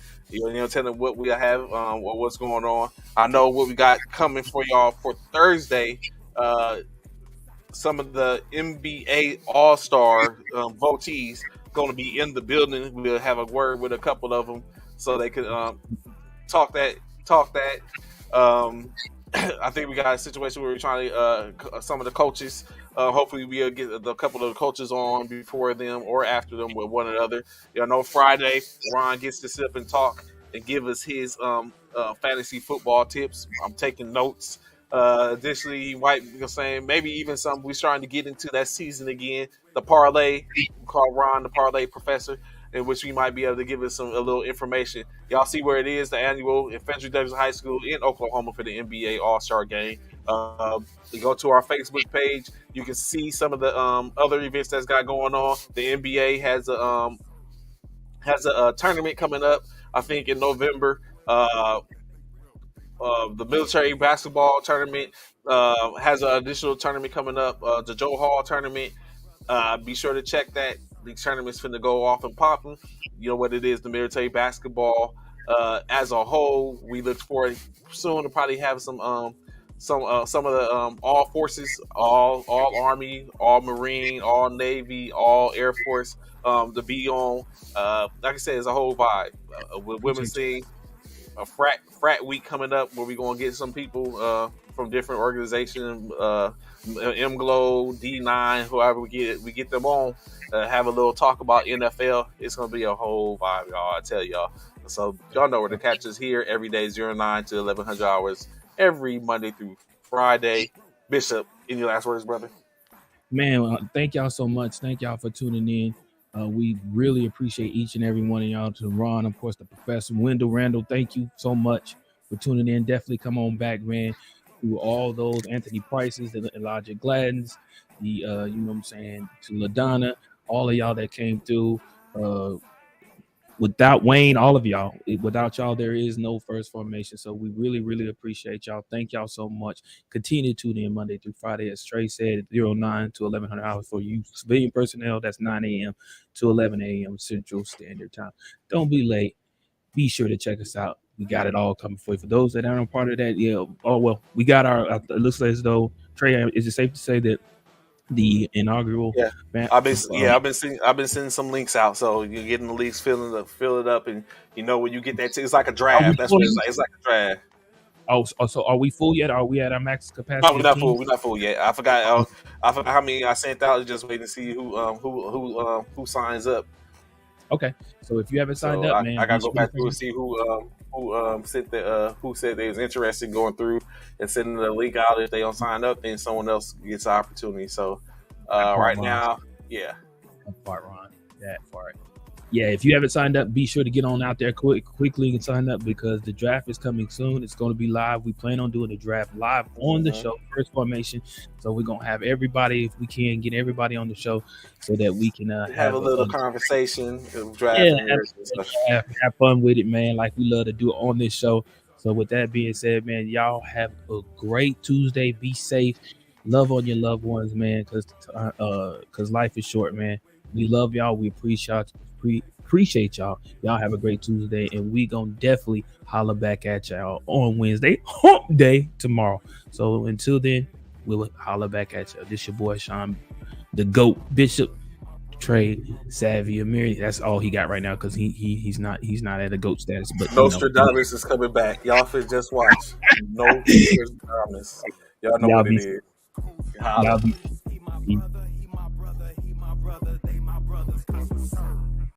Tell them what we have, or what's going on. I know what we got coming for y'all for Thursday. Uh, some of the NBA All Star votees going to be in the building. We'll have a word with a couple of them so they can talk that. Talk that. I think we got a situation where we're trying to some of the coaches. Hopefully, we'll get a couple of the coaches on before them or after them with one another. Know Friday, Ron gets to sit up and talk and give us his fantasy football tips. I'm taking notes. Additionally, he might be saying maybe even some. We're starting to get into that season again. The parlay, we call Ron the parlay professor, in which we might be able to give us a little information. Y'all see where it is, the annual in Frederick Douglass High School in Oklahoma for the NBA All-Star Game. You go to our Facebook page, you can see some of the other events that's got going on. The NBA has a tournament coming up, I think in November. The military basketball tournament has an additional tournament coming up, the Joe Hall tournament. Be sure to check that. The tournament's finna go off and popping. You know what it is, the military basketball. As a whole, we look forward soon to probably have some of the all forces, all Army, all Marine, all Navy, all Air Force to be on. Like I said, it's a whole vibe. With women's Appreciate you. team, a frat week coming up where we're gonna get some people from different organizations, MGLO, D9, whoever we get them on, have a little talk about NFL. It's gonna be a whole vibe, y'all. I tell y'all. So y'all know where to catch us here every day, 09 to 1100 hours, every Monday through Friday. Bishop, any last words, brother? Man, thank y'all so much. Thank y'all for tuning in. We really appreciate each and every one of y'all. To Ron, of course, the professor, Wendell Randall, thank you so much for tuning in. Definitely come on back, man. Through all those Anthony Prices, the Elijah Gladdens, the you know what I'm saying, to LaDonna, all of y'all that came through. Without Wayne, all of y'all, without y'all, there is no first formation. So we really, really appreciate y'all. Thank y'all so much. Continue to tune in Monday through Friday, as Trey said, 09 to 1100 hours for you civilian personnel. That's 9 a.m. to 11 a.m. Central Standard Time. Don't be late. Be sure to check us out. We got it all coming for you. For those that aren't a part of that, yeah. Oh well, we got our. It looks as though Trey. Is it safe to say that the inaugural? Yeah, Ban- I've been sending some links out, so you're getting the links, fill it up, and you know when you get that, it's like a are we draft. That's full? what it's like. It's like a draft. So are we full yet? Are we at our max No, capacity we're of not full. teams? We're not full yet. I forgot. I forgot how many I sent out. Just waiting to see who signs up. Okay, so if you haven't signed So up, I man, be gotta go sure to back through and sign see who said they was interested in going through and sending the link out. If they don't sign up, then someone else gets the opportunity. So that part, right Ron. now, yeah, That part, Ron. That part. Yeah, if you haven't signed up, be sure to get on out there quickly and sign up because the draft is coming soon. It's going to be live. We plan on doing the draft live on the hmm show, first formation. So we're going to have everybody, if we can, get everybody on the show so that we can have a have little conversation, yeah, draft and stuff. have fun with it, man. Like we love to do on this show. So with that being said, man, y'all have a great Tuesday. Be safe. Love on your loved ones, man, because life is short, man. We love y'all. We appreciate y'all. Y'all have a great Tuesday, and we gonna definitely holler back at y'all on Wednesday, hump day tomorrow. So until then, we'll holler back at y'all. This your boy Sean, the GOAT Bishop. Trey, Savvy, Amir. That's all he got right now because he's not at a GOAT status. But you know, Nostradamus is coming back. Y'all should just watch. No Nostradamus. Y'all know y'all what it be is. y'all Holla. be.